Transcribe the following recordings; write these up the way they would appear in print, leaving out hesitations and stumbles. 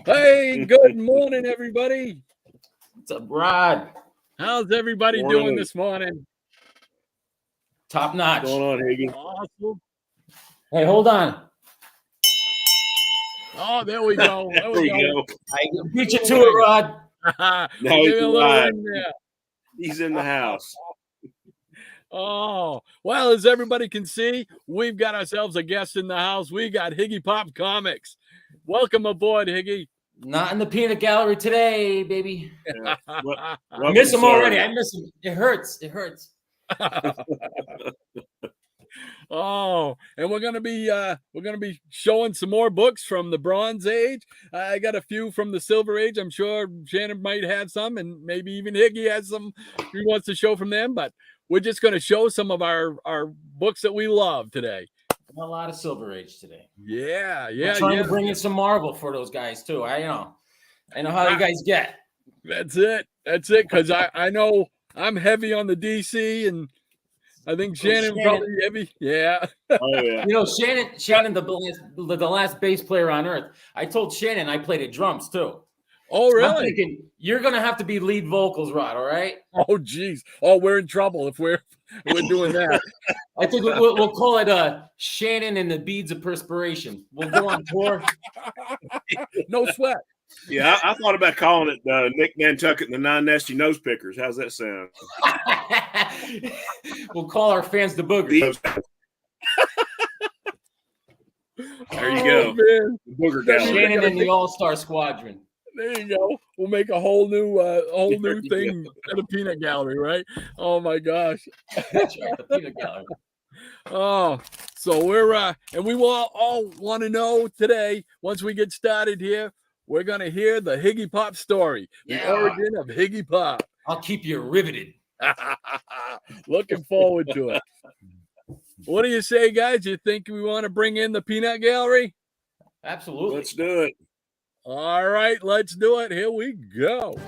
Hey, good morning, everybody. What's up, Rod? How's everybody doing this morning? Top notch. What's going on, Higgy? Awesome. Hey, hold on. Oh, there we go. There we go. I beat you to it, Rod. Now Give he's me a little alive. ring there. He's in the house. Oh, well, as everybody can see, we've got ourselves a guest in the house. We got Higgypop Comics. Welcome aboard, Higgy. Not in the peanut gallery today, baby. Yeah. I miss him already. I miss him. It hurts. It hurts. Oh, and we're gonna be showing some more books from the Bronze Age. I got a few from the Silver Age. I'm sure Shannon might have some, and maybe even Higgy has some he wants to show from them. But we're just gonna show some of our books that we love today. A lot of Silver Age today. Yeah. I'm trying to bring in some Marvel for those guys too. I know how you guys get. That's it. Because I know I'm heavy on the DC, and I think Shannon probably heavy. Yeah. Oh yeah. You know, Shannon, the last bass player on earth. I told Shannon I played the drums too. Oh, really? I'm thinking you're gonna have to be lead vocals, Rod. All right? Oh, geez. Oh, we're in trouble if we're doing that. I think we'll call it Shannon and the Beads of Perspiration. We'll go on tour. No sweat. Yeah, I thought about calling it Nick Nantucket and the Nine Nasty Nose Pickers. How's that sound? We'll call our fans the Boogers. There you go. Man. The Booger Gallery. Shannon and the All-Star Squadron. There you go. We'll make a whole new thing at the peanut gallery, right? Oh my gosh. That's right, the peanut gallery. Oh, so we're and we will all want to know today, once we get started here, we're gonna hear the Higgypop story, the origin of Higgypop. I'll keep you riveted. Looking forward to it. What do you say, guys? You think we want to bring in the peanut gallery? Absolutely. Let's do it. All right, let's do it. Here we go.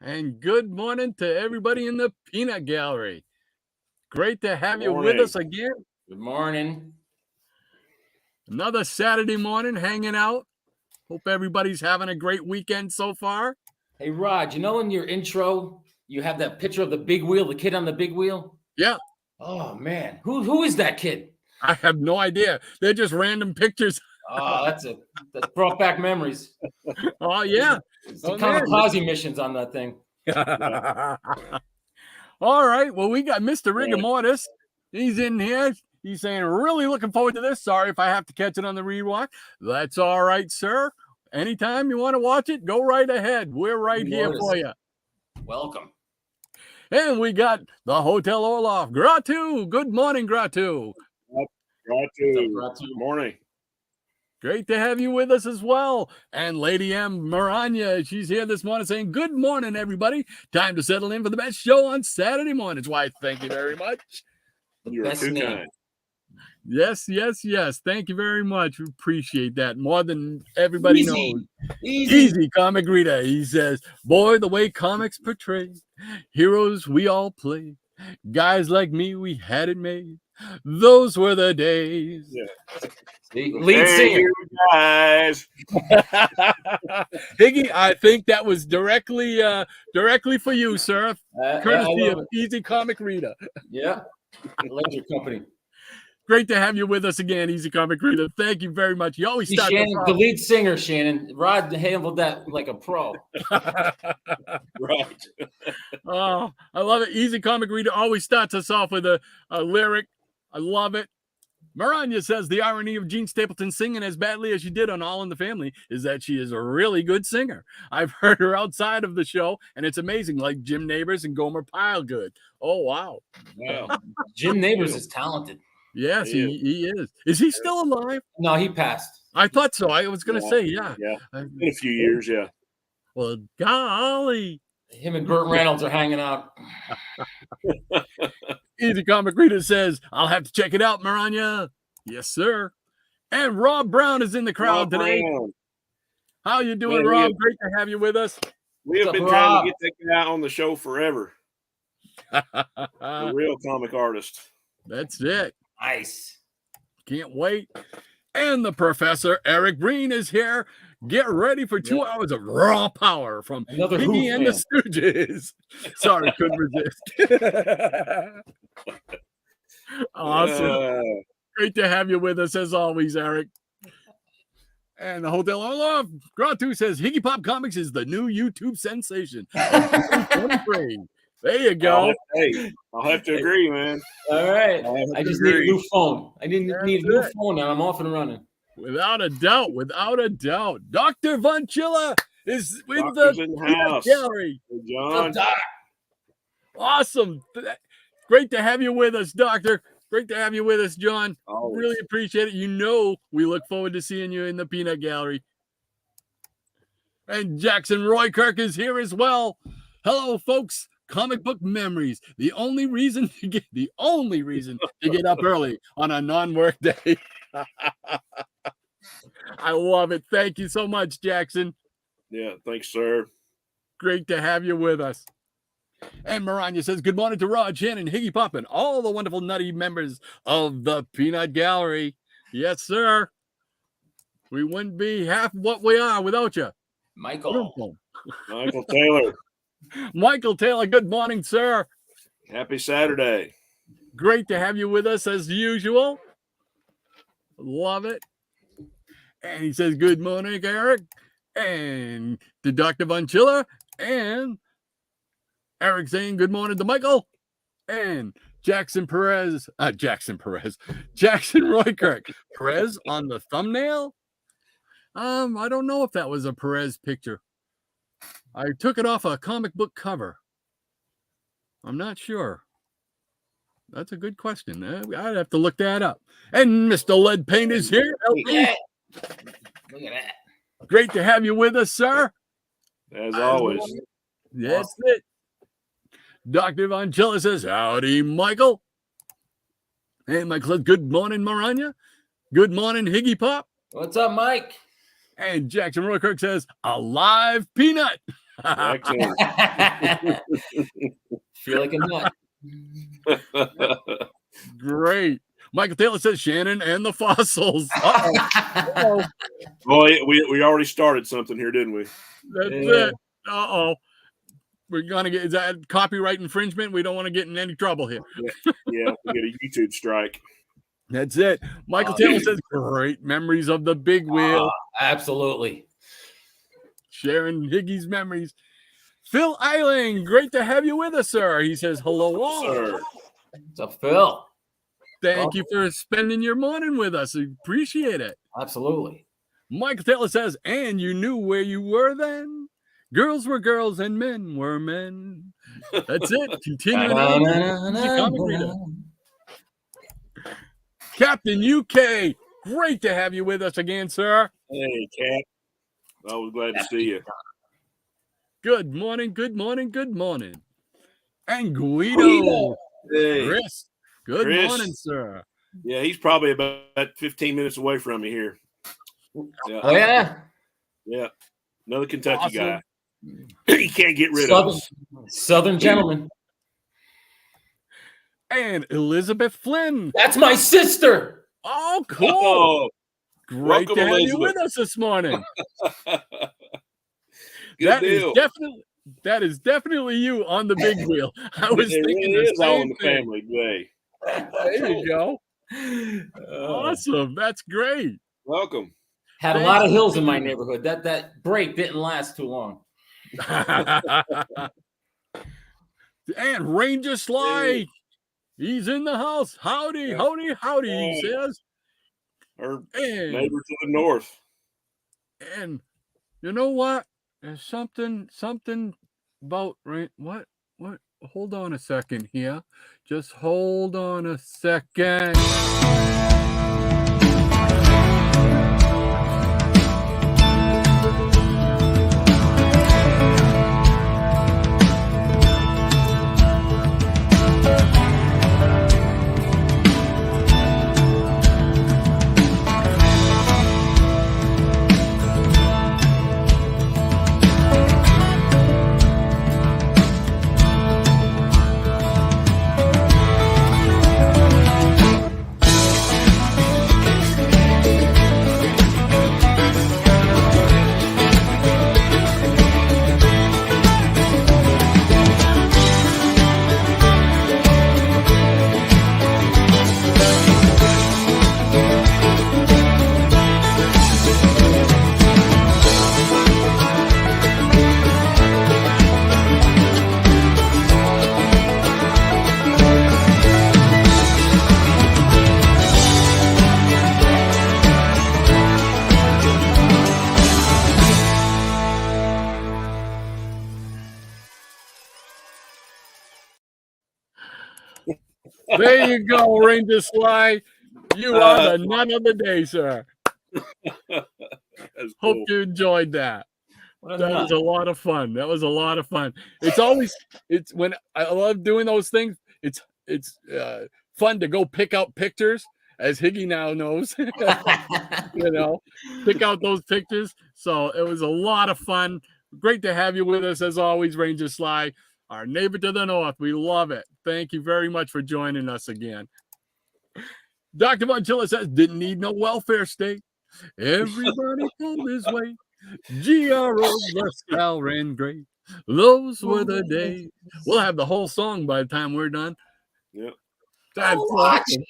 And good morning to everybody in the peanut gallery. Great to have you with us again. Good morning. Another Saturday morning hanging out. Hope everybody's having a great weekend so far. Hey, Rod, you know in your intro, you have that picture of the big wheel, the kid on the big wheel? Yeah. Oh, man. Who is that kid? I have no idea. They're just random pictures. Oh, that brought back memories. Oh, yeah. It's the kamikaze missions on that thing. All right. Well, we got Mr. Rigor Mortis. He's in here. He's saying, really looking forward to this. Sorry if I have to catch it on the rewatch. That's all right, sir. Anytime you want to watch it, go right ahead. We're right here for you. Welcome. And we got the Hotel Orloff. Gratu. Good morning, Gratu. Gratu. Morning. Great to have you with us as well. And Lady M. Maranya, she's here this morning saying, good morning, everybody. Time to settle in for the best show on Saturday mornings. Why, thank you very much. You are too kind. Yes. Thank you very much. We appreciate that more than everybody knows. Easy comic reader. He says, boy, the way comics portray heroes we all play. Guys like me, we had it made. Those were the days. Yeah. Lead singer. Guys. Higgy, I think that was directly for you, sir. Courtesy of Easy Comic Reader. Yeah. Ledger Company. Great to have you with us again, Easy Comic Reader. Thank you very much. You always start the lead singer, Shannon. Rod handled that like a pro. Right. Oh, I love it. Easy Comic Reader always starts us off with a lyric. I love it. Maranya says the irony of Jean Stapleton singing as badly as she did on All in the Family is that she is a really good singer. I've heard her outside of the show, and it's amazing, like Jim Nabors and Gomer Pyle good. Oh, wow. Jim Nabors is talented. Yes, he is. Is he still alive? No, he passed. I thought so. I was going to say, yeah. Yeah. In a few years, yeah. Well, golly. Him and Burt Reynolds are hanging out. Easy Comic Reader says, I'll have to check it out, Maranya. Yes, sir. And Rob Brown is in the crowd today. Brown. How you doing, Man, Rob? Great to have you with us. We have What's been up, trying Rob? to get that guy on the show forever. A real comic artist. That's it. Nice. Can't wait. And the Professor Eric Breen is here. Get ready for 2 hours of raw power from Another Higgy Who and the fan. Stooges. Sorry, couldn't resist. Awesome. Great to have you with us as always, Eric. And the Hotel Olaf Gratu says Higgypop Comics is the new YouTube sensation. of 2023. There you go. I'll have to agree, man. All right. I just need a new phone. I need That's a new it. phone now. I'm off and running. Without a doubt, without a doubt. Dr. Von Chilla is with Doctor's the in the Peanut house. Gallery. Hey, John. Awesome. Great to have you with us, Doctor. Great to have you with us, John. Always. Really appreciate it. You know we look forward to seeing you in the Peanut Gallery. And Jackson Roykirk is here as well. Hello, folks. Comic book memories. The only reason to get up early on a non-work day. I love it. Thank you so much, Jackson. Yeah, thanks, sir. Great to have you with us. And Maranya says, good morning to Rod, Shannon, Higgypop, and all the wonderful nutty members of the Peanut Gallery. Yes, sir. We wouldn't be half what we are without you. Michael. Michael Taylor. Michael Taylor, good morning, sir. Happy Saturday. Great to have you with us as usual. Love it. And he says, good morning, Eric. And to Dr. Von Chilla. And Eric saying good morning to Michael. And Jackson Roykirk. Perez on the thumbnail. I don't know if that was a Perez picture. I took it off a comic book cover. I'm not sure. That's a good question. I'd have to look that up. And Mr. Lead Paint is here. Look at that. Great to have you with us, sir. As always. That's it. Dr. Von Chilla says, howdy, Michael. Hey, Michael says, good morning, Maranya. Good morning, Higgypop. What's up, Mike? And Jackson Roykirk says, alive peanut. Excellent. Feel like a nut. Great. Michael Taylor says, Shannon and the fossils. Uh-oh. Boy, we already started something here, didn't we? That's it. Uh-oh. We're going to get, is that copyright infringement? We don't want to get in any trouble here. Yeah, we get a YouTube strike. That's it. Michael Taylor says, great memories of the big wheel. Absolutely. Sharing Higgy's memories. Phil Eiling, great to have you with us, sir. He says, hello, all. Sir. What's up, Phil? Thank you for spending your morning with us. We appreciate it. Absolutely. Michael Taylor says, and you knew where you were then? Girls were girls and men were men. That's it. Continuing on. Captain UK, great to have you with us again, sir. Hey, Cap. Always glad to see you. Good morning, good morning, good morning. And Guido. Hey. Chris, good morning, sir. Yeah, he's probably about 15 minutes away from me here. Yeah. Oh, yeah? Yeah. Another Kentucky Awesome. guy. He can't get rid of us. Southern gentleman. And Elizabeth Flynn. That's my sister. Oh, cool. Oh, Great welcome, to have you Elizabeth. with us this morning. good deal. That is definitely you on the big wheel. I was it thinking really the is all same in the thing. family today. There you go. Awesome. That's great. Welcome. Had a lot of hills in my neighborhood. That break didn't last too long. And Ranger Sly, he's in the house. Howdy, howdy, howdy, he says. Our And, neighbor to the north. and you know what? There's something about what? Hold on a second here. Just hold on a second. There you go, Ranger Sly. You are the nut of the day, sir. That's Hope cool. you enjoyed that. What a That nut. was a lot of fun. That was a lot of fun. It's when I love doing those things. It's fun to go pick out pictures, as Higgy now knows. Pick out those pictures. So it was a lot of fun. Great to have you with us as always, Ranger Sly, our neighbor to the north. We love it. Thank you very much for joining us again. Dr. Vonchilla says, didn't need no welfare state. Everybody pulled his weight. GRO's LaSalle ran great. Those were the days. We'll have the whole song by the time we're done. Yep. That's awesome.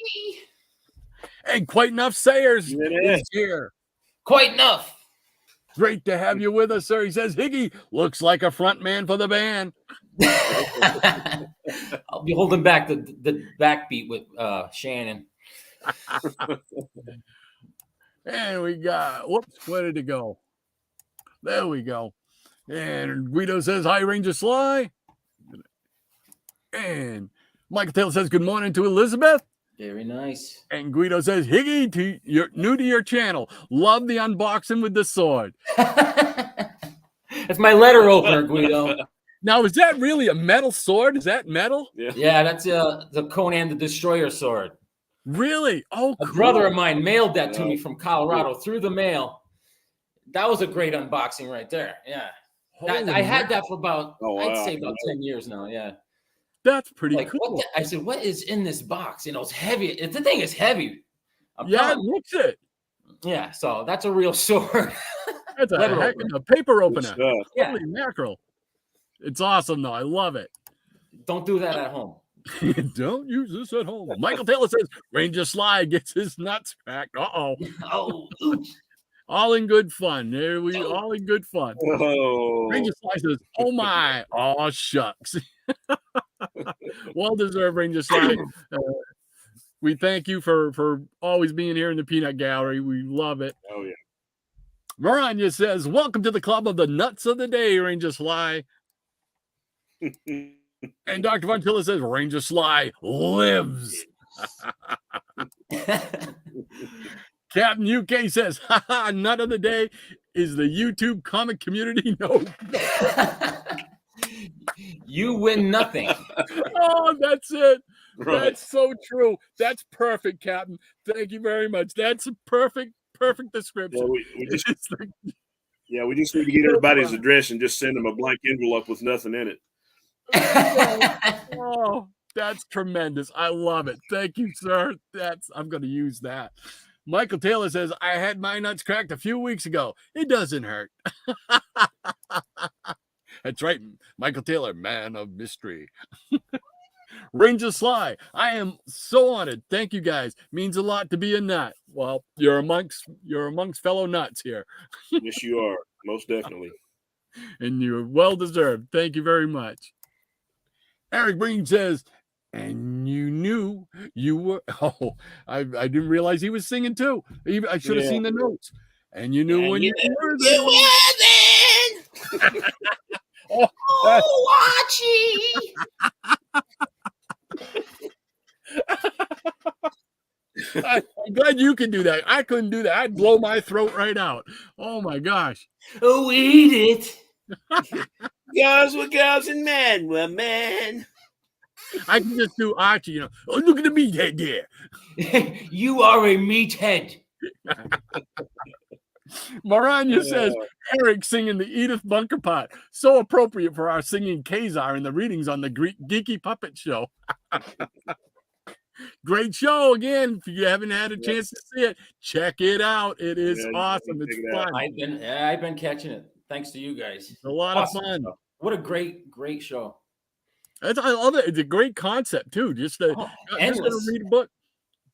And Quite Enough Sayers is here. Quite enough. Great to have you with us, sir. He says, Higgy looks like a front man for the band. I'll be holding back the backbeat with Shannon. And we got, whoops, where did it go? There we go. And Guido says, hi, Ranger Sly. And Michael Taylor says, good morning to Elizabeth. Very nice. And Guido says, Higgy, you're new to your channel. Love the unboxing with the sword. That's my letter opener, Guido. Now, is that really a metal sword? Is that metal? Yeah, that's the Conan the Destroyer sword. Really? Oh, A cool. brother of mine mailed that to me from Colorado through the mail. That was a great unboxing right there. Yeah. I had that for about, I'd say about 10 years now. Yeah. That's pretty Like, cool. I said, what is in this box? It's heavy. The thing is heavy. It looks it. Yeah, so that's a real sword. That's a heck of a paper opener. Yeah. Holy mackerel. It's awesome, though. I love it. Don't do that at home. Don't use this at home. Michael Taylor says, Ranger Sly gets his nuts cracked. Uh-oh. Oh, oops. All in good fun. There we all in good fun. Oh. Ranger Sly says, oh my. Oh, shucks. Well deserved, Ranger Sly. We thank you for always being here in the Peanut Gallery. We love it. Oh, yeah. Maranya says, welcome to the club of the nuts of the day, Ranger Sly. And Dr. Vonchilla says, Ranger Sly lives. Captain UK says, haha, nut of the day is the YouTube comic community. No. You win nothing. Oh, that's it. Right. That's so true. That's perfect, Captain. Thank you very much. That's a perfect description. Yeah, we just need to get everybody's address and just send them a blank envelope with nothing in it. Oh, that's tremendous. I love it. Thank you, sir. I'm going to use that. Michael Taylor says, I had my nuts cracked a few weeks ago. It doesn't hurt. That's right. Michael Taylor, man of mystery. Ranger Sly, I am so honored. Thank you, guys. Means a lot to be a nut. Well, you're amongst fellow nuts here. Yes, you are. Most definitely. And you're well deserved. Thank you very much. Eric Breen says, and you knew you were. Oh, I didn't realize he was singing too. I should have seen the notes. And you knew when you were there. I'm glad you can do that. I couldn't do that. I'd blow my throat right out. Oh my gosh. Oh, eat it. Girls were girls and men were men. I can just do Archie, Oh, look at the meathead there. You are a meathead. Maranya says, Eric singing the Edith Bunker part. So appropriate for our singing Kazar in the readings on the Geeky Puppet Show. Great show again. If you haven't had a chance to see it, check it out. It is awesome. It's fun. I've been catching it. Thanks to you guys. It's a lot of fun. What a great show. I love it. It's a great concept too. Just to read a book,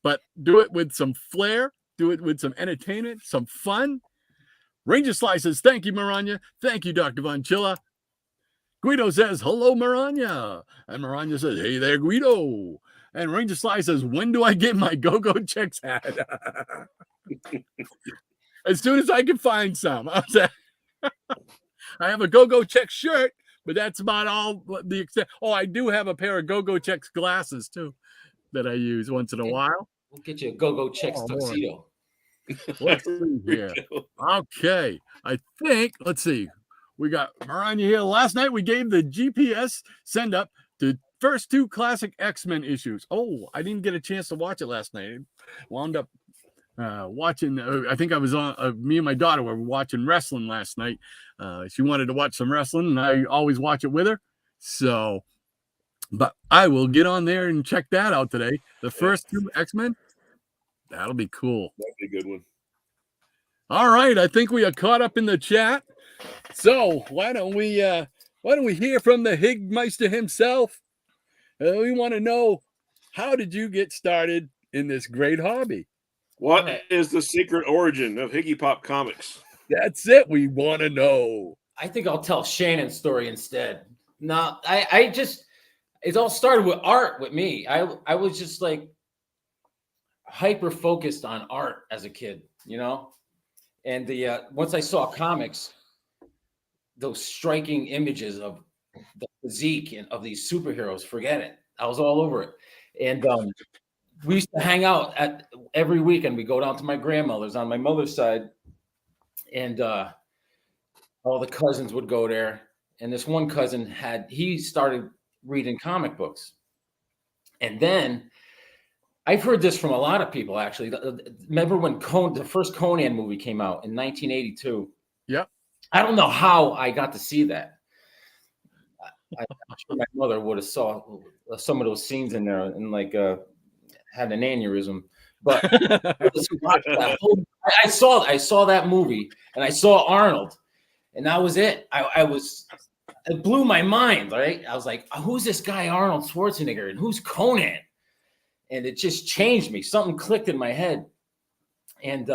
but do it with some flair. Do it with some entertainment, some fun. Ranger Sly says, thank you, Maranya. Thank you, Dr. Vonchilla. Guido says, hello, Maranya. And Maranya says, hey there, Guido. And Ranger Sly says, when do I get my go-go checks hat? As soon as I can find some. I have a go-go check shirt, but that's about all the extent. Oh, I do have a pair of go-go checks glasses too. that I use once in a while. We'll get you a go-go chicks tuxedo. Let's see here. Okay. I think, let's see. We got Maranya here. Last night we gave the GPS send up to first 2 classic X-Men issues. Oh, I didn't get a chance to watch it last night. I wound up watching. I think I was on. Me and my daughter were watching wrestling last night. She wanted to watch some wrestling, and I always watch it with her. So, but I will get on there and check that out today. The first 2 X-Men. That'll be cool. That'd be a good one. All right, I think we are caught up in the chat. So why don't we hear from the Higmeister himself? We want to know, how did you get started in this great hobby? What is the secret origin of Higgypop Comics? That's it. We want to know. I think I'll tell Shannon's story instead. No, it all started with art with me. I was just like hyper focused on art as a kid, you know? And once I saw comics, those striking images of the physique and of these superheroes, forget it. I was all over it. And we used to hang out every weekend. We go down to my grandmother's on my mother's side, and all the cousins would go there. And this one cousin he started reading comic books. And then I've heard this from a lot of people, actually. Remember when the first Conan movie came out in 1982? Yep. I don't know how I got to see that. I'm sure my mother would have saw some of those scenes in there and like had an aneurysm. But I saw that movie and I saw Arnold, and that was it. It blew my mind, right? I was like, who's this guy Arnold Schwarzenegger and who's Conan? And it just changed me. Something clicked in my head. And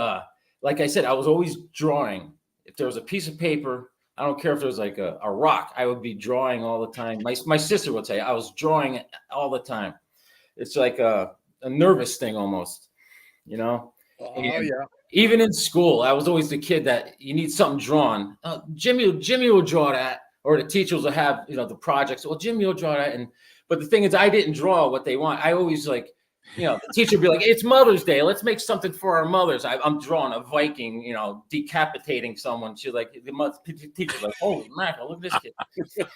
like I said, I was always drawing. If there was a piece of paper, I don't care if there was like a rock, I would be drawing all the time. My sister would say I was drawing all the time. It's like a nervous thing almost, you know? Oh, yeah. Even in school, I was always the kid that you need something drawn. Jimmy will draw that, or the teachers will have, the projects. Well, Jimmy will draw that. But the thing is, I didn't draw what they want. I always the teacher would be like, it's Mother's Day. Let's make something for our mothers. I'm drawing a Viking, decapitating someone. She's like, the teacher's like, holy mackerel, look at this kid.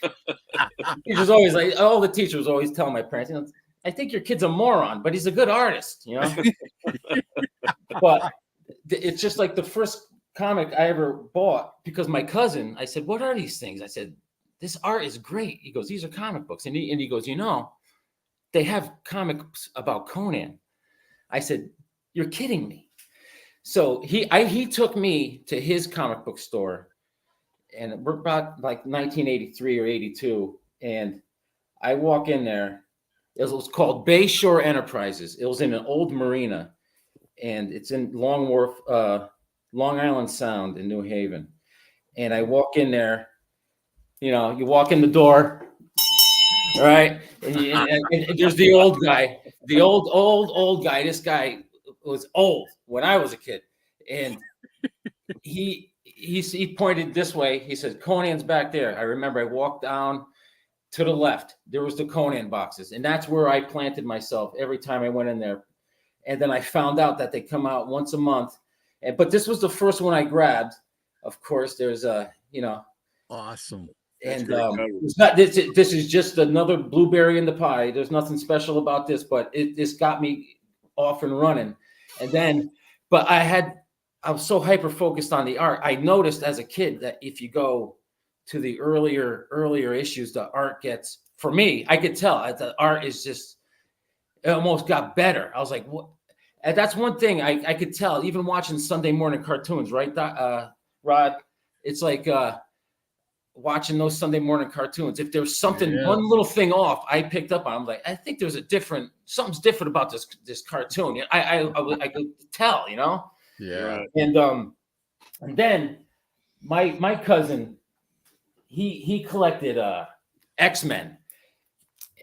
Teachers always like, all the teachers always tell my parents, I think your kid's a moron, but he's a good artist, But it's just like the first comic I ever bought, because my cousin, I said, what are these things? I said, this art is great. He goes, these are comic books. And he goes, they have comics about Conan. I said, you're kidding me. So he took me to his comic book store, and we're about like 1983 or 82. And I walk in there. It was called Bayshore Enterprises. It was in an old marina, and it's in Long Wharf, Long Island Sound in New Haven. And I walk in there, you walk in the door, right? And there's the old guy, the old guy. This guy was old when I was a kid. And he pointed this way. He said, Conan's back there. I remember I walked down to the left. There was the Conan boxes. And that's where I planted myself every time I went in there. And then I found out that they come out once a month. But this was the first one I grabbed. Of course, there's awesome. And it's not this is just another blueberry in the pie. There's nothing special about this, but this got me off and running. And then, but I was so hyper focused on the art. I noticed as a kid that if you go to the earlier issues, the art gets, for me, I could tell the art is just, it almost got better. I was like, what? And that's one thing I could tell, even watching Sunday morning cartoons, right, Rod? It's like watching those Sunday morning cartoons. If there's something, one little thing off, I picked up on. I'm like, I think there's something's different about this cartoon. I could tell, Yeah. And then my cousin, he collected X-Men.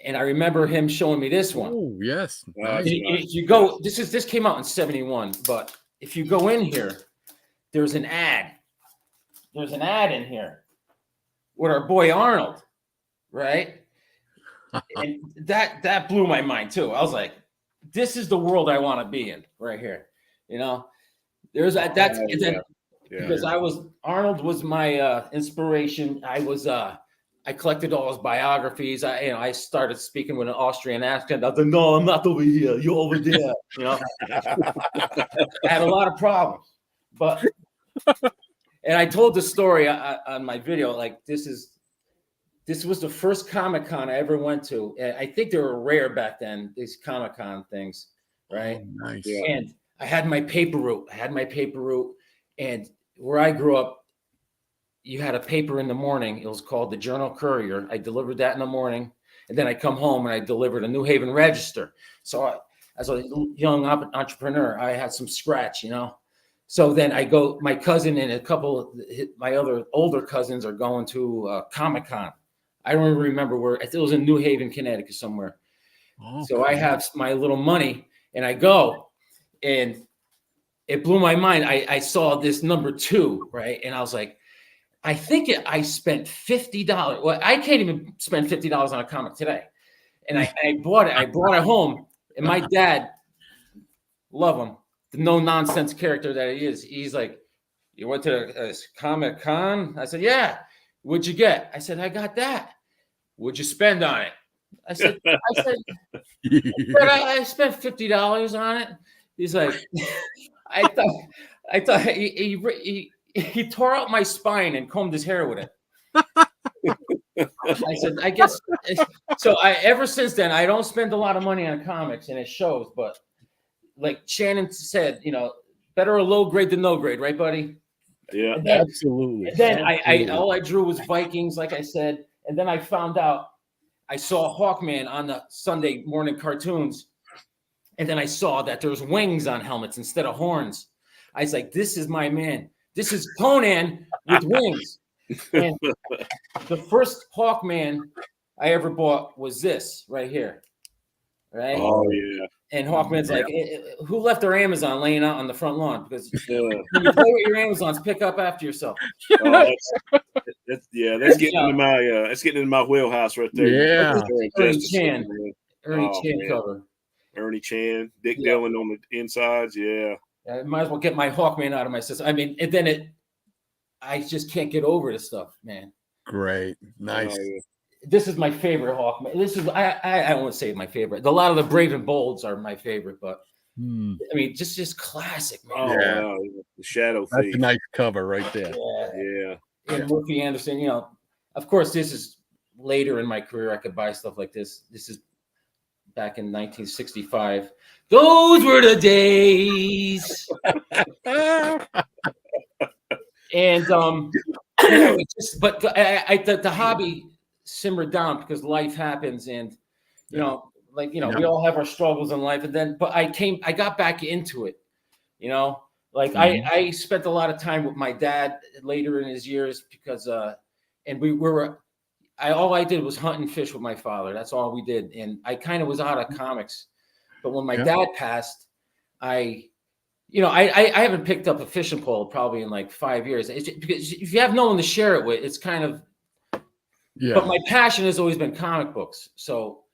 And I remember him showing me this one. Oh, yes. If you go, this came out in 71, but if you go in here, there's an ad. There's an ad in here with our boy Arnold, right? And that blew my mind too. I was like, this is the world I want to be in right here. You know, there's that's because Arnold was my inspiration. I collected all his biographies. I started speaking with an Austrian accent. I was like, no, I'm not over here. You're over there. You know, I had a lot of problems, but and I told the story on my video. Like this was the first Comic-Con I ever went to. I think they were rare back then. These Comic-Con things, right? Oh, nice. Yeah. And I had my paper route. And where I grew up, you had a paper in the morning. It was called the Journal Courier. I delivered that in the morning, and then I come home and I delivered a New Haven Register. So as a young entrepreneur, I had some scratch, you know. So then I go. My cousin and a couple of my other older cousins are going to Comic-Con. I don't even remember where. I think it was in New Haven, Connecticut, somewhere. Oh, so I have my little money, and I go, and it blew my mind. I saw this number 2, right, and I was like, I think I spent $50. Well, I can't even spend $50 on a comic today. And I bought it. I brought it home. And my dad, love him, the no nonsense character that he is. He's like, you went to Comic-Con? I said, yeah. What'd you get? I said, I got that. What'd you spend on it? I said, I spent $50 on it. He's like, I thought he tore out my spine and combed his hair with it. I said, I guess. So ever since then, I don't spend a lot of money on comics, and it shows. But like Shannon said, you know, better a low grade than no grade, right, buddy? Yeah, then, absolutely. And then all I drew was Vikings, like I said, and then I found out I saw Hawkman on the Sunday morning cartoons, and then I saw that there's wings on helmets instead of horns. I was like, this is my man. This is Conan with wings. And the first Hawkman I ever bought was this right here. Right? Oh, yeah. And Hawkman's like, who left their Amazon laying out on the front lawn? Because when you play with your Amazons, pick up after yourself. That's getting into my wheelhouse right there. Yeah. Ernie Chan cover. Ernie Chan, Dick Dillon on the insides. Yeah. I might as well get my Hawkman out of my system. I mean, and then I just can't get over this stuff, man. Great. Nice. This is my favorite Hawkman. This is I won't say my favorite. A lot of the Brave and Bolds are my favorite, but I mean, just classic, man. Oh, yeah. Wow. The Shadow Thief. That's a nice cover right there. Yeah. And Murphy Anderson, you know, of course, this is later in my career. I could buy stuff like this. This is back in 1965. Those were the days. And but the hobby simmered down because life happens, and we all have our struggles in life. And then, but I got back into it, you know. Like I spent a lot of time with my dad later in his years because and all I did was hunt and fish with my father. That's all we did, and I kind of was out of comics. But when my dad passed, I haven't picked up a fishing pole probably in like 5 years. It's just, because if you have no one to share it with, it's kind of. Yeah. But my passion has always been comic books. So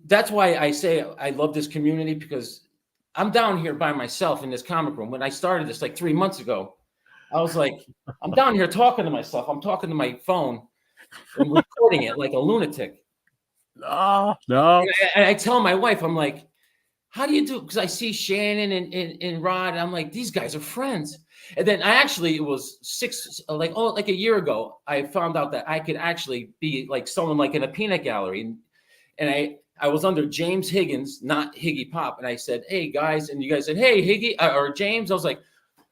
that's why I say I love this community, because I'm down here by myself in this comic room. When I started this like 3 months ago, I was like, I'm down here talking to myself. I'm talking to my phone and recording it like a lunatic. No. And I tell my wife, I'm like, how do you do it? Because I see Shannon and Rod, and I'm like, these guys are friends. And then it was like a year ago, I found out that I could actually be like someone like in a peanut gallery. And I was under James Higgins, not Higgypop. And I said, hey guys, and you guys said, hey, Higgy or James. I was like,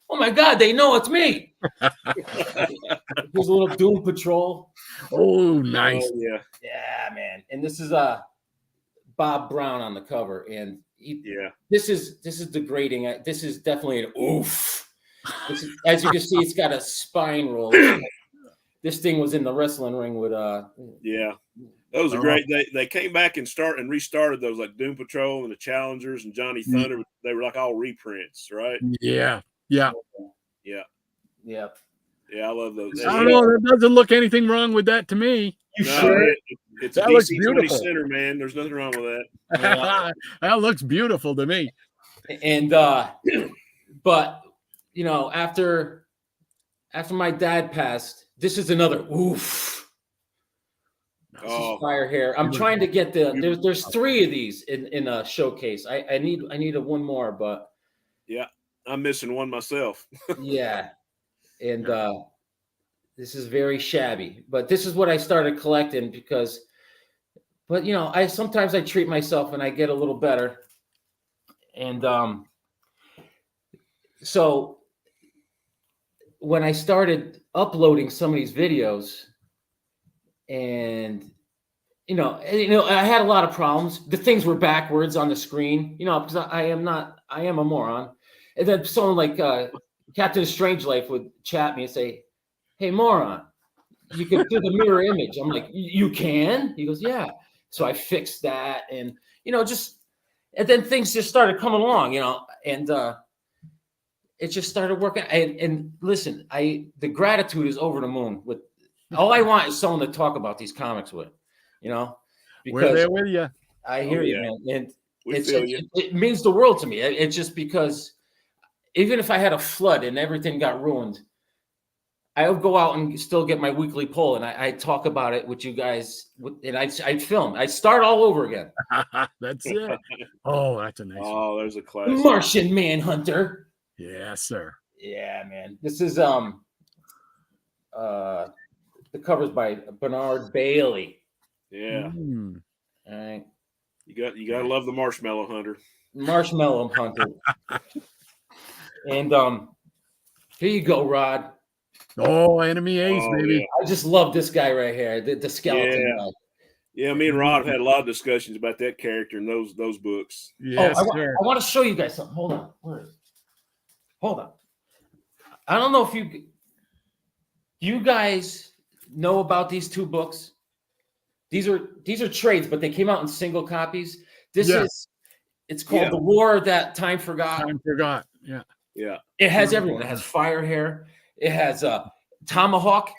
oh my God, they know it's me. There's a little Doom Patrol. Oh, nice. Oh, yeah. Yeah, man. And this is Bob Brown on the cover. And this is degrading. This is definitely an oof. As you can see, it's got a spine roll. This thing was in the wrestling ring with those are great. They came back and restarted those, like Doom Patrol and the Challengers and Johnny Thunder. They were like all reprints, right? Yeah. Yeah, I love those. I don't know. There doesn't look anything wrong with that to me. You sure? It's a That looks DC 20 beautiful. center, man. There's nothing wrong with that. Yeah. That looks beautiful to me. And but you know, after my dad passed, this is another oof. This is fire hair. I'm trying to get there's 3 of these in a showcase. I need a one more, but yeah, I'm missing one myself. yeah. And this is very shabby, but this is what I started collecting because, but you know, sometimes I treat myself and I get a little better. And so when I started uploading some of these videos, and you know, I had a lot of problems. The things were backwards on the screen, you know, because I am a moron. And then someone like Captain Strangeliffe would chat me and say, "Hey, moron, you can do the mirror image." I'm like, "You can?" He goes, "Yeah." So I fixed that, and you know, and then things just started coming along, you know, and it just started working. And listen, the gratitude is over the moon. With all I want is someone to talk about these comics with, you know, We're there with you. I hear you, man, and it means the world to me. It's just because even if I had a flood and everything got ruined, I would go out and still get my weekly poll, and I talk about it with you guys, and I'd film. I'd start all over again. That's it. Oh, that's a nice one. Oh, there's a classic. Martian Manhunter. Yes, sir. Yeah, man. This is the cover's by Bernard Bailey. Yeah. All right. You gotta love the Marshmallow Hunter. Marshmallow Hunter. And here you go, Rod. Oh, Enemy Ace, baby. Yeah. I just love this guy right here, the skeleton guy. Yeah, me and Rod have had a lot of discussions about that character in those books. Yes, I want to show you guys something. Hold on. Where is it? Hold on. I don't know if you guys know about these 2 books. These are trades, but they came out in single copies. It's called The War That Time Forgot. Time Forgot. Yeah. Yeah. It has everyone. It has Fire Hair. It has Tomahawk.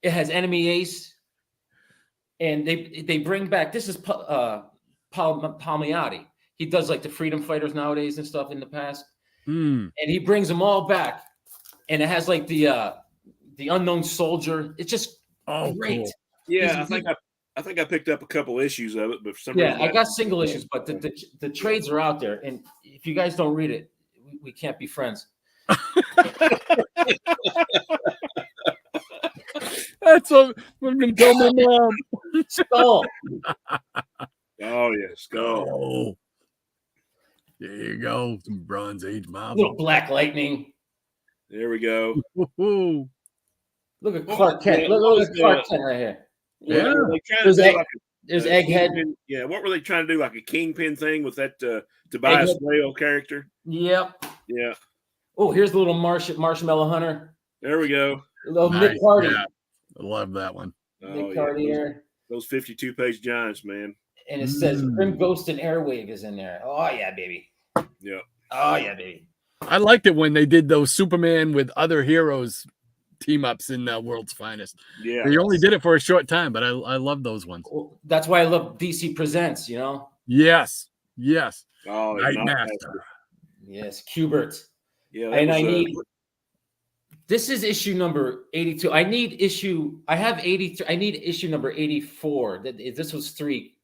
It has Enemy Ace. And they bring back, this is Palmiotti. He does like the freedom fighters nowadays and stuff in the past. And he brings them all back. And it has like the unknown soldier. It's just great. Cool. Yeah, I think I picked up a couple issues of it, but for some reason I got single issues, but the trades are out there. And if you guys don't read it, we can't be friends. That's what I'm gonna tell my mom. Skull. Oh yeah, Skull. Oh. There you go. Some Bronze Age mob. Little Black Lightning. There we go. Look at Clark Kent. Look at Clark Kent right here. Yeah. There's Egghead. Yeah, what were they trying to do? Like a Kingpin thing with that Tobias Whale character? Yep. Yeah. Oh, here's the little Marshmallow Hunter. There we go. Little Nick Hardy. Yeah. I love that one. Nick Hardy here. Those 52-page giants, man. And it says Grim Ghost and Airwave is in there. Oh yeah, baby. Yeah. Oh yeah, baby. I liked it when they did those Superman with other heroes team ups in World's Finest. Yeah. They only did it for a short time, but I love those ones. Well, that's why I love DC Presents, you know? Yes. Yes. Oh, Nightmaster. Yes, Kubert. Yeah. And this is issue number 82. I need issue number 84.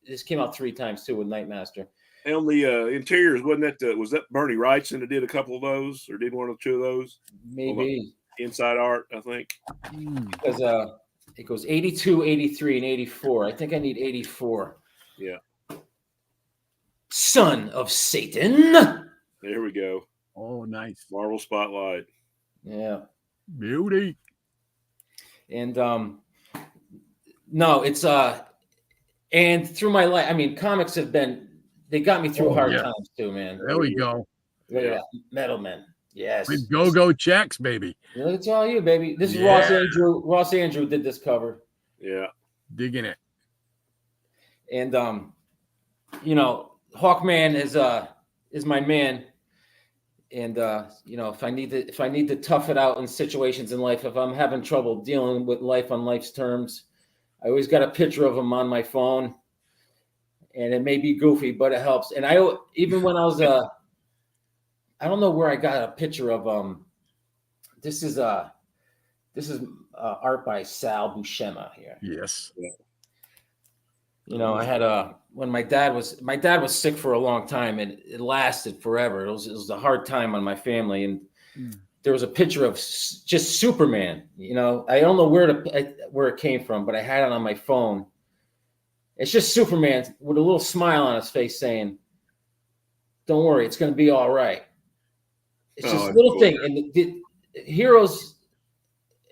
This came out 3 times too with Nightmaster. And on the interiors, was that Bernie Wrightson that did a couple of those, or did 1 or 2 of those? Maybe inside art, I think. Because it goes 82, 83, and 84. I think I need 84. Yeah. Son of Satan. There we go. Oh, nice. Marvel Spotlight. Yeah. Beauty. And no, it's and through my life, I mean, comics they got me through hard times too, man. There we go. Yeah. Metal Men. Yes. With go checks, baby. It's all you, baby. This is Ross Andrew. Ross Andrew did this cover. Yeah. Digging it. And Hawkman is my man. And if I need to tough it out in situations in life, if I'm having trouble dealing with life on life's terms, I always got a picture of him on my phone, and it may be goofy, but it helps. And even when I was I don't know where I got a picture of this is art by Sal Buscema here. Yes. You know, I had when my dad was sick for a long time, and it lasted forever. It was a hard time on my family, and there was a picture of just Superman. You know, I don't know where it came from, but I had it on my phone. It's just Superman with a little smile on his face saying, "Don't worry, it's going to be all right." It's just a little thing. And the heroes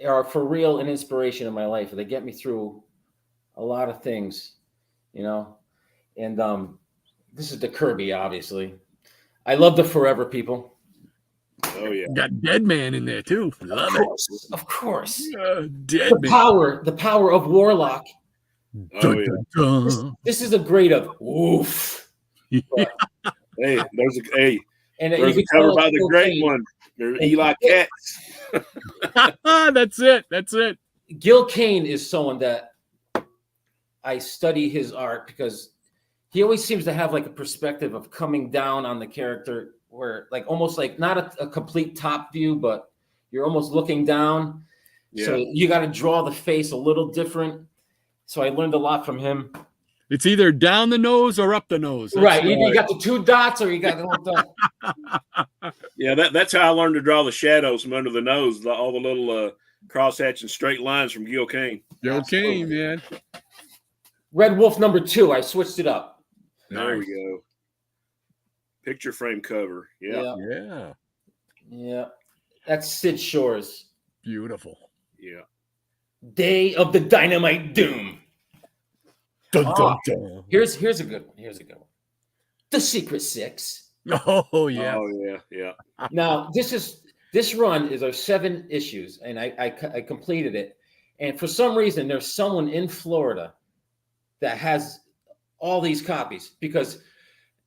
are for real an inspiration in my life. They get me through a lot of things, you know. And this is the Kirby, obviously. I love the Forever People. Oh yeah, got Dead Man in there too. Love of course. Dead Man. The power of Warlock. Oh yeah. This is a great of oof. Hey, there's a and there's a cover by the great one. There's Eli Katz. That's it. That's it. Gil Kane is someone that I study his art because he always seems to have like a perspective of coming down on the character where like almost like not a complete top view, but you're almost looking down. Yeah. So you got to draw the face a little different. So I learned a lot from him. It's either down the nose or up the nose. That's right. You got the two dots or you got the little dot. Yeah, that's how I learned to draw the shadows from under the nose, all the little crosshatch and straight lines from Gil Kane. Gil Kane, man. Red Wolf #2. I switched it up. There we go. Picture frame cover. Yeah. Yeah. Yeah. That's Sid Shores. Beautiful. Yeah. Day of the Dynamite Doom. Dun, dun, dun. Here's a good one. Here's a good one. The Secret Six. Oh yeah. Oh yeah. Yeah. Now this run is our 7 issues, and I completed it. And for some reason, there's someone in Florida that has all these copies because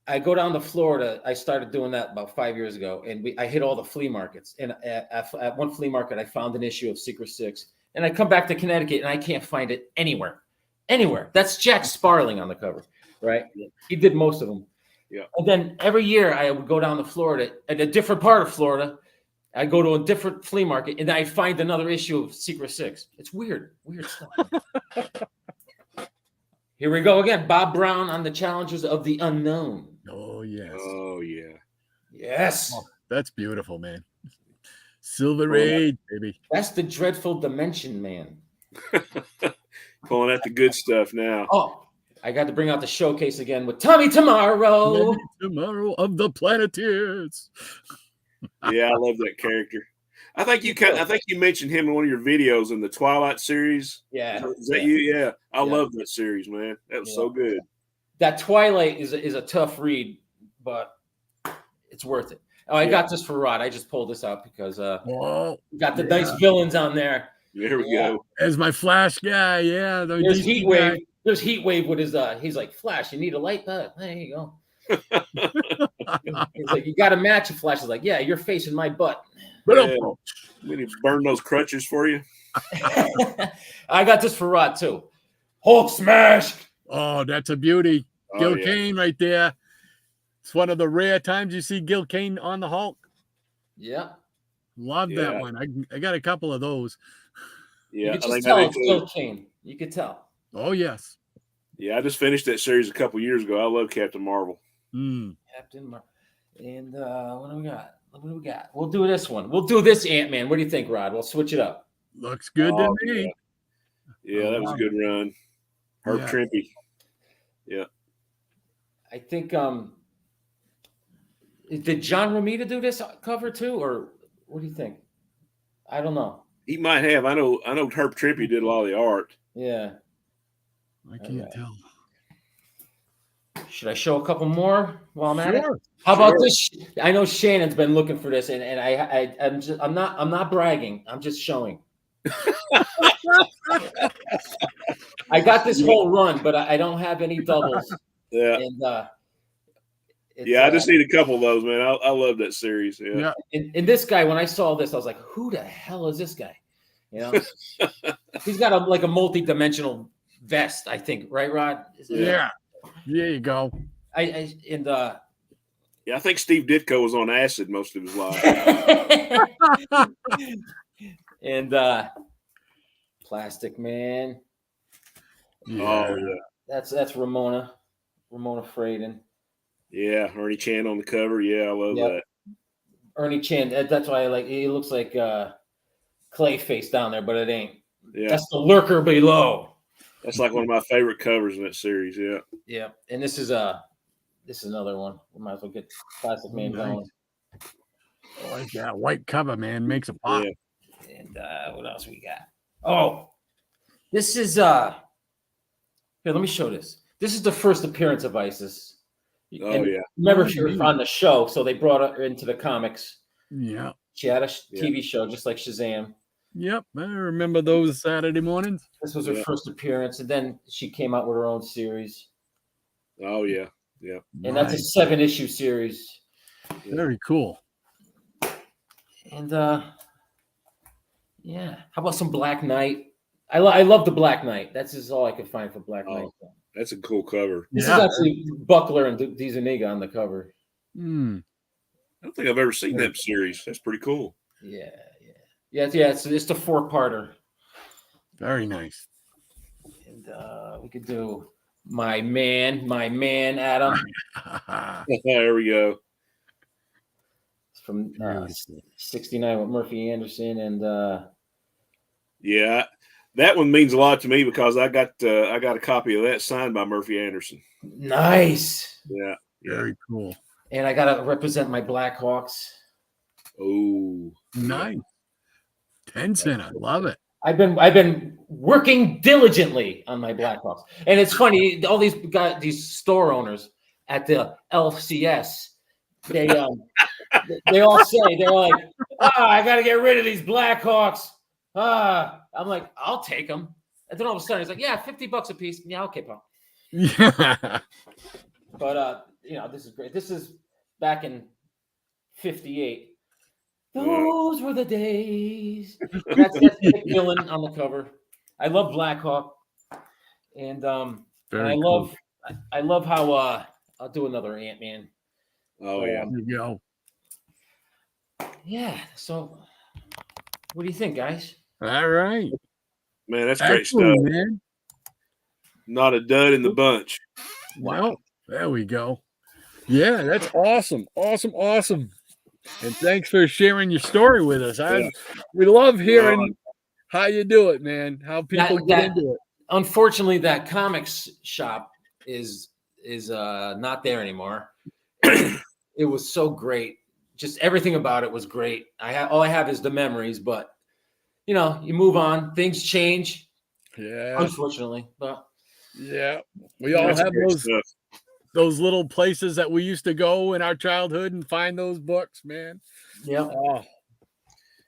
I go down to Florida. I started doing that about 5 years ago, and I hit all the flea markets. And at one flea market, I found an issue of Secret Six. And I come back to Connecticut, and I can't find it anywhere. Anywhere. That's Jack Sparling on the cover, right? Yeah. He did most of them. Yeah. And then every year I would go down to Florida, at a different part of Florida. I go to a different flea market, and I find another issue of Secret Six. It's weird stuff. Here we go again. Bob Brown on the Challenges of the Unknown. Oh, yes. Oh, yeah. Yes. Oh, that's beautiful, man. Silver Age, baby. That's the Dreadful Dimension Man. Pulling out the good stuff now. Oh, I got to bring out the showcase again with Tommy Tomorrow. Tomorrow of the Planeteers. Yeah, I love that character. I think you mentioned him in one of your videos in the Twilight series. Yeah. Is that you? Yeah. I love that series, man. That was so good. That Twilight is a tough read, but it's worth it. Oh, I got this for Rod. I just pulled this out because we got the nice villains on there. There we go. As my Flash guy, yeah. There's Heat Wave. There's Heat Wave with his he's like, Flash, you need a light? There you go. He's like, you got to match a Flash. He's like, yeah, you're facing my butt. Yeah. We need to burn those crutches for you. I got this for Rod too. Hulk smash. Oh, that's a beauty. Gil Kane right there. It's one of the rare times you see Gil Kane on the Hulk. Yeah. Love that one. I got a couple of those. Yeah. You could just tell it's Gil Kane. You could tell. Oh, yes. Yeah, I just finished that series a couple years ago. I love Captain Marvel. Captain Marvel. And what do we got? What do we got? We'll do this one. We'll do this Ant-Man. What do you think, Rod? We'll switch it up. Looks good to me. Yeah, that was a good run. Herb Trimpe. Yeah. I think did John Romita do this cover too, or what do you think? I don't know. He might have. I know Herb Trimpe did a lot of the art. Yeah. I can't tell. Should I show a couple more while I'm at it? How about this? I know Shannon's been looking for this, and I'm not bragging. I'm just showing. I got this whole run, but I don't have any doubles. Yeah. And I just need a couple of those, man. I love that series. Yeah. And this guy, when I saw this, I was like, who the hell is this guy? You know, he's got a multi-dimensional vest, I think, right, Rod? Yeah. There you go. I I think Steve Ditko was on acid most of his life. and Plastic Man. Yeah. Oh yeah. That's Ramona Fraden. Yeah, Ernie Chan on the cover. Yeah, I love that. Ernie Chan. That's why I like. He looks like Clayface down there, but it ain't. Yeah, that's the lurker below. That's like one of my favorite covers in that series. Yeah. Yeah, and this is another one. We might as well get Plastic Man going. I like that white cover, man. Makes a pop. Yeah. And what else we got? Oh, this is here. Let me show this. This is the first appearance of Isis. Oh and yeah. Remember, she was on the show, so they brought her into the comics. Yeah. She had a TV show just like Shazam. Yep, I remember those Saturday mornings. This was her first appearance, and then she came out with her own series. Oh yeah, yeah. And that's a 7-issue series. Very cool. And yeah, how about some Black Knight? I love the Black Knight. That's just all I could find for Black Knight. That's a cool cover. This is actually Buckler and Dizaniga on the cover. I don't think I've ever seen that series. That's pretty cool. Yeah. It's the 4-parter. Very nice. And we could do my man Adam. There we go. It's from 69 with Murphy Anderson, and yeah, that one means a lot to me because I got a copy of that signed by Murphy Anderson. Nice. Yeah. Very cool. And I gotta represent my Blackhawks. Oh, nice. 10 cent. I love it. I've been working diligently on my Blackhawks, and it's funny. All these store owners at the LCS, they all say they're like, I got to get rid of these Blackhawks. I'm like, I'll take them. And then all of a sudden, it's like, yeah, $50 a piece. Yeah, okay, pal. Yeah. But this is great. This is back in ¡58. Those were the days. That's Nick Dillon on the cover. I love Blackhawk, and I love how I'll do another Ant-Man. Oh yeah. There you go. Yeah. So, what do you think, guys? All right. Man, that's great stuff. Man. Not a dud in the bunch. Wow. There we go. Yeah, that's awesome. Awesome. And thanks for sharing your story with us. We love hearing how you do it, man. How people get into it. Unfortunately, that comics shop is not there anymore. It was so great. Just everything about it was great. All I have is the memories, but you move on. Things change. Yeah. Unfortunately, but yeah, we all have those little places that we used to go in our childhood and find those books, man. Yeah.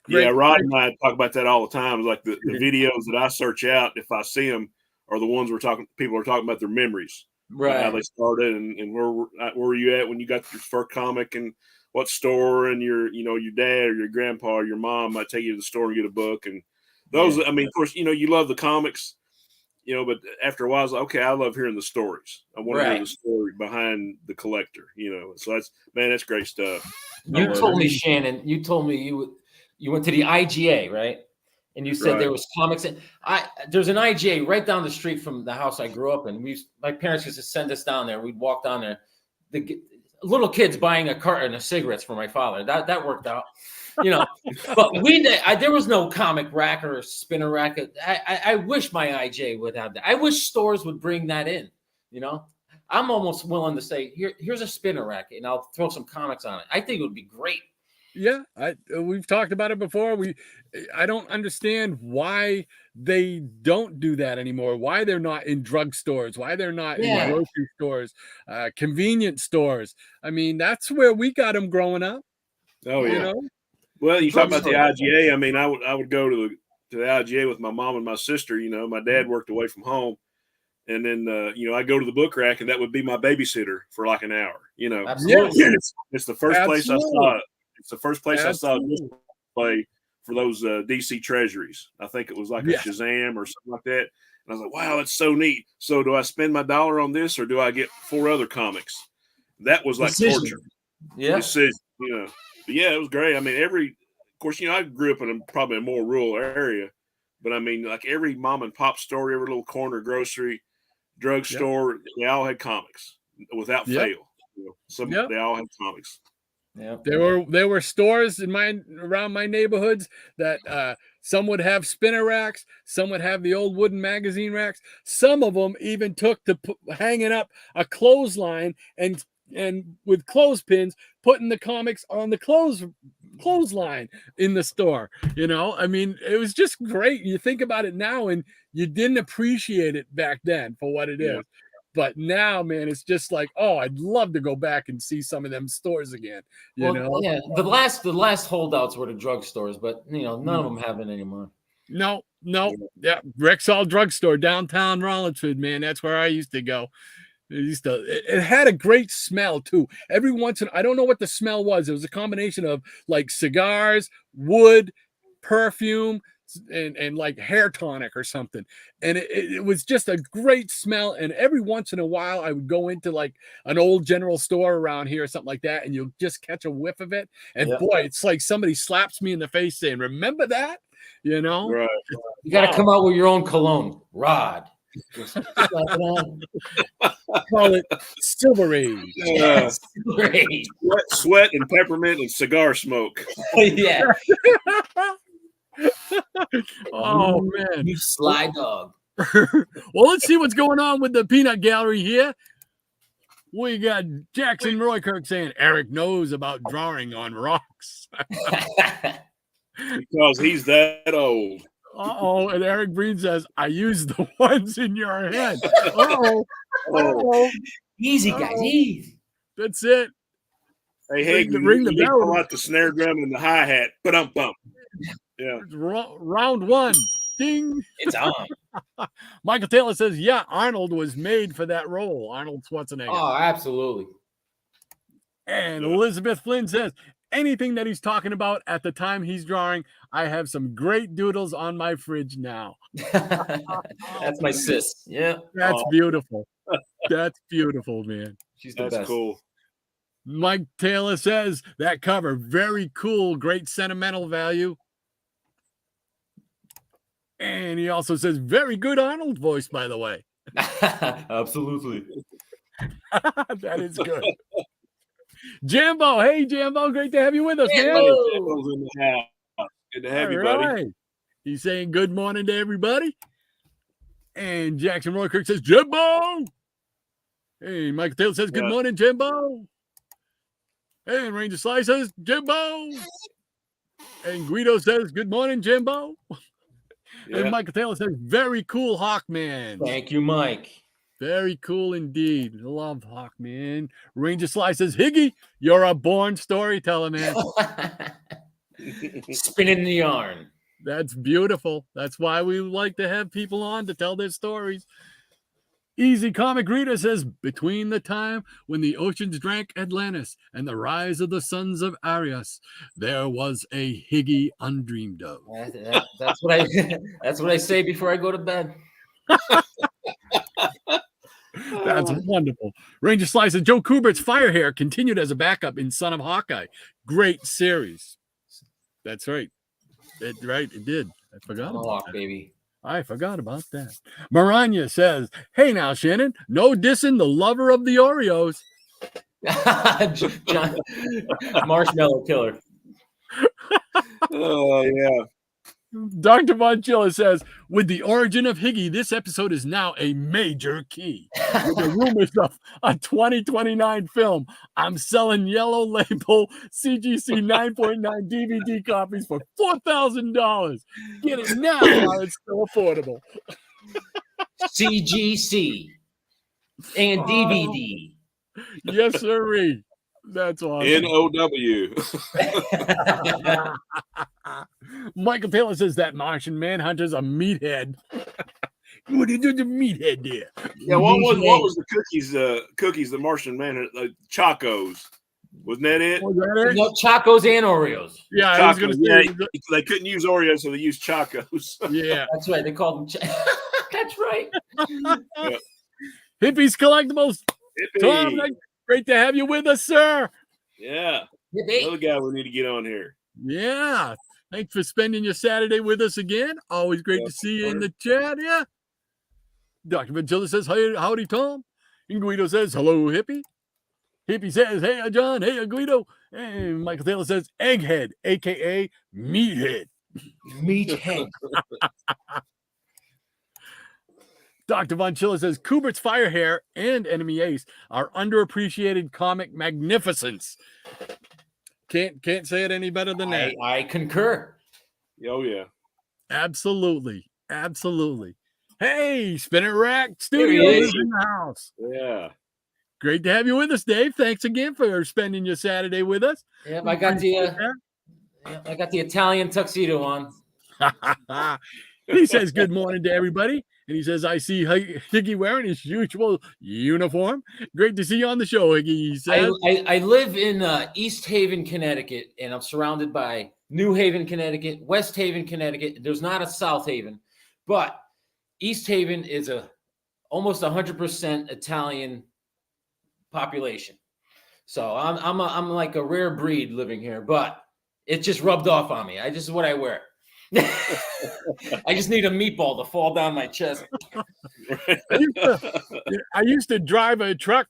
Yeah, Rod and I talk about that all the time. It's like the videos that I search out, if I see them, are the ones people are talking about their memories, right? How they started and where were you at when you got your first comic and what store, and your dad or your grandpa or your mom might take you to the store and get a book, and those. I mean, of course, you love the comics. But after a while, I was like, okay, I love hearing the stories. I want to hear the story behind the collector, So that's great stuff. You told me, Shannon, you went to the IGA, right? And you said there was comics. There's an IGA right down the street from the house I grew up in. My parents used to send us down there. We'd walk down there. The little kids buying a carton of cigarettes for my father. That worked out. But there was no comic rack or spinner rack. I wish my IJ would have that. I wish stores would bring that in. I'm almost willing to say, here's a spinner rack, and I'll throw some comics on it. I think it would be great. Yeah, we've talked about it before. I don't understand why they don't do that anymore. Why they're not in drugstores? Why they're not in grocery stores, convenience stores? I mean, that's where we got them growing up. Oh yeah. Well, you talk about the IGA. I mean, I would go to the IGA with my mom and my sister. My dad worked away from home, and then I go to the book rack, and that would be my babysitter for like an hour. Absolutely. It's the first place I saw it. It's the first place I saw this play for those DC treasuries. I think it was like a Shazam or something like that. And I was like, wow, that's so neat. So do I spend my $1 on this or do I get 4 other comics? That was like torture. Yeah. Decision, But yeah, it was great. I mean, of course, I grew up in probably a more rural area, but I mean, like every mom and pop store, every little corner grocery, drugstore, they all had comics without fail. They all had comics. Yeah, there were stores around my neighborhoods that some would have spinner racks, some would have the old wooden magazine racks. Some of them even took to hanging up a clothesline and with clothespins, putting the comics on the clothesline in the store. I mean, it was just great. You think about it now, and you didn't appreciate it back then for what it is. But now, man, it's just like, oh, I'd love to go back and see some of them stores again. You know? Yeah. The last holdouts were the drugstores, but none of them have it anymore. No. Yeah, Rexall Drugstore, downtown Rollinsford, man. That's where I used to go. It had a great smell too. Every once in, I don't know what the smell was. It was a combination of like cigars, wood, perfume, and like hair tonic or something. And it was just a great smell. And every once in a while I would go into like an old general store around here or something like that, and you'll just catch a whiff of it. And boy, it's like somebody slaps me in the face saying, remember that? Right. You got to come out with your own cologne, Rod. Call it Silver Age. Sweat and peppermint and cigar smoke. Yeah. Oh man, you sly dog. Well, let's see what's going on with the peanut gallery here. We got Jackson Roykirk saying Eric knows about drawing on rocks. Because he's that old. And Eric Breen says, I use the ones in your head. Easy, guys, easy. That's it. Hey, ring the bell. Pull out the snare drum and the hi-hat. Bump. Yeah. Round one. Ding. It's on. Michael Taylor says, yeah, Arnold was made for that role. Arnold Schwarzenegger. Oh, absolutely. And Elizabeth Flynn says, anything that he's talking about at the time he's drawing, I have some great doodles on my fridge now. That's my sis. Yeah. That's beautiful. That's beautiful, man. She's the best. Best. Cool. Mike Taylor says that cover, very cool, great sentimental value. And he also says, very good Arnold voice, by the way. Absolutely. That is good. Jambo, hey Jambo, great to have you with us, man. Jambo's in the house. Good to have you, buddy. He's saying good morning to everybody. And Jackson Roykirk says, Jambo. Hey, Michael Taylor says, good morning, Jambo. Hey, and Ranger Sly says, Jambo. And Guido says, good morning, Jambo. Yeah. And Michael Taylor says, very cool, Hawkman. Thank you, Mike. Very cool indeed. Love Hawkman. Ranger Sly says, Higgy, you're a born storyteller, man. Spinning the yarn. That's beautiful. That's why we like to have people on to tell their stories. Easy Comic Reader says, between the time when the oceans drank Atlantis and the rise of the sons of Arius, there was a Higgy undreamed of. That's what I say before I go to bed. That's wonderful. Ranger Sly says, Joe Kubert's Firehair continued as a backup in Son of Hawkeye. Great series. That's right. It did. I forgot about that. Baby. I forgot about that. Maranya says, hey now, Shannon, no dissing the lover of the Oreos. John, Marshmallow Killer. Oh, yeah. Dr. Von Chiller says, with the origin of Higgy, this episode is now a major key. With the rumors of a 2029 film, I'm selling yellow label CGC 9.9 DVD copies for $4,000. Get it now while it's still affordable. CGC and DVD. Yes, sirree. That's awesome. N-O-W. Michael Taylor says that Martian Manhunter's a meathead. What do you do to meathead there? Yeah, what was the cookies the Martian Manhunter, Chocos? Wasn't that it? Was that it? No, Chocos and Oreos. Yeah, Chocos, I was going to say. they couldn't use Oreos, so they used Chocos. Yeah. That's right. They called them That's right. Hippies Collectibles. Tom, Hippie. great to have you with us, sir. Yeah. Yippee. Another guy we need to get on here. Yeah. Thanks for spending your Saturday with us again. Always great Yeah, to see you in sure. the chat. Yeah. Dr. Vangilla says, "Hey, howdy, Tom." And Guido says, "Hello, Hippie." Hippie says, "Hey, John. Hey, Guido." And Michael Taylor says, "Egghead, a.k.a. Meathead." Meathead. Dr. Von Chilla says, "Kubert's Fire Hair and Enemy Ace are underappreciated comic magnificence." Can't say it any better than that. I concur. Oh, yeah. Absolutely. Absolutely. Hey, Spinner Rack Here Studios he is is. in the house. Yeah. Great to have you with us, Dave. Thanks again for spending your Saturday with us. Yep, I got the Italian tuxedo on. He says, "Good morning to everybody." And he says, "I see Higgy wearing his usual uniform. Great to see you on the show, Higgy." He says, I live in East Haven, Connecticut, and I'm surrounded by New Haven, Connecticut, West Haven, Connecticut. There's not a South Haven, but East Haven is almost 100% Italian population. So I'm like a rare breed living here, but it just rubbed off on me. This is what I wear. I just need a meatball to fall down my chest. I used to drive a truck,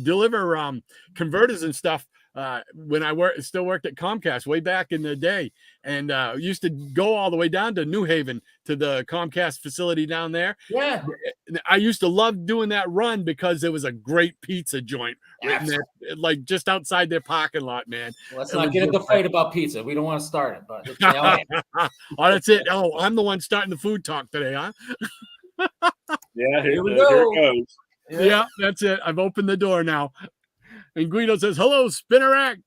deliver converters and stuff when I still worked at Comcast way back in the day, and used to go all the way down to New Haven to the Comcast facility down there. Yeah, I used to love doing that run because there was a great pizza joint right there, like just outside their parking lot, man. Let's not get into the fight about pizza. We don't want to start it, but it's oh, that's it. Oh, I'm the one starting the food talk today, huh? Yeah, Here we here go. it goes. Yeah, that's it. I've opened the door now. And Guido says, "Hello, Spinnerack."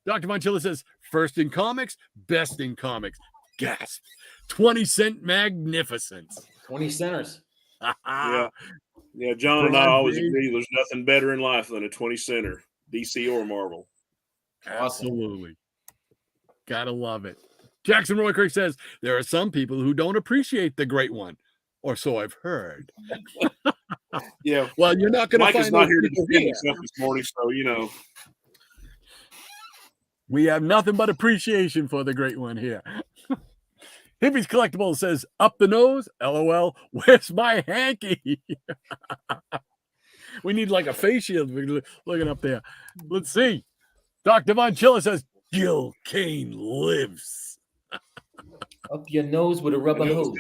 Dr. Monchilla says, "First in comics, best in comics." Gasp. 20-cent magnificence. 20 centers. Yeah. Yeah, John and I always agree there's nothing better in life than a 20 center, DC or Marvel. Absolutely. Gotta love it. Jackson Roy Kirk says, "There are some people who don't appreciate the great one, or so I've heard." Yeah. Well, you're not going to Mike find is not those here to people defend here. himself this morning, so, you know. We have nothing but appreciation for the great one here. Hippies Collectible says, "Up the nose, LOL, where's my hanky?" We need like a face shield looking up there. Let's see. Dr. Von Chilla says, "Gil Kane lives." Up your nose with a rubber hose.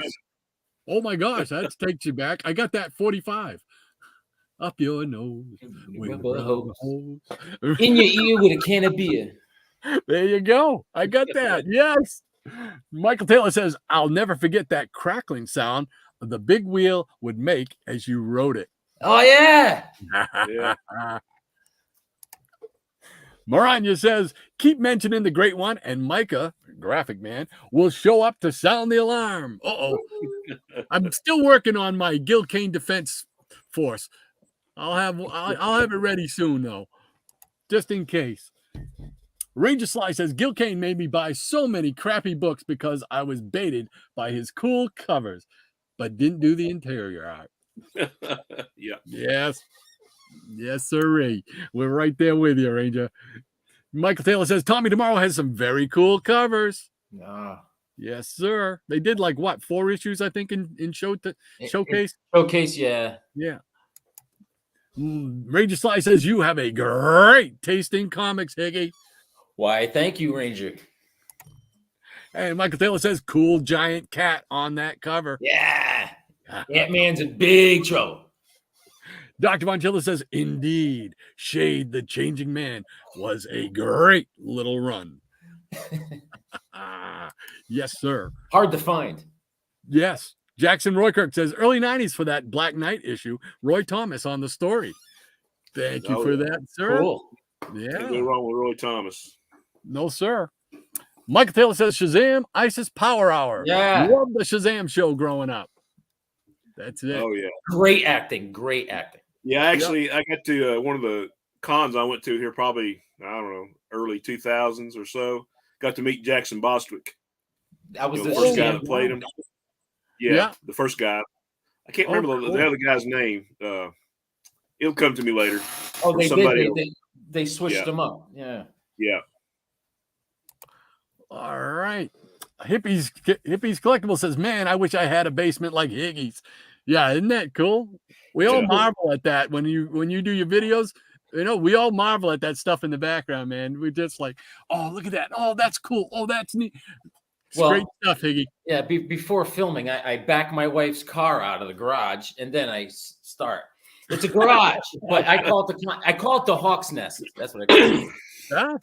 Oh my gosh, that takes you back. I got that 45. Up your nose with Rubber a hose. hose. In your ear with a can of beer. There you go. I got that. Yes. Michael Taylor says, "I'll never forget that crackling sound the big wheel would make as you rode it." Oh, yeah. Yeah. Maranya says, "Keep mentioning the great one, and Micah, graphic man, will show up to sound the alarm." Uh-oh. I'm still working on my Gil Kane defense force. I'll have it ready soon, though, just in case. Ranger Sly says, "Gil Kane made me buy so many crappy books because I was baited by his cool covers, but didn't do the interior art." Yeah. Yes. Yes, sirree. We're right there with you, Ranger. Michael Taylor says, "Tommy Tomorrow has some very cool covers." Ah. Yes, sir. They did like what, 4 issues, I think, in showcase. Showcase, yeah. Yeah. Ranger Sly says, "You have a great taste in comics, Higgy." Why, thank you, Ranger. And Michael Taylor says, "Cool giant cat on that cover." Yeah. Ant-Man's in big trouble. Dr. Von Chilla says, "Indeed, Shade the Changing Man was a great little run." Yes, sir. Hard to find. Yes. Jackson Roykirk says, "Early 90s for that Black Knight issue. Roy Thomas on the story." Thank you for that, sir. Cool. Yeah. Can't go wrong with Roy Thomas. No, sir. Michael Taylor says, "Shazam, ISIS Power Hour." Yeah. Love the Shazam show growing up. That's it. Oh, yeah. Great acting. Great acting. Yeah, actually, I got to one of the cons I went to here probably, I don't know, early 2000s or so. Got to meet Jackson Bostwick. That was The the first guy Shazam. that played him. Yeah, Yeah. the first guy. I can't remember the other guy's name. It'll come to me later. Oh, they somebody did. They switched them up. Yeah. Yeah. All right. Hippies Collectible says, man, I wish I had a basement like Higgy's. Yeah, isn't that cool? We all marvel at that when you do your videos. You know, we all marvel at that stuff in the background, man. We're just like, oh, look at that. Oh, that's cool. Oh, that's neat. It's great stuff, Higgy. Yeah, before filming, I back my wife's car out of the garage, and then I start. It's a garage, but I call it the Hawk's Nest. That's what I call it. Yeah,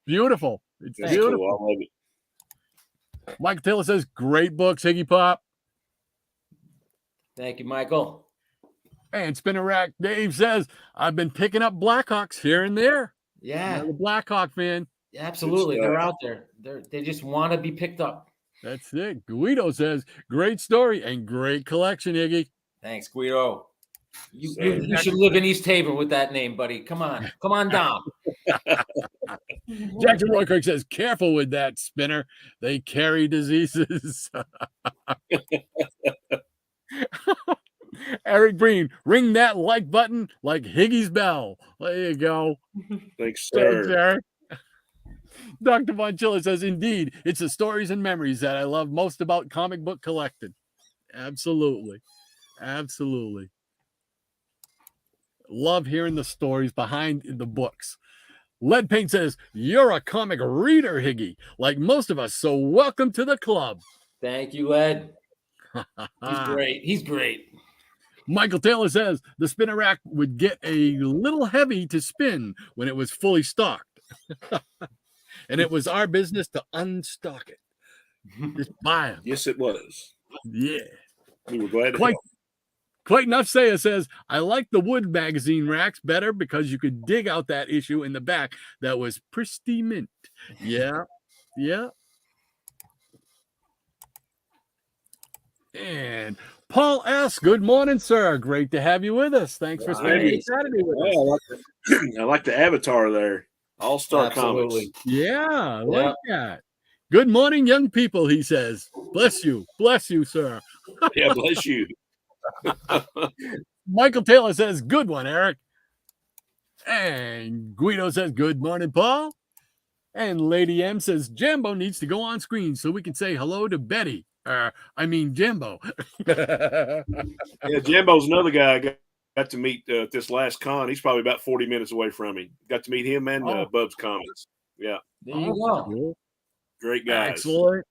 beautiful. It's beautiful. Cool. I love it. Michael Taylor says, great books, Higgypop. Thank you, Michael. And Spinner Rack Dave says, I've been picking up Blackhawks here and there. Yeah. I'm a Blackhawk fan. Yeah, absolutely. They're out there. They just want to be picked up. That's it. Guido says, great story and great collection, Higgy. Thanks, Guido. You should live in East Haven with that name, buddy. Come on down. Jackson Roycrook says, careful with that, Spinner. They carry diseases. Eric Breen, ring that like button like Higgy's bell. There you go. Thanks, sir. Thanks, Eric. Dr. Von Chiller says, indeed, it's the stories and memories that I love most about comic book collecting. Absolutely. Absolutely. Love hearing the stories behind the books. Lead Paint says, you're a comic reader, Higgy, like most of us, so welcome to the club. Thank you, Ed. He's great. Michael Taylor says, the spinner rack would get a little heavy to spin when it was fully stocked. And it was our business to unstock it. Just buy them. Yes, it was. Yeah. We were glad to help. Quite enough Saya says, I like the wood magazine racks better because you could dig out that issue in the back that was pristine mint. Yeah. Yeah. And Paul S., good morning, sir. Great to have you with us. Thanks for spending Saturday with us. I like the avatar there. All-Star Comics. Yeah, I like that. Good morning, young people, he says. Bless you, sir. Yeah, bless you. Michael Taylor says, good one, Eric. And Guido says, good morning, Paul. And Lady M says, Jambo needs to go on screen so we can say hello to Betty. Jambo. Yeah, Jambo's another guy I got to meet at this last con. He's probably about 40 minutes away from me. Got to meet him and Bub's Comics. Yeah. There you go. Cool. Great guys. Excellent.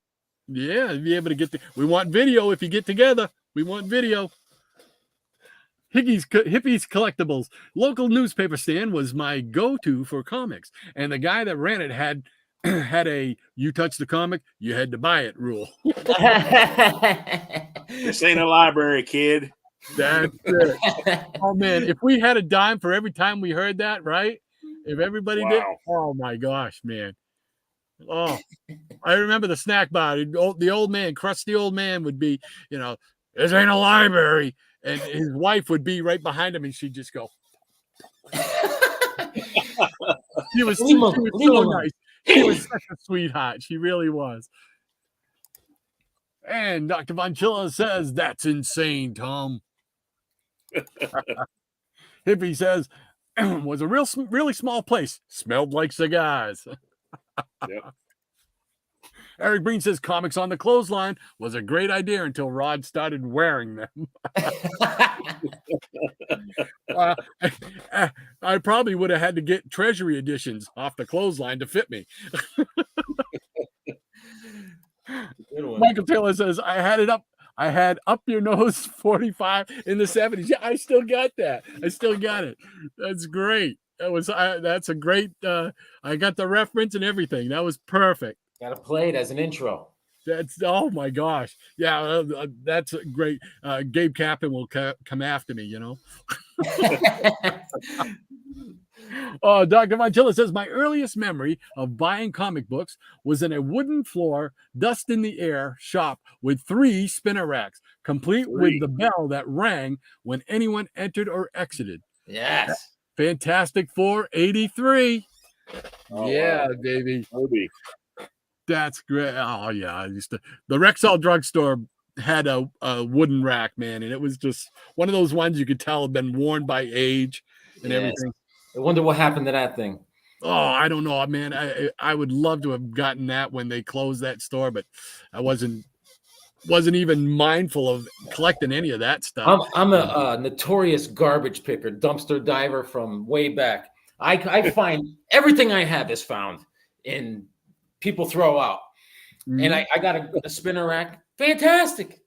Yeah, be able to get we want video if you get together. We want video. Hippies Collectibles local newspaper stand was my go-to for comics, and the guy that ran it had a you touch the comic, you had to buy it rule. This ain't a library, kid. That's it. Oh man, if we had a dime for every time we heard that, right? If everybody did, oh my gosh, man. Oh, I remember the snack bar. The old man, crusty old man would be, this ain't a library. And his wife would be right behind him, and she'd just go. She was so nice. She was such a sweetheart. She really was. And Dr. Von Chilla says, that's insane, Tom. Hippie says, was a really small place. Smelled like cigars. Yep. Eric Breen says comics on the clothesline was a great idea until Rod started wearing them. I probably would have had to get treasury editions off the clothesline to fit me. Michael Taylor says, I had up your nose 45 in the 70s. Yeah, I still got that. I still got it. That's great. That's a great, I got the reference and everything. That was perfect. Got to play it as an intro. Oh my gosh. Yeah, that's great. Gabe Kaplan will come after me, Oh, Dr. Von Chilla says, my earliest memory of buying comic books was in a wooden floor, dust in the air shop with 3 spinner racks, complete with the bell that rang when anyone entered or exited. Yes. Fantastic Four 83. Oh, yeah, wow. baby. Maybe. That's great. Oh, yeah. I used to, the Rexall drugstore had a wooden rack, man, and it was just one of those ones you could tell had been worn by age and everything. I wonder what happened to that thing. Oh, I don't know, man. I would love to have gotten that when they closed that store, but I wasn't even mindful of collecting any of that stuff. I'm a notorious garbage picker, dumpster diver from way back. I find everything I have is found in people throw out. Mhm. And I got a spinner rack. Fantastic.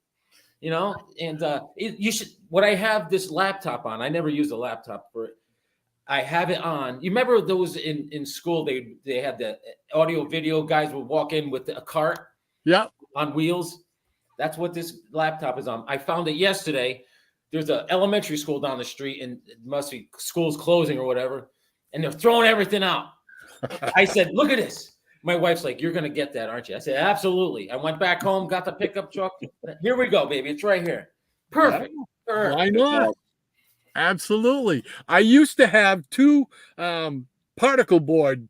You know, and you should, what I have this laptop on, I never use a laptop for it. I have it on. You remember those in school, they had the audio video guys would walk in with a cart Yeah. on wheels. That's what this laptop is on. I found it yesterday. There's an elementary school down the street, and it must be school's closing or whatever, and they're throwing everything out. I said, look at this. My wife's like, you're going to get that, aren't you? I said, absolutely. I went back home, got the pickup truck. Here we go, baby. It's right here. Perfect. Why not? Absolutely. I used to have two particle board.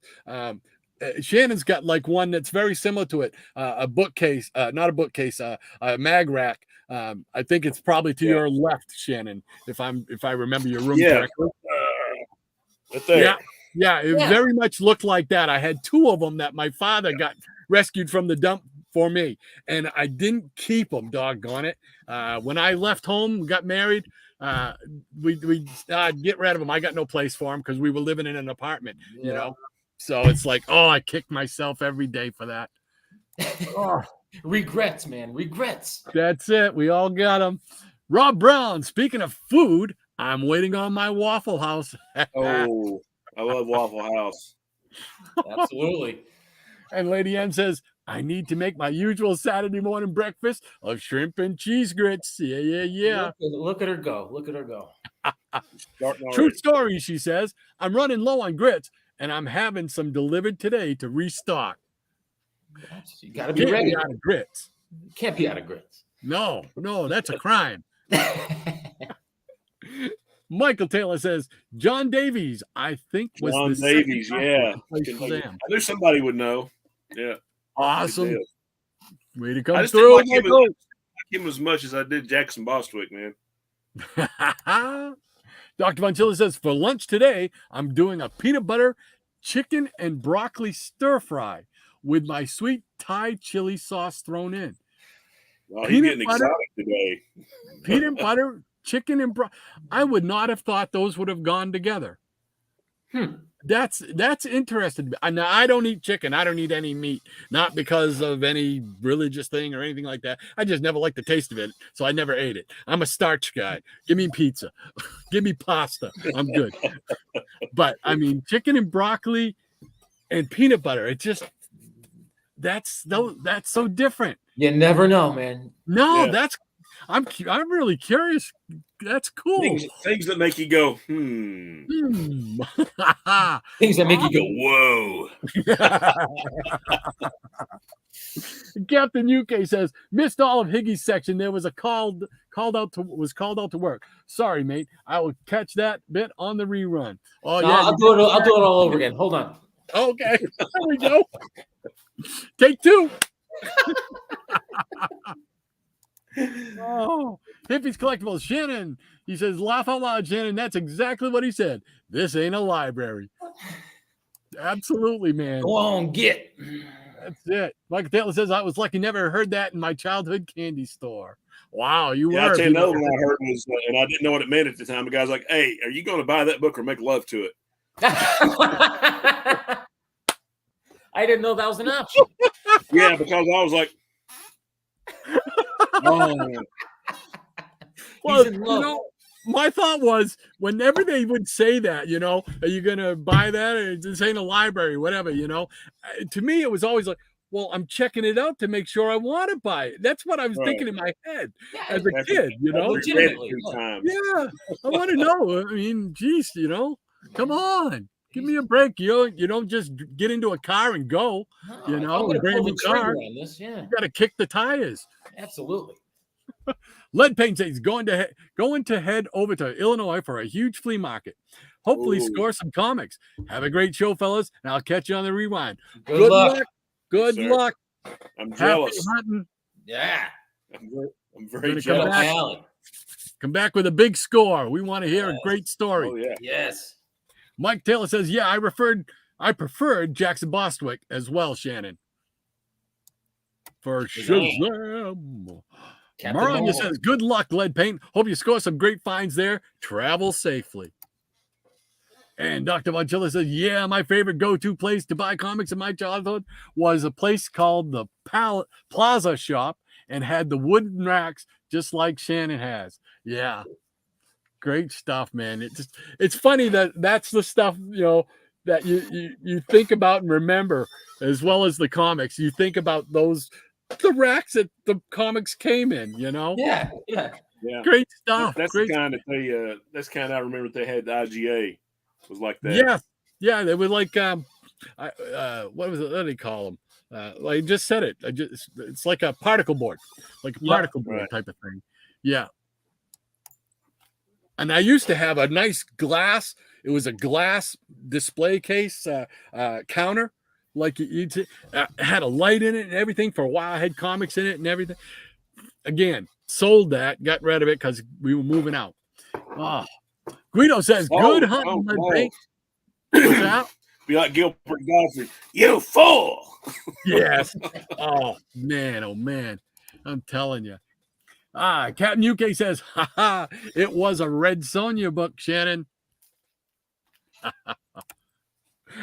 Shannon's got like one that's very similar to it. A bookcase, not a bookcase, a mag rack. I think it's probably to your left, Shannon, if I remember your room correctly. Right there. Yeah, it very much looked like that. I had two of them that my father got rescued from the dump for me, and I didn't keep them, doggone it. When I left home, got married, we get rid of them. I got no place for them because we were living in an apartment, you know. So it's like, oh, I kick myself every day for that. Regrets, man. Regrets. That's it. We all got them. Rob Brown, speaking of food, I'm waiting on my Waffle House. Oh, I love Waffle House. Absolutely. And Lady M says, I need to make my usual Saturday morning breakfast of shrimp and cheese grits. Yeah. Look at her go. Look at her go. True story, she says. I'm running low on grits, and I'm having some delivered today to restock. You got to be ready. Out of grits. Can't be out of grits. No, that's a crime. Michael Taylor says, John Davies, I think was John the Davies, yeah. I knew somebody would know. Yeah. Awesome. Way to I come just through, didn't Michael. like him as much as I did Jackson Bostwick, man. Dr. Von Chilla says, for lunch today, I'm doing a peanut butter, chicken, and broccoli stir fry with my sweet Thai chili sauce thrown in. Well, he's getting excited today. Peanut butter, chicken, and broccoli. I would not have thought those would have gone together. That's interesting. Now, I don't eat chicken. I don't eat any meat, not because of any religious thing or anything like that. I just never liked the taste of it, so I never ate it. I'm a starch guy. Give me pizza. Give me pasta. I'm good. But, I mean, chicken and broccoli and peanut butter, it just, that's so different. You never know, man. No, I'm really curious. That's cool. Things that make you go, Things that make you go, whoa. Captain UK says, missed all of Higgy's section. There was a called out to work. Sorry, mate. I will catch that bit on the rerun. Oh, no, yeah. I'll do it all over again. Hold on. Okay. There we go. Take two. Oh, Hippies Collectibles. Shannon, he says, laugh out loud, Shannon. That's exactly what he said. This ain't a library. Absolutely, man. Go on, get. That's it. Michael Taylor says, I was lucky, never heard that in my childhood candy store. Wow, you were. I'll tell you another one I heard was, and I didn't know what it meant at the time. The guy's like, hey, are you going to buy that book or make love to it? I didn't know that was an option. Yeah, because I was like, oh. Well, you know, my thought was whenever they would say that, you know, are you going to buy that? Or this ain't a library, whatever, you know, to me, it was always like, well, I'm checking it out to make sure I want to buy it. That's what I was thinking in my head as a kid, you know? Yeah, I want to know. I mean, geez, you know, come on. Give me a break. You don't just get into a car and go, you know, and bring the car. You got to kick the tires. Absolutely. Lead Paint says going to head over to Illinois for a huge flea market. Hopefully score some comics. Have a great show, fellas, and I'll catch you on the rewind. Good luck. Good luck. I'm jealous. Yeah. I'm very Come jealous. come back with a big score. We want to hear a great story. Oh yeah. Yes. Mike Taylor says, yeah, I preferred Jackson Bostwick as well, Shannon. For Shazam. Maranya says, good luck, Lead Paint. Hope you score some great finds there. Travel safely. And Dr. Vonchilla says, yeah, my favorite go-to place to buy comics in my childhood was a place called the Plaza Shop and had the wooden racks just like Shannon has. Yeah. Great stuff, man. It's funny that that's the stuff, that you think about and remember, as well as the comics. You think about the racks that the comics came in, Yeah. Great stuff. That's Great. the kind that that's kind of I remember they had the IGA was like that. Yes. Yeah, they were like what was it? What do they call them? I just said it. It's like a particle board, board type of thing. Yeah. And I used to have a nice glass. It was a glass display case counter, like had a light in it and everything. For a while, I had comics in it and everything. Again, sold that, got rid of it because we were moving out. Oh, Guido says, "Good hunting, Lead What's that? Be like Gilbert Gottfried. You fool! Yes. Oh man, I'm telling you. Captain UK says, haha, it was a Red Sonja book, Shannon.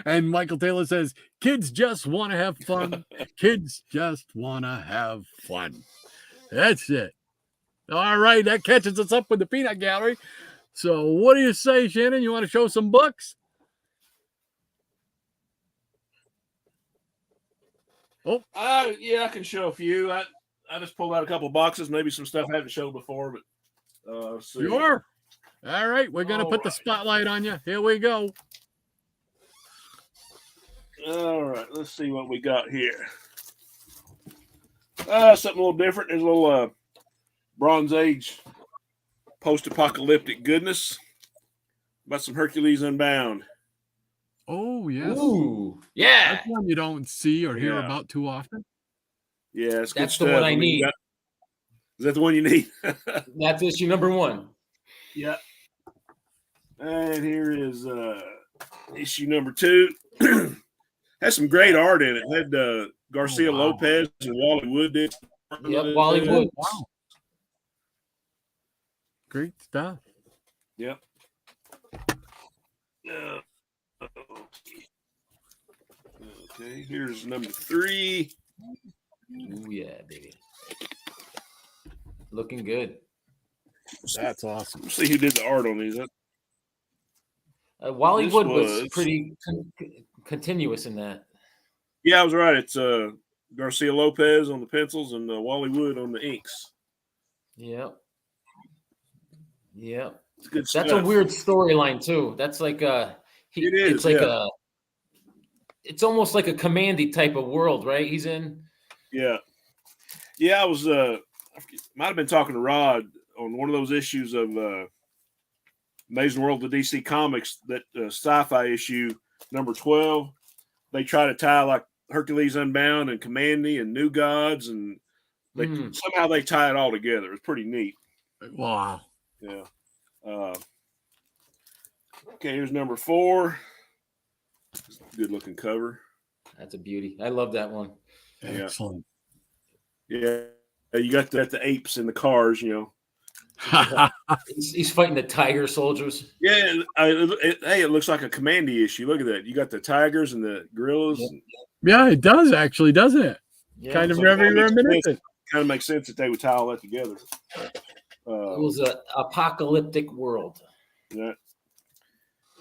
And Michael Taylor says, kids just want to have fun. Kids just want to have fun. That's it. All right, that catches us up with the Peanut Gallery. So what do you say, Shannon? You want to show some books? Oh, yeah, I can show a few. I just pulled out a couple of boxes, maybe some stuff I haven't showed before, but sure. All right, we're gonna put the spotlight on you. Here we go. All right, let's see what we got here. Something a little different. There's a little Bronze Age post-apocalyptic goodness about some Hercules Unbound. Oh yes. Ooh, yeah. That's one you don't see or hear about too often. Yeah, it's good That's stuff. the one I need. Is that the one you need? That's issue number 1. Yeah. And here is issue number 2. Has some great art in it. Had Garcia Lopez and Wally Wood did. Yep, Wally Wood. Wow. Great stuff. Yep. Okay, here's number 3. Ooh, yeah, baby. Looking good. That's awesome. Let's see who did the art on these. Wally Wood was pretty continuous in that. Yeah, I was right. It's Garcia Lopez on the pencils and Wally Wood on the inks. Yep. Yep. It's good That's stuff. a weird storyline too. That's like it's like it's almost like a Commandy type of world, right? He's in. Yeah. Yeah, I was might have been talking to Rod on one of those issues of Amazing World of DC Comics, that sci-fi issue number 12. They try to tie like Hercules Unbound and Commandy and New Gods, and somehow they tie it all together. It's pretty neat. Wow. Yeah. Okay, here's number 4. Good looking cover. That's a beauty. I love that one. Excellent. Yeah. You got the apes and the cars, He's fighting the tiger soldiers. Yeah. It looks like a Commandy issue. Look at that. You got the tigers and the gorillas. Yeah, it does actually, doesn't it? Yeah, kind of reminiscent. Kind of makes sense that they would tie all that together. It was an apocalyptic world. Yeah.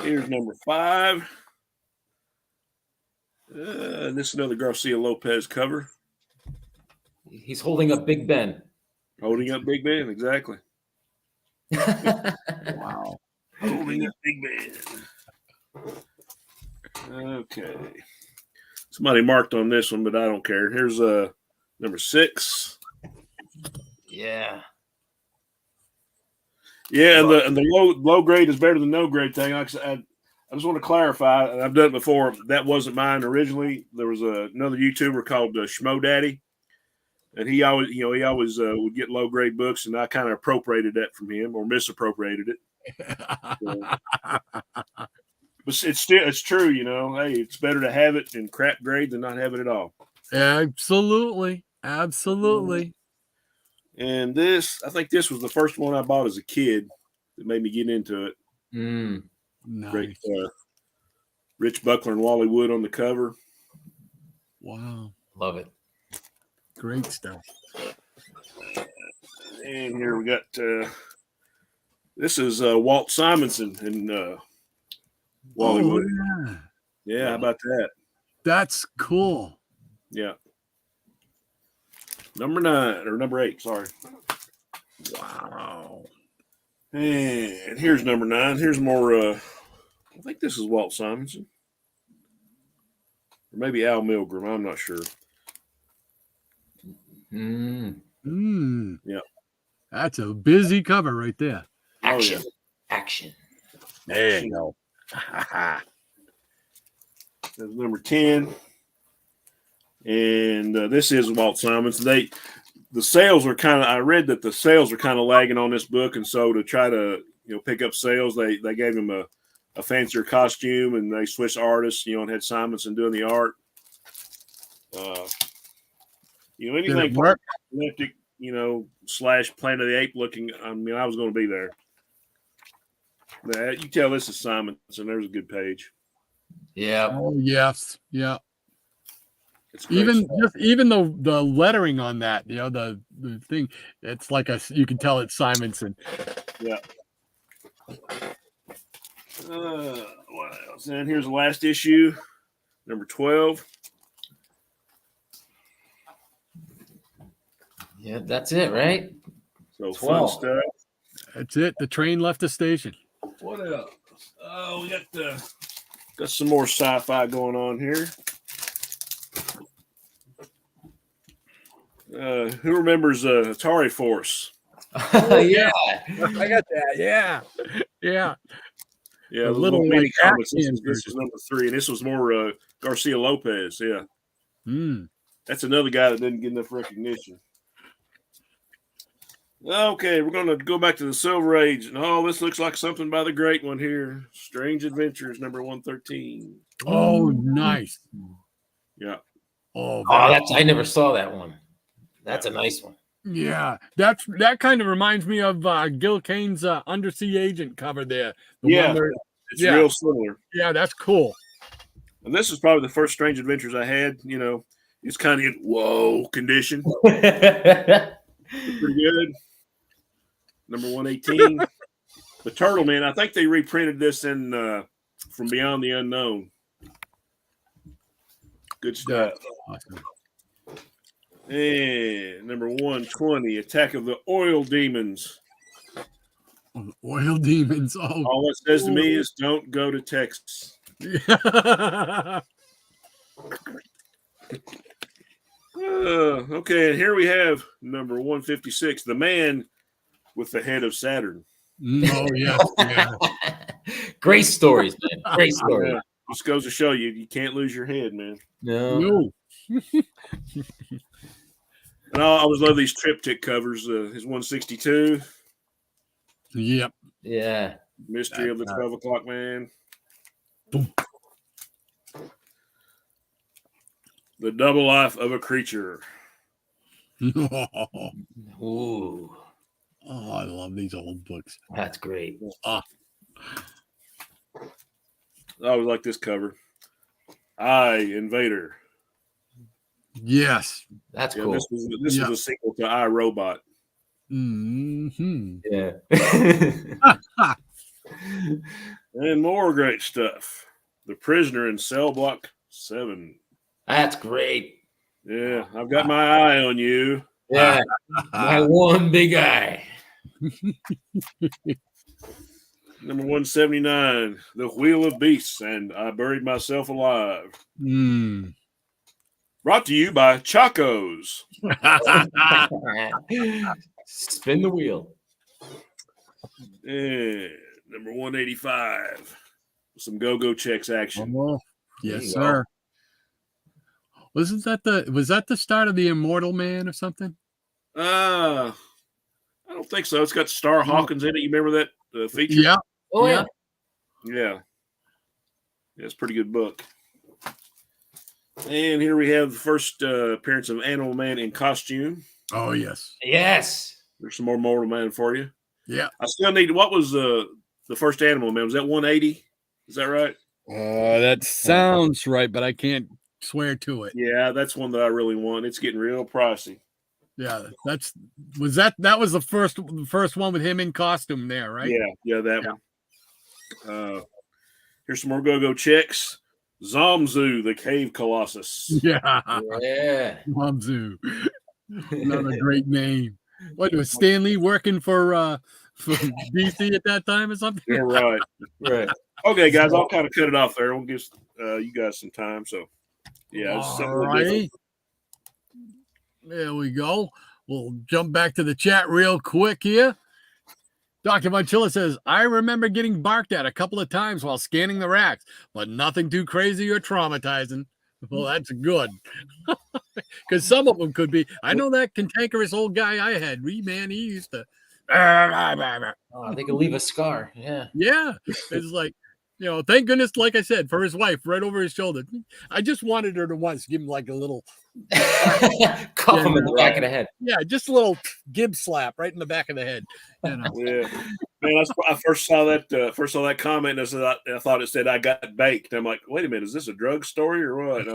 Here's number 5. This is another Garcia Lopez cover. He's holding up Big Ben. Holding up Big Ben, exactly. Wow. Holding up Big Ben. Okay. Somebody marked on this one, but I don't care. Here's number 6. Yeah. Yeah, and the low grade is better than no grade thing. I just want to clarify, and I've done it before. That wasn't mine originally. There was another YouTuber called Schmo Daddy And he always, would get low grade books, and I kind of appropriated that from him or misappropriated it. But it's true, Hey, it's better to have it in crap grade than not have it at all. Absolutely. And I think this was the first one I bought as a kid that made me get into it. Nice. Great. Rich Buckler and Wally Wood on the cover. Wow. Love it. Great stuff. And here we got this is Walt Simonson and Wally Wood. Yeah, how about that? That's cool. Yeah. Number 8, sorry. Wow. And here's number 9. Here's more I think this is Walt Simonson. Or maybe Al Milgrom, I'm not sure. Yeah. That's a busy cover right there. Action. Action. There you go. That's number 10. And this is Walt Simonson. The sales are I read that the sales are kind of lagging on this book. And so to try to, pick up sales, they gave him a fancier costume, and they switched artists, and had Simonson doing the art. Anything apocalyptic, / Planet of the Ape looking. I mean, I was going to be there. You tell this is Simonson. There's a good page. Yeah. Oh yes. Yeah. It's Even the lettering on that, the thing, it's like you can tell it's Simonson. Yeah. What else? And here's the last issue, number 12. Yeah, that's it, right? So 12. fun stuff. That's it. The train left the station. What else? Oh, we got some more sci-fi going on here. Who remembers Atari Force? Yeah. I got that. Yeah. Yeah, the little mini comics. This action is number 3, and this was more Garcia Lopez. Yeah. Mm. That's another guy that didn't get enough recognition. Okay, we're going to go back to the Silver Age. And this looks like something by the great one here. Strange Adventures, number 113. Oh, nice. Yeah. Oh, I never saw that one. That's a nice one. Yeah, that kind of reminds me of Gil Kane's Undersea Agent cover there. It's real similar. Yeah, that's cool. And this is probably the first Strange Adventures I had. It's kind of in whoa condition. Pretty good. Number 118. The Turtle Man. I think they reprinted this in From Beyond the Unknown. Good stuff. Awesome. And number 120, Attack of the Oil Demons. Oil Demons. Oh, all it says to me is don't go to Texas. Okay, and here we have number 156, The Man with the Head of Saturn. Oh, yeah. Great stories, man. Great story. Yeah. Just goes to show you can't lose your head, man. No. And I always love these triptych covers. His 162. Yep. Yeah. Mystery of the 12 O'Clock Man. Boom. The Double Life of a Creature. Ooh. Oh, I love these old books. That's great. I always like this cover. Invader. Yes. That's cool. This was a sequel to I, Robot. Mm-hmm. Yeah. And more great stuff. The Prisoner in Cell Block 7. That's great. Yeah, I've got my eye on you. Yeah. My one big eye. Number 179, The Wheel of Beasts, and I Buried Myself Alive. Mm. Brought to you by Chacos. Spin the wheel. And number 185, some go-go checks action. Yes, sir. was that the start of the Immortal Man or something? I don't think so. It's got Star Hawkins in it. You remember that feature? Yeah. Oh Yeah. Yeah. It's a pretty good book. And here we have the first appearance of Animal Man in costume. Oh yes. Yes. There's some more Mortal Man for you. Yeah. I still need. What was the first Animal Man? Was that 180? Is that right? That sounds right, but I can't swear to it. Yeah, that's one that I really want. It's getting real pricey. Yeah, that was the first one with him in costume there, right? Yeah, that one. Here's some more go-go checks. Zomzu, the Cave Colossus. Yeah. Yeah. Zomzu. Another great name. What was Stan Lee working for DC at that time or something? Yeah, right. Right. Okay, guys, I'll kind of cut it off there. We'll give you guys some time. So, yeah, it's something a little different. There we go. We'll jump back to the chat real quick here. Dr. Monchilla says, I remember getting barked at a couple of times while scanning the racks, but nothing too crazy or traumatizing. Well, that's good. Because some of them could be. I know that cantankerous old guy I had. He used to. Oh, they could leave a scar. Yeah. Yeah. It's like, thank goodness, like I said, for his wife, right over his shoulder. I just wanted her to once give him like a little cuff him in the back of the head. Yeah, just a little gib slap right in the back of the head. Yeah, man. I first saw that comment, and I thought it said I got baked. I'm like, wait a minute, is this a drug story or what?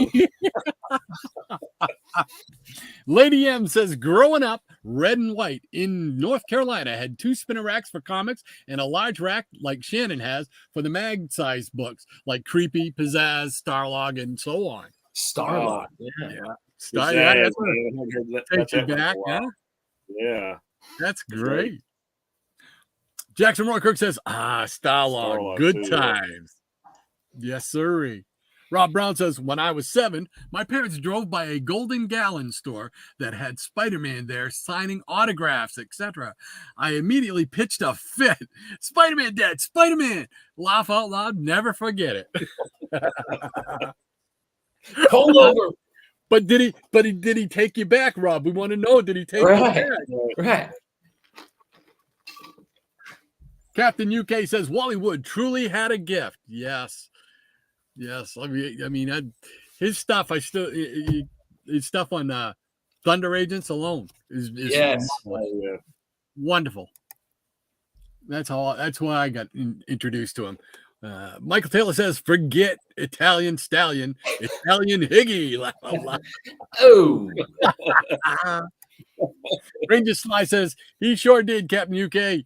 Lady M says, growing up, red and white in North Carolina, had 2 spinner racks for comics and a large rack like Shannon has for the mag-sized books like Creepy, Pizzazz, Starlog, and so on. Starlog, That's back, huh? Yeah, that's great. Jackson Roy Kirk says, Starlog, good times. Yes, sir. Rob Brown says, when I was 7, my parents drove by a Golden Gallon store that had Spider-Man there signing autographs, etc. I immediately pitched a fit. Spider-Man, Dad, Spider-Man. Laugh out loud, never forget it. Pull over. But did he take you back, Rob? We want to know, did he take you back? Right. Captain UK says, Wally Wood truly had a gift. Yes. I mean, his stuff. His stuff on Thunder Agents alone is yes, wonderful. That's why I got introduced to him. Michael Taylor says, "Forget Italian Stallion, Italian Higgy." Oh, Ranger Sly says he sure did, Captain UK.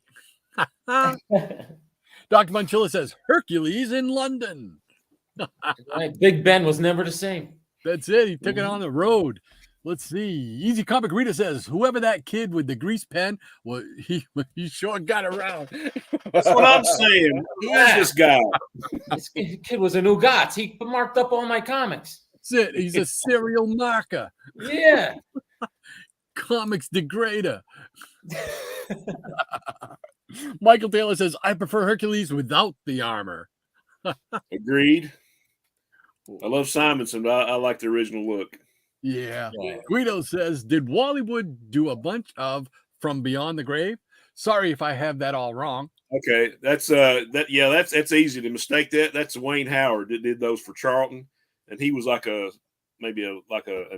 Dr. Monchilla says Hercules in London. Right. Big Ben was never the same. That's it. He took it on the road. Let's see. Easy Comic Reader says, whoever that kid with the grease pen, well, he sure got around. That's what I'm saying. Who is this guy? This kid was a Nougat. He marked up all my comics. That's it. He's a serial marker. Yeah. Comics degrader. Michael Taylor says, I prefer Hercules without the armor. Agreed. I love Simonson, but I like the original look. Yeah. Guido says, did Wally Wood do a bunch of From Beyond the Grave? Sorry if I have that all wrong. Okay, that's easy to mistake that. That's Wayne Howard that did those for Charlton, and he was like an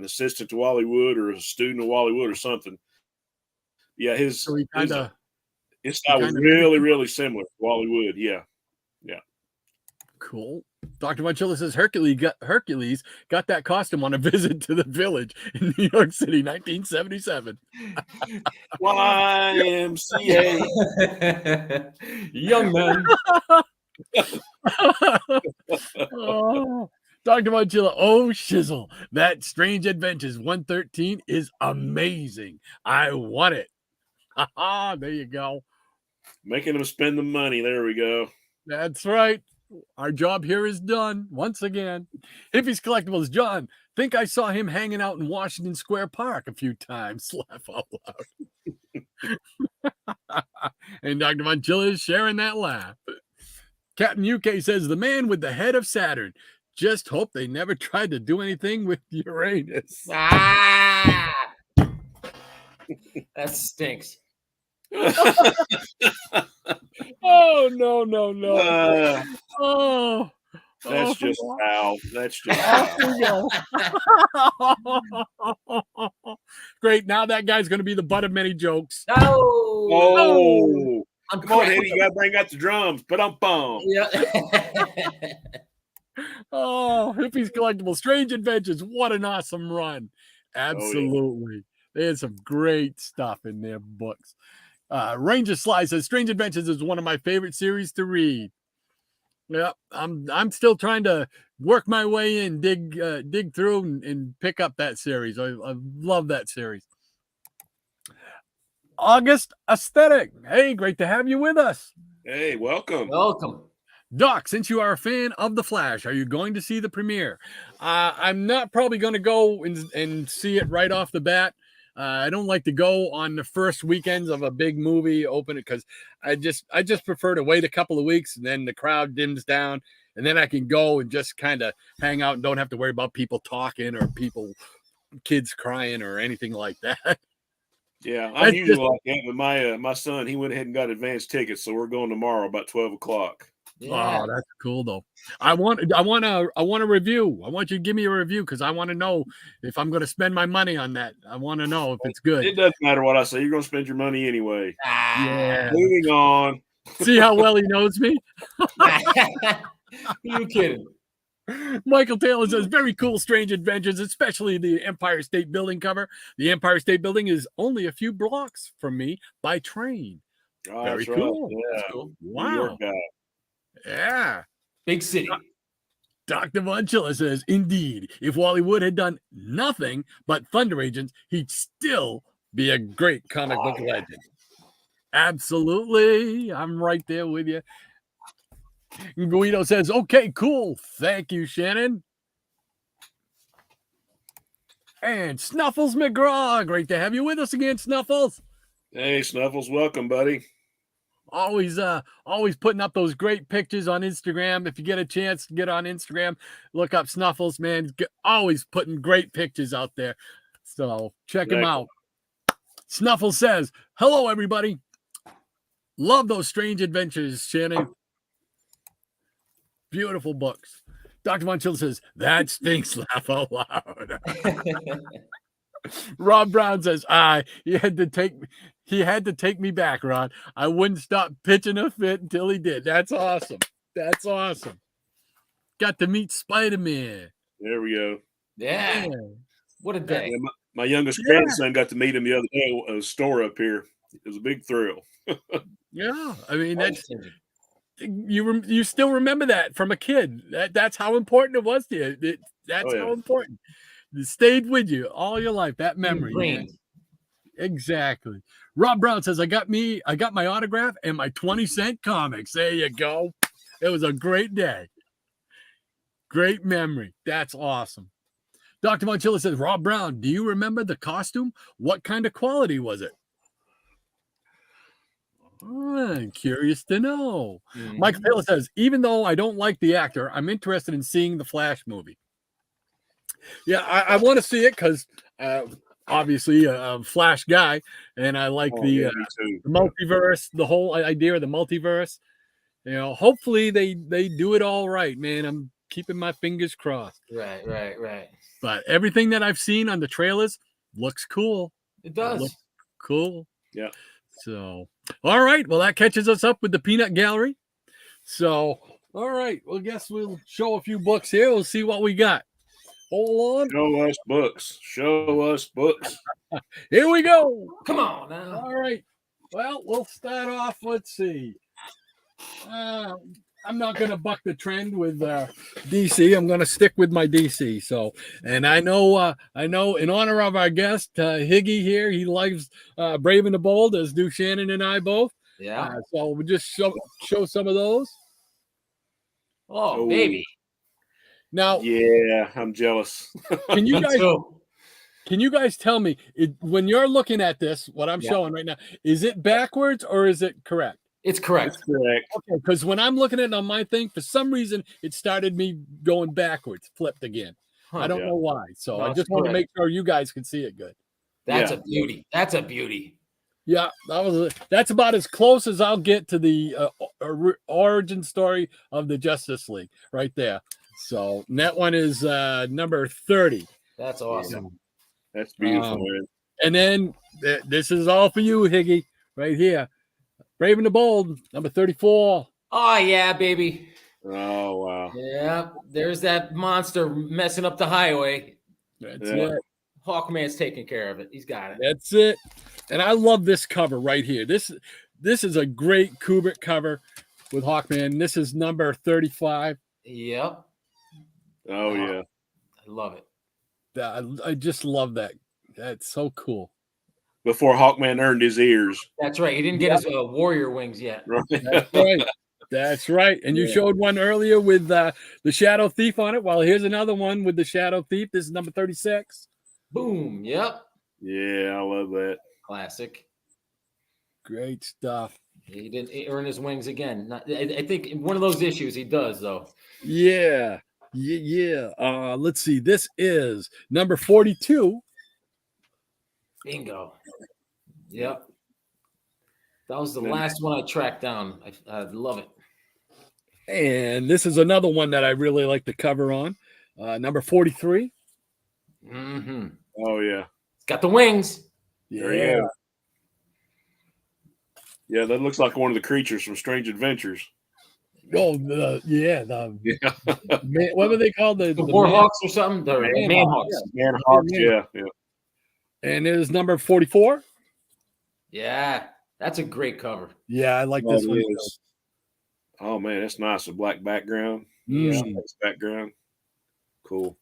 assistant to Wally Wood or a student of Wally Wood or something. Yeah, his style was really, really similar to Wally Wood. Yeah. Cool. Dr. Monchilla says Hercules got that costume on a visit to the Village in New York City, 1977. YMCA. Young man. Dr. Monchilla, oh shizzle. That Strange Adventures 113 is amazing. I want it. There you go. Making them spend the money. There we go. That's right. Our job here is done once again. Hippies Collectibles, John, think I saw him hanging out in Washington Square Park a few times. Laugh out loud. And Dr. Monchilla is sharing that laugh. Captain UK says, the man with the head of Saturn. Just hope they never tried to do anything with Uranus. Ah, that stinks. Oh, no, no, no. Uh, Oh, that's just foul. That's just off foul. we go. Great. Now that guy's going to be the butt of many jokes. No. Oh, I'm come on, cracked. Eddie. You got to bring out the drums. Ba-dum-bum. Yeah. Oh, Hippies Collectible Strange Adventures. What an awesome run. Absolutely. There's some great stuff in their books. Ranger Sly says Strange Adventures is one of my favorite series to read. Yeah, I'm still trying to work my way in, dig through and pick up that series. I love that series. August Aesthetic. Hey, great to have you with us. Hey, welcome. Welcome. Doc, since you are a fan of The Flash, are you going to see the premiere? I'm not probably going to go and see it right off the bat. I don't like to go on the first weekends of a big movie, open it, because I just prefer to wait a couple of weeks and then the crowd dims down and then I can go and just kind of hang out and don't have to worry about people talking or kids crying or anything like that. Yeah, I'm usually like that, but my son, he went ahead and got advance tickets, so we're going tomorrow about 12 o'clock. Yeah. Oh, that's cool though. I want a review. I want you to give me a review because I want to know if I'm going to spend my money on that. I want to know if it's good. It doesn't matter what I say. You're going to spend your money anyway. Yeah. Moving on. See how well he knows me? You kidding? Michael Taylor says, very cool, Strange Adventures, especially the Empire State Building cover. The Empire State Building is only a few blocks from me by train. Oh, Very that's cool. Right. Yeah. Cool. Wow. New York guy. Yeah. Big city. Dr. Von Chilla says, indeed, if Wally Wood had done nothing but Thunder Agents, he'd still be a great comic book legend. Absolutely. I'm right there with you. Guido says, okay, cool. Thank you, Shannon. And Snuffles McGraw. Great to have you with us again, Snuffles. Hey, Snuffles, welcome, buddy. Always putting up those great pictures on Instagram. If you get a chance to get on Instagram, look up Snuffles, man. Always putting great pictures out there. So check him out. Snuffles says, hello, everybody. Love those Strange Adventures, Shannon. Beautiful books. Dr. Von Chill says, that stinks, laugh out loud. Rob Brown says, he had to take me back, Ron. I wouldn't stop pitching a fit until he did. That's awesome. That's awesome. Got to meet Spider-Man. There we go. Yeah. What a day. Yeah, my youngest grandson got to meet him the other day at a store up here. It was a big thrill. Yeah. I mean, that's you still remember that from a kid. That's how important it was to you. That's how important. It stayed with you all your life, that memory. Exactly. Rob Brown says, I got my autograph and my 20-cent comics. There you go. It was a great day. Great memory. That's awesome. Dr. Monchilla says, Rob Brown, do you remember the costume? What kind of quality was it? I'm curious to know. Mm-hmm. Mike Taylor says, even though I don't like the actor, I'm interested in seeing the Flash movie. Yeah, I want to see it because obviously a Flash guy, and I like the multiverse, the whole idea of the multiverse. You know, hopefully they do it all right, man. I'm keeping my fingers crossed. Right. But everything that I've seen on the trailers looks cool. It does. Looks cool. Yeah. So, all right. Well, that catches us up with the Peanut Gallery. So, all right. Well, I guess we'll show a few books here. We'll see what we got. Hold on. Show us books. Show us books. Here we go. Come on now. All right. Well, we'll start off. Let's see. I'm not going to buck the trend with DC. I'm going to stick with my DC. So, and I know in honor of our guest, Higgy here, he likes Brave and the Bold, as do Shannon and I both. Yeah. So we'll just show some of those. Oh, baby. Now, yeah, I'm jealous. Can you guys tell me when you're looking at this, what I'm showing right now, is it backwards or is it correct? It's correct. That's correct. Okay, because when I'm looking at it on my thing, for some reason, it started me going backwards, flipped again. I don't yeah. know why. So No, I it's just want to correct. make sure you guys can see it good. That's Yeah. a beauty. That's a beauty. Yeah, that's about as close as I'll get to the origin story of the Justice League right there. So and that one is number 30. That's awesome. That's beautiful, man. And then this is all for you, Higgy, right here. Brave and the Bold, number 34. Oh yeah, baby. Oh wow. Yeah, there's that monster messing up the highway. That's Yeah. it. Hawkman's taking care of it. He's got it. That's it. And I love this cover right here. This is a great Kubrick cover with Hawkman. This is number 35. Yep. Oh yeah. I love it. I just love that. That's so cool. Before Hawkman earned his ears. That's right. He didn't get his warrior wings yet. Right. That's right. That's right. And you showed one earlier with the Shadow Thief on it. Well, here's another one with the Shadow Thief. This is number 36. Boom. Yep. Yeah, I love that. Classic. Great stuff. He didn't earn his wings again. I think in one of those issues he does though. Yeah. Yeah. Let's see. This is number 42. Bingo. Yep. That was the last one I tracked down. I love it. And this is another one that I really like the cover on. Number 43. Mm-hmm. Oh yeah. It's got the wings. Yeah. Yeah, that looks like one of the creatures from Strange Adventures. Oh, Yeah. what were they called? The Warhawks or something? The Manhawks. Manhawks, yeah. And it is number 44. Yeah, that's a great cover. Yeah, I like this one. Is. Oh man, that's nice. A black background. Mm. Nice background. Cool.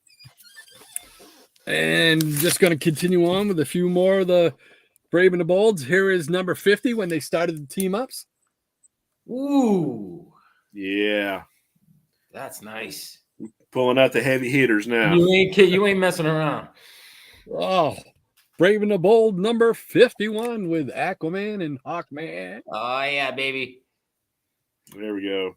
And just going to continue on with a few more of the Brave and the Bolds. Here is number 50 when they started the team ups. Ooh, Yeah. that's nice. Pulling out the heavy hitters now. You ain't messing around. Oh, Brave and the Bold number 51 with Aquaman and Hawkman. Oh yeah, baby. There we go.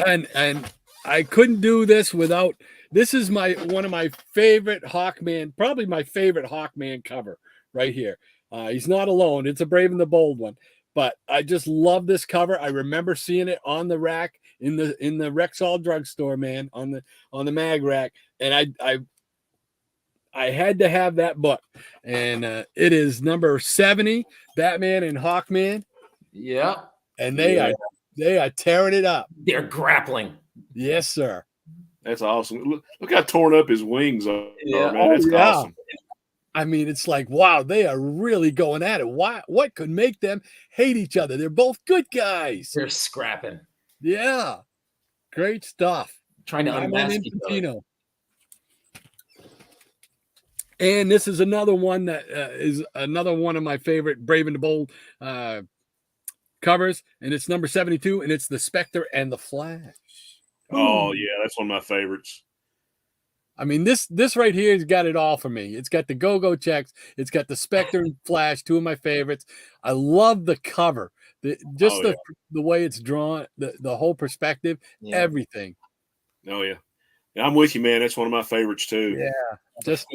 And I couldn't do this without. This is one of my favorite Hawkman, probably my favorite Hawkman cover right here. He's not alone. It's a Brave and the Bold one, but I just love this cover. I remember seeing it on the rack in the Rexall drugstore, man, on the mag rack, and I had to have that book, and it is number 70, Batman and Hawkman. Yep. And they are tearing it up. They're grappling. Yes, sir. That's awesome. Look how torn up his wings are, Yeah. man. That's awesome. I mean, it's like, wow, they are really going at it. What could make them hate each other? They're both good guys. They're scrapping. Yeah. Great stuff. Trying to unmask each other. Infantino. And this is another one that is another one of my favorite Brave and the Bold covers, and it's number 72, and it's the Spectre and the Flash. Oh yeah, that's one of my favorites. I mean, this right here has got it all for me. It's got the go-go checks. It's got the Spectre and Flash, two of my favorites. I love the cover, the way it's drawn, the whole perspective, everything. Oh yeah. I'm with you, man. That's one of my favorites too. Yeah, just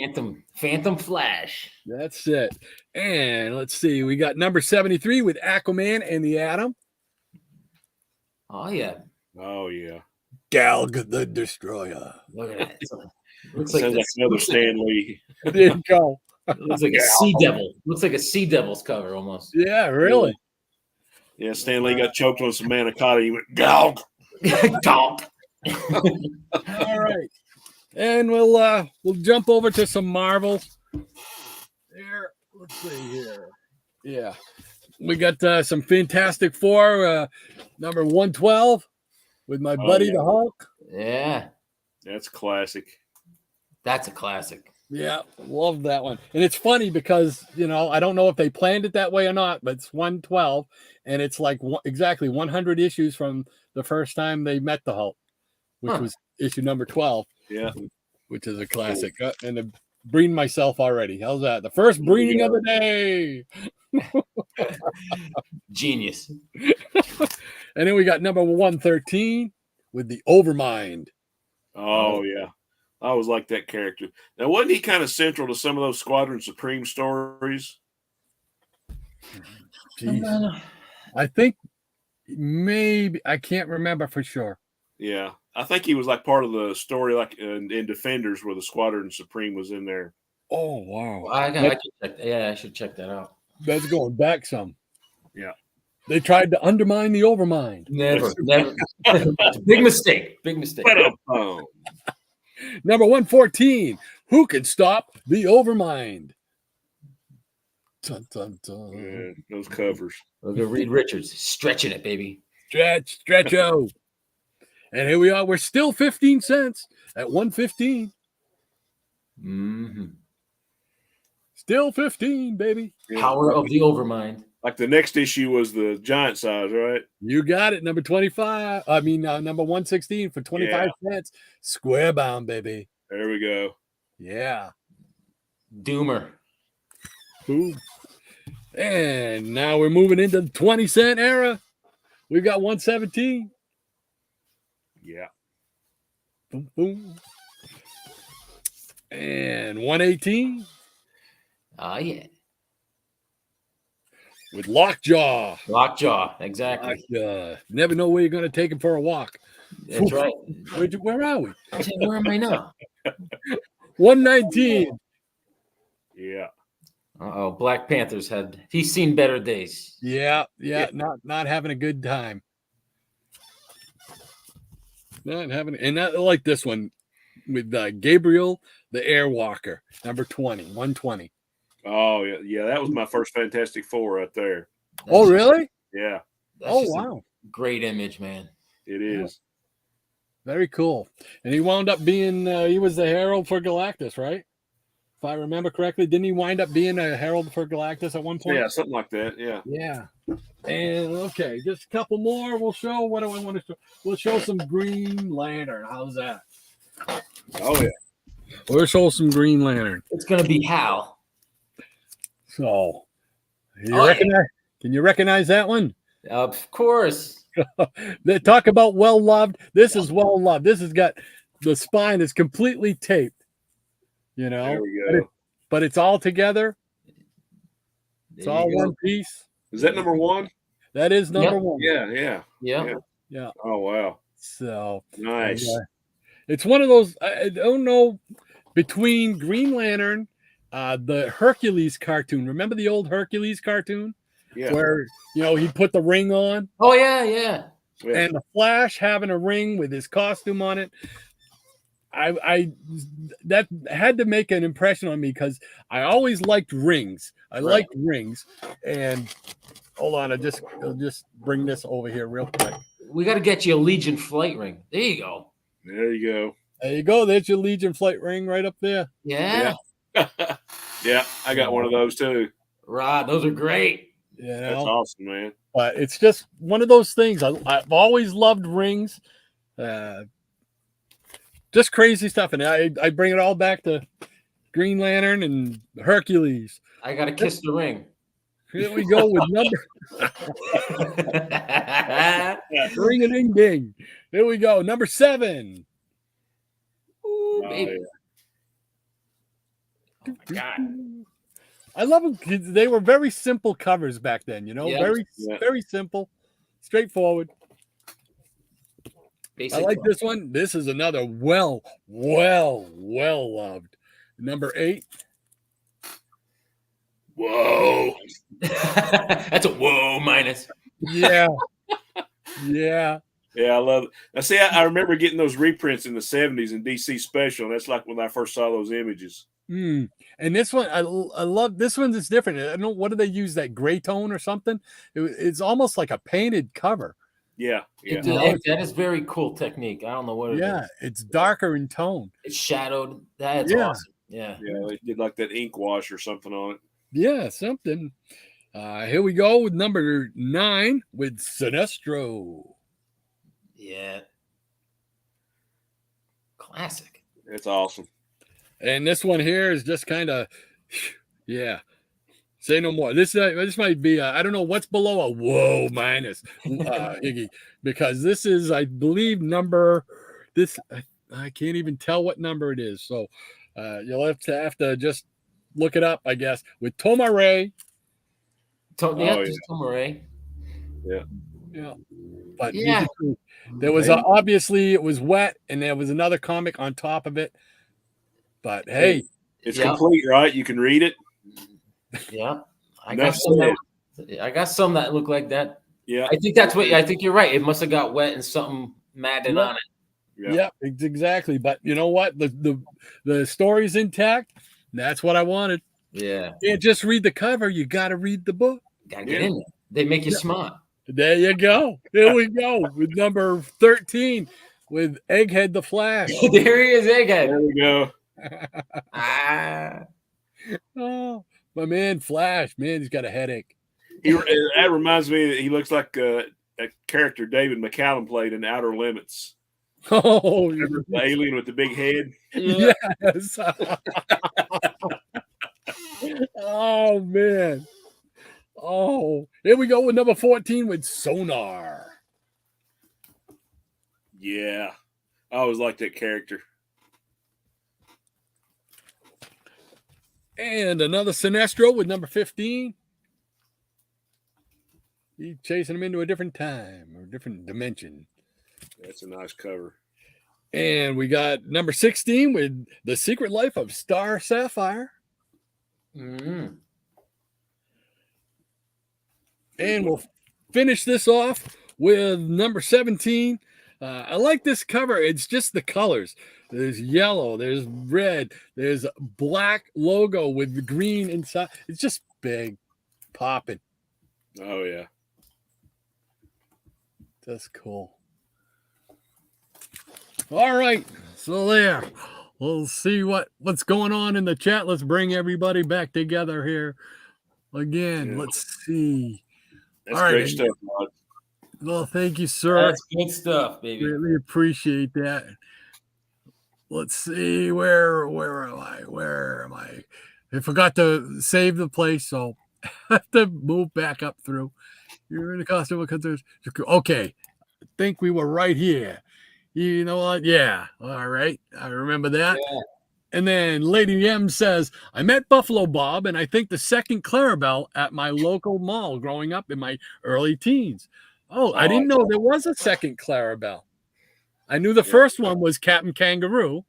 Phantom Flash. That's it. And let's see, we got number 73 with Aquaman and the Atom. Oh yeah. Oh yeah. Galg the Destroyer. Look at that. Looks Sounds like another Stan Lee. There you go. Looks like a sea devil. Looks like a sea devil's cover almost. Yeah, really. Yeah, Stan Lee got choked on some manicotti. He went, Galg. Donk. All right. And we'll jump over to some Marvel. There, let's see here. Yeah. We got some Fantastic Four, number 112 with my buddy the Hulk. Yeah. That's classic. That's a classic. Yeah, love that one. And it's funny because, I don't know if they planned it that way or not, but it's 112, and it's like exactly 100 issues from the first time they met the Hulk, which was issue number 12. Yeah. Which is a classic. And I'm breeding myself already. How's that? The first breeding of the day. Genius. And then we got number 113 with the Overmind. Oh yeah, I always liked that character. Now, wasn't he kind of central to some of those Squadron Supreme stories? Jeez. I think maybe, I can't remember for sure. Yeah, I think he was like part of the story, like in Defenders, where the Squadron Supreme was in there. Oh wow. I can check, yeah, I should check that out. That's going back some. Yeah. They tried to undermine the Overmind. Never. Big mistake. Big mistake. Number 114. Who can stop the Overmind? Dun, dun, dun. Yeah, those covers. Look at Reed Richards stretching it, baby. Stretcho. And here we are. We're still 15 cents at 115. Mm-hmm. Still 15, baby. Yeah. Power of the Overmind. Like the next issue was the giant size, right? You got it. Number 25. I mean, number 116 for 25 cents. Square bound, baby. There we go. Yeah. Doomer. Boom. And now we're moving into the 20-cent era. We've got 117. Yeah. Boom, boom. And 118. Oh, yeah. With Lockjaw. Lockjaw, exactly. Lockjaw. Never know where you're going to take him for a walk. That's right. Where are we? Where am I now? 119. Yeah. Uh-oh, Black Panthers he's seen better days. Yeah. Not having a good time. Not having, and I like this one with Gabriel the Airwalker, number 20, 120. Oh yeah, that was my first Fantastic Four right there. Oh really? Yeah. Oh wow. Great image, man. It is. Very cool. And he wound up being he was the Herald for Galactus, right? If I remember correctly, didn't he wind up being a Herald for Galactus at one point? Yeah, something like that. Yeah. Yeah. And okay, just a couple more. We'll show. What do I want to show? We'll show some Green Lantern. How's that? Oh yeah. We'll show some Green Lantern. It's gonna be Hal. So, can you recognize that one? Of course. They talk about well loved. This is well loved. This has got the spine is completely taped. You know, there we go. But it's all together. It's There all you go. one piece. Is that number one? That is number Yep. one. Yeah. Oh wow. So Nice. it's one of those. I don't know, between Green Lantern, the Hercules cartoon. Remember the old Hercules cartoon? Yeah. Where he'd put the ring on. Oh yeah. And the Flash having a ring with his costume on it. I that had to make an impression on me because I always liked rings. I liked rings. And hold on, I'll just bring this over here real quick. We got to get you a Legion flight ring. There you go. There you go. There you go. There's your Legion flight ring right up there. Yeah. Yeah, I got one of those too. Rod, those are great. That's awesome, man. But it's just one of those things. I've always loved rings. Just crazy stuff. And I bring it all back to Green Lantern and Hercules. I got to kiss the ring. Here we go with number. Ring a ding ding. Here we go. Number 7. Ooh, baby. Yeah. Oh my God. I love them. They were very simple covers back then, very simple, straightforward. Basic I like love. this one. This is another well loved. Number 8. Whoa. That's a whoa minus. Yeah. Yeah. Yeah, I love it. Now, see, I remember getting those reprints in the 70s in DC Special. And that's like when I first saw those images. And this one, I love this one. It's different. I don't know, what do they use, that gray tone or something? It's almost like a painted cover. Yeah. That is very cool technique. I don't know what it is. Yeah, it's darker in tone. It's shadowed. That's Yeah. awesome. Yeah. Yeah, they did like that ink wash or something on it. Yeah, something. Here we go with number 9 with Sinestro. Yeah. Classic. It's awesome. And this one here is just kind of, yeah, Say no more. This might be I don't know what's below a whoa minus Higgy, because this is, I believe, number this. I can't even tell what number it is. So you'll have to just look it up, I guess, with Tomare. Just Tomare. Yeah. Yeah. But Yeah. there was obviously it was wet, and there was another comic on top of it. But hey, it's complete, right? You can read it. Yeah, I got some that look like that. Yeah, I think you're right. It must have got wet and something matted on it. Yeah, exactly. But you know what? The story's intact. That's what I wanted. Yeah. You can't just read the cover. You got to read the book. Gotta get in there. They make you smart. There you go. Here we go with number 13 with Egghead the Flash. There he is, Egghead. There we go. Oh, my man, Flash. Man, he's got a headache. That reminds me, he looks like a character David McCallum played in Outer Limits. Oh, remember the alien with the big head? Yes. Oh, man. Oh, here we go with number 14 with Sonar. Yeah. I always liked that character. And another Sinestro with number 15. He's chasing him into a different time or different dimension. That's a nice cover. And we got number 16 with The Secret Life of Star Sapphire. Mm-hmm. And we'll finish this off with number 17. I like this cover. It's just the colors. There's yellow, there's red, there's a black logo with the green inside. It's just big, popping. Oh, yeah. That's cool. All right. So there. We'll see what's going on in the chat. Let's bring everybody back together here again. Yeah. Let's see. That's great stuff, Rod. Well, thank you, sir. That's good stuff, baby. Really appreciate that. Let's see. Where am I? I forgot to save the place, so I have to move back up through. You're in the costume because there's okay. I think we were right here. You know what? Yeah. All right. I remember that. Yeah. And then Lady M says, I met Buffalo Bob and I think the second Clarabelle at my local mall growing up in my early teens. Oh, I didn't know there was a second Clarabelle. I knew the first one was Captain Kangaroo.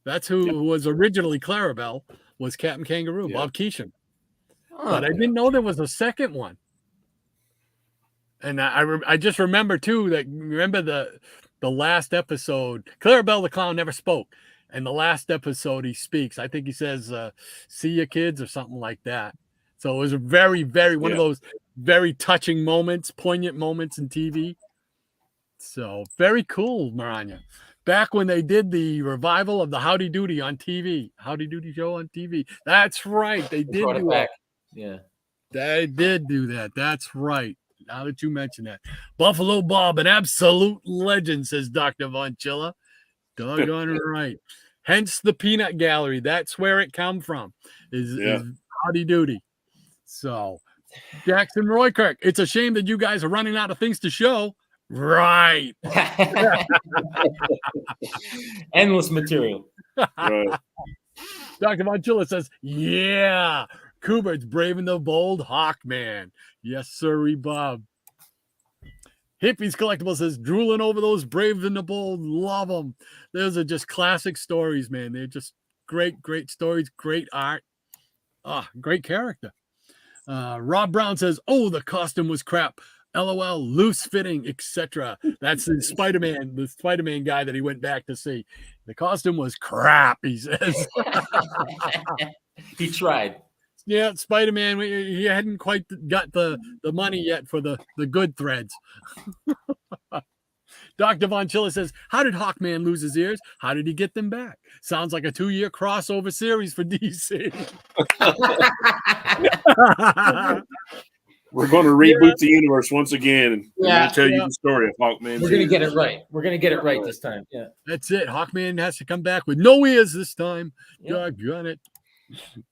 That's who was originally Clarabelle, was Captain Kangaroo, Bob Keesham. Oh, but I didn't know there was a second one. And I just remember, too, that remember the last episode, Clarabelle the Clown never spoke. And the last episode he speaks. I think he says, see ya, kids, or something like that. So it was a very, very, one of those very touching moments, poignant moments in TV. So very cool, Maranya. Back when they did the revival of the Howdy Doody on TV, Howdy Doody show on TV. That's right. They did do that. Yeah. They did do that. That's right. Now that you mention that. Buffalo Bob, an absolute legend, says Dr. Von Chilla. Doggone right. Hence the peanut gallery. That's where it come from. Is Howdy Doody. So Jackson Roykirk, it's a shame that you guys are running out of things to show. Right. Endless material. Right. Dr. Von Chilla says, yeah, Kubert's brave and the bold Hawkman. Yes, sir, Bob. Hippies Collectible says, drooling over those brave and the bold. Love them. Those are just classic stories, man. They're just great, great stories, great art. Great character. Rob Brown says, oh, the costume was crap. LOL, loose fitting, etc. That's the Spider-Man guy that he went back to see. The costume was crap, he says. He tried. Yeah, Spider-Man, he hadn't quite got the money yet for the good threads. Dr. Von Chilla says, how did Hawkman lose his ears? How did he get them back? Sounds like a 2-year crossover series for DC. We're going to reboot the universe once again and we're going to tell you the story of Hawkman. We're going to get it right. We're going to get it right this time. Yeah. That's it. Hawkman has to come back with no ears this time. Doggone it.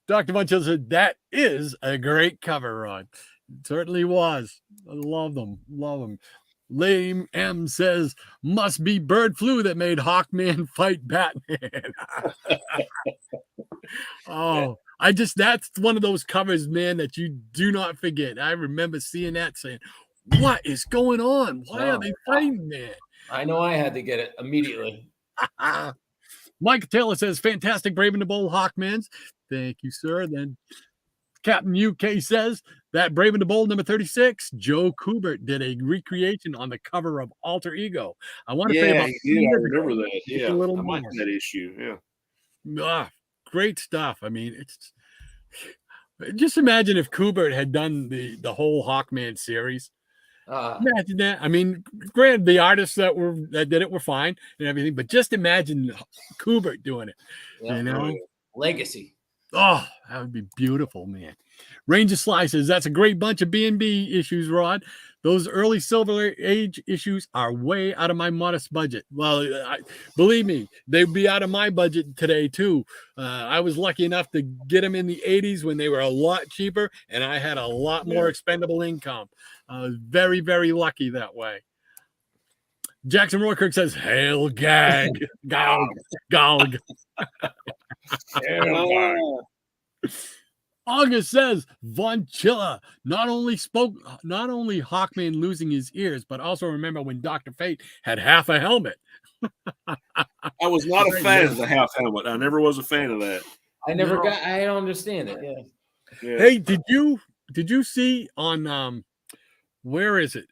Dr. Bunchel said, that is a great cover, Ron. It certainly was. I love them. Love them. Lame M says, must be bird flu that made Hawkman fight Batman. Oh, that's one of those covers, man, that you do not forget. I remember seeing that saying, what is going on? Why are they fighting, man? I know I had to get it immediately. Mike Taylor says, fantastic Brave and the Bold Hawkmans. Thank you, sir. Then Captain UK says that Brave and the Bold number 36, Joe Kubert did a recreation on the cover of Alter Ego. I want to say about he did. I remember that. Yeah, a little I more. like that issue. Yeah, great stuff. I mean, it's just imagine if Kubert had done the whole Hawkman series. Imagine that. I mean, granted, the artists that did it were fine and everything, but just imagine Kubert doing it. Yeah, you know, legacy. Oh, that would be beautiful, man. Ranger Slices, that's a great bunch of B&B issues, Rod. Those early Silver Age issues are way out of my modest budget. Well, believe me, they'd be out of my budget today, too. I was lucky enough to get them in the 80s when they were a lot cheaper, and I had a lot more expendable income. I was very, very lucky that way. Jackson Roykirk says, hail gag, gog. August says Von Chilla not only Hawkman losing his ears, but also remember when Dr. Fate had half a helmet. I was not a fan of the half helmet. I never was a fan of that. I don't understand it. Yeah. Hey, did you see on where is it?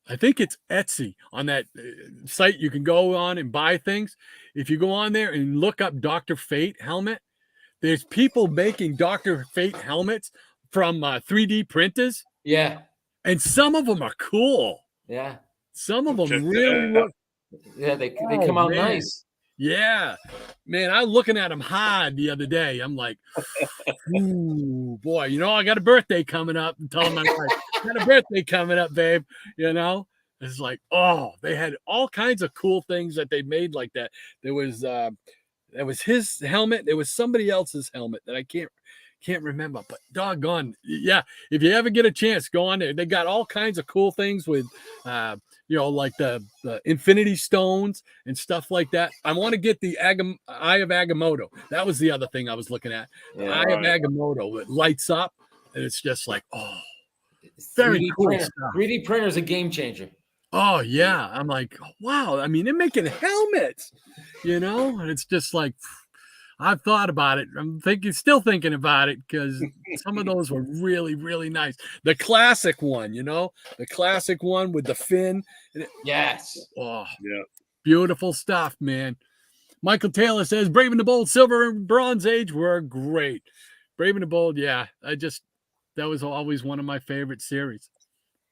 I think it's Etsy, on that site you can go on and buy things. If you go on there and look up Dr. Fate helmet, there's people making Dr. Fate helmets from 3D printers. Yeah. And some of them are cool. Yeah. Some of them really look. Yeah, they come out nice. Yeah. Man, I was looking at them hard the other day. I'm like, ooh, boy, I got a birthday coming up. And telling my wife, got a birthday coming up, babe. It's like, oh, they had all kinds of cool things that they made like that. There was his helmet. There was somebody else's helmet that I can't remember, but doggone. Yeah. If you ever get a chance, go on there. They got all kinds of cool things with, like the Infinity Stones and stuff like that. I want to get the Eye of Agamotto. That was the other thing I was looking at. Yeah, Eye of Agamotto. It lights up, and it's just like, oh, very cool stuff. 3D printer is a game changer. Oh, yeah. I'm like, wow. I mean, they're making helmets, and it's just like, I've thought about it. I'm still thinking about it, because some of those were really, really nice. The classic one, the classic one with the fin. Yes. Oh, yeah. Beautiful stuff, man. Michael Taylor says, Brave and the Bold, Silver and Bronze Age were great. Brave and the Bold, yeah. That was always one of my favorite series.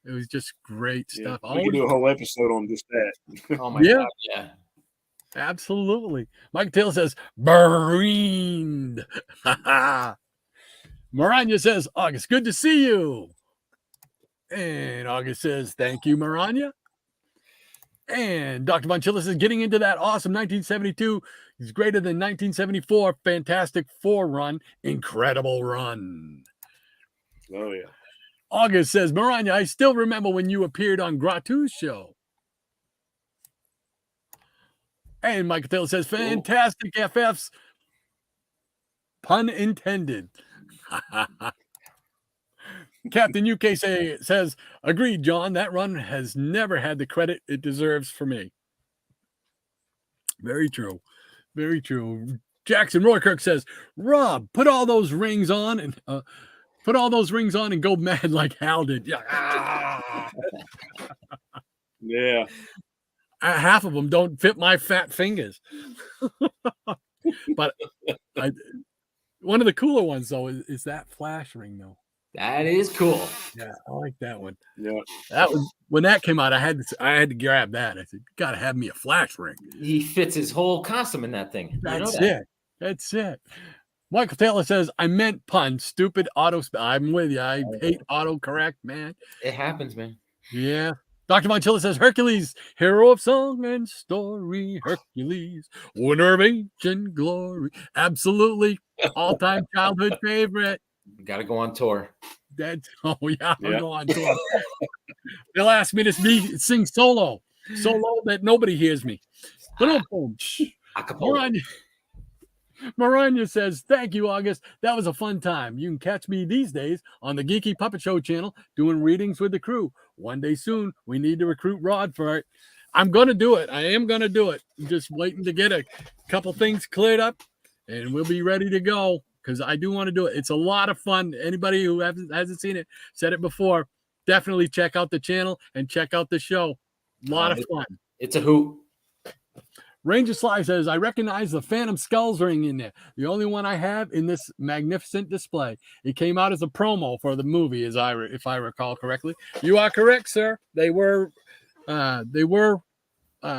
It was just great stuff. We could do a whole episode on just that. Oh, my God. Yeah. Absolutely. Mike Taylor says, Marine. Maranya says, August, good to see you. And August says, thank you, Maranya. And Dr. Bonchilla says, getting into that awesome 1972 is greater than 1974 Fantastic Four run. Incredible run. Oh, yeah. August says, Maranya, I still remember when you appeared on Gratu's show. And Michael Taylor says, fantastic FFs. Pun intended. Captain UK says, agreed, John. That run has never had the credit it deserves for me. Very true. Very true. Jackson Roykirk says, Rob, put all those rings on and go mad like Hal did. Yeah. Yeah. Half of them don't fit my fat fingers. But one of the cooler ones, though, is that flash ring, though. That is cool. Yeah, I like that one. Yeah. That was when that came out. I had to grab that. I said, "Got to have me a flash ring." He fits his whole costume in that thing. That's it. That's it. Michael Taylor says, I meant pun. Stupid auto. I'm with you. I hate autocorrect, man. It happens, man. Yeah. Dr. Montilla says Hercules, hero of song and story. Hercules, winner of ancient glory. Absolutely. All-time childhood favorite. Got to go on tour. That's I'll Yeah. go on tour. They'll ask me to sing solo that nobody hears me. But Acapella. Maranya says, thank you, August. That was a fun time. You can catch me these days on the Geeky Puppet Show channel doing readings with the crew. One day soon, we need to recruit Rod for it. I'm going to do it. I am going to do it. I'm just waiting to get a couple things cleared up, and we'll be ready to go because I do want to do it. It's a lot of fun. Anybody who hasn't seen it, said it before, definitely check out the channel and check out the show. A lot of fun. It's a hoot. Ranger Sly says, I recognize the Phantom Skulls ring in there. The only one I have in this magnificent display. It came out as a promo for the movie, if I recall correctly. You are correct, sir. They were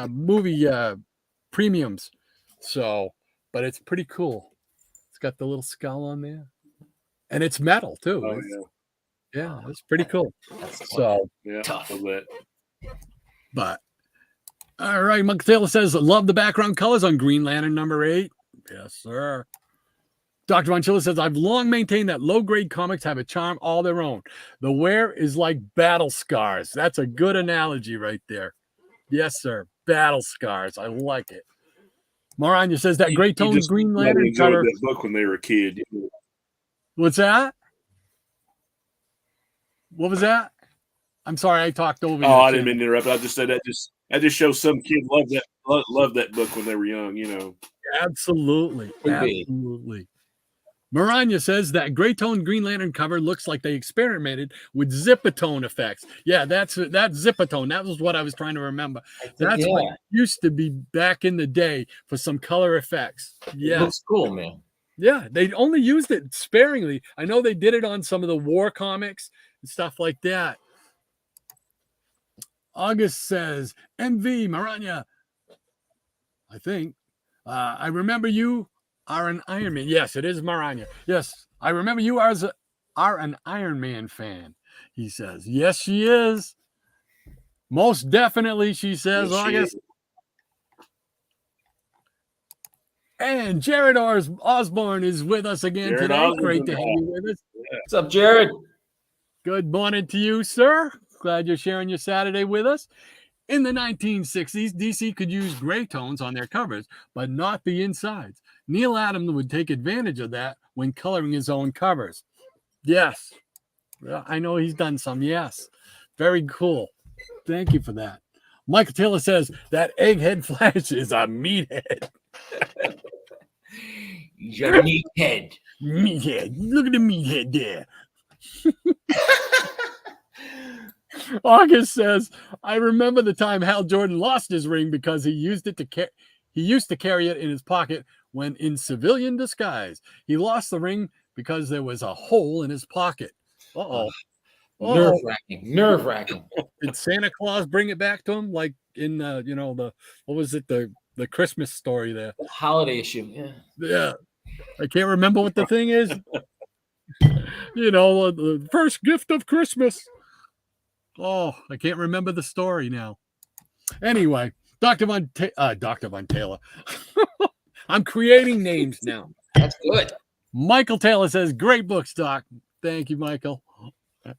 movie premiums. So, but it's pretty cool. It's got the little skull on there. And it's metal, too. Oh, Yeah, it's pretty cool. So, yeah, tough. But all right, Monk Taylor says, love the background colors on Green Lantern #8. Yes, sir. Dr. Monchilla says, I've long maintained that low-grade comics have a charm all their own. The wear is like battle scars. That's a good analogy right there. Yes, sir. Battle scars. I like it. Maranya says that Gray Tone Green Lantern cover. That book when they were a kid. What's that? What was that? I'm sorry, I talked over you. Oh, I didn't mean to interrupt. I just said that just shows some kid loved that book when they were young, you know. Absolutely. Absolutely. Maranya says that Gray Tone Green Lantern cover looks like they experimented with zipatone effects. Yeah, that's zipatone. That was what I was trying to remember. That's what it used to be back in the day for some color effects. Yeah. It looks cool, man. Yeah, they only used it sparingly. I know they did it on some of the war comics and stuff like that. August says, MV, Maranya, I think. I remember you are an Iron Man. Yes, it is Maranya. Yes, I remember you are an Iron Man fan, he says. Yes, she is. Most definitely, she says, yes, August. And Jared Osborne is with us again Jared today. Osborne. Great to have you with us. What's up, Jared? Good morning to you, sir. Glad you're sharing your Saturday with us. In the 1960s, DC could use gray tones on their covers, but not the insides. Neil Adams would take advantage of that when coloring his own covers. Yes. Well, I know he's done some. Yes. Very cool. Thank you for that. Michael Taylor says that Egghead Flash is a meathead. You're a meathead. Meathead. Look at the meathead there. August says, I remember the time Hal Jordan lost his ring because he used to carry it in his pocket when in civilian disguise. He lost the ring because there was a hole in his pocket. Uh-oh. Nerve-wracking. Did Santa Claus bring it back to him? Like in what was it, the Christmas story there? The holiday issue. Yeah. I can't remember what the thing is. The first gift of Christmas. Oh, I can't remember the story now. Anyway, Dr. Von Taylor. I'm creating names now. That's good. Michael Taylor says, great books, Doc. Thank you, Michael.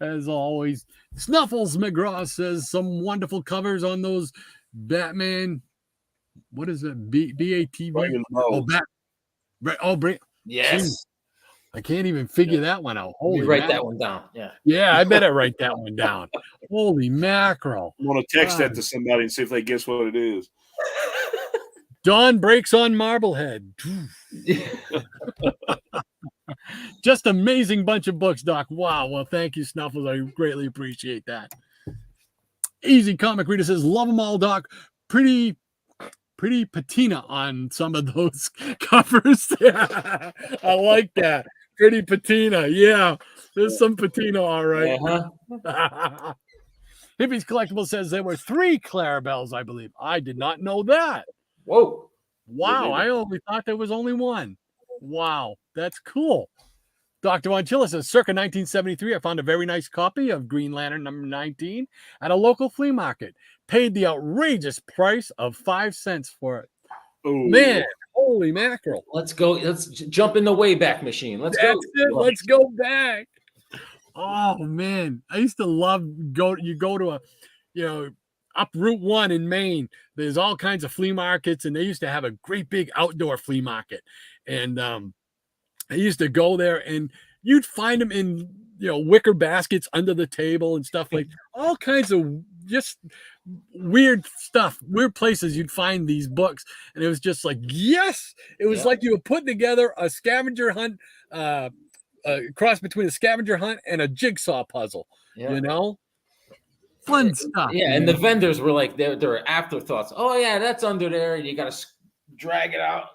As always. Snuffles McGraw says, some wonderful covers on those Batman. What is it? BATV? Yes. Geez. I can't even figure that one out. Holy write that one down. Yeah, I better write that one down. Holy mackerel. I'm going to text that to somebody and see if they guess what it is. Dawn breaks on Marblehead. Just amazing bunch of books, Doc. Wow. Well, thank you, Snuffles. I greatly appreciate that. Easy Comic Reader says, love them all, Doc. Pretty patina on some of those covers. I like that. Pretty patina. Yeah, there's some patina, all right. Uh-huh. Hippie's Collectible says there were 3 Clarabelles, I believe. I did not know that. Whoa. Wow, I only thought there was only one. Wow, that's cool. Dr. Von Chilla says, circa 1973, I found a very nice copy of Green Lantern number 19 at a local flea market. Paid the outrageous price of 5 cents for it. Ooh. Man, holy mackerel. Let's go. Let's jump in the Wayback Machine. Let's That's go. it. Let's go back. Oh, man. I used to love you go to a, up Route 1 in Maine. There's all kinds of flea markets, and they used to have a great big outdoor flea market. And I used to go there, and you'd find them in, wicker baskets under the table and stuff, like all kinds of just weird stuff, weird places you'd find these books. And it was just like, yes, it was like you were putting together a scavenger hunt, a cross between a scavenger hunt and a jigsaw puzzle, fun stuff. Yeah. And the vendors were like, there were afterthoughts. Oh yeah, that's under there. And you got to drag it out.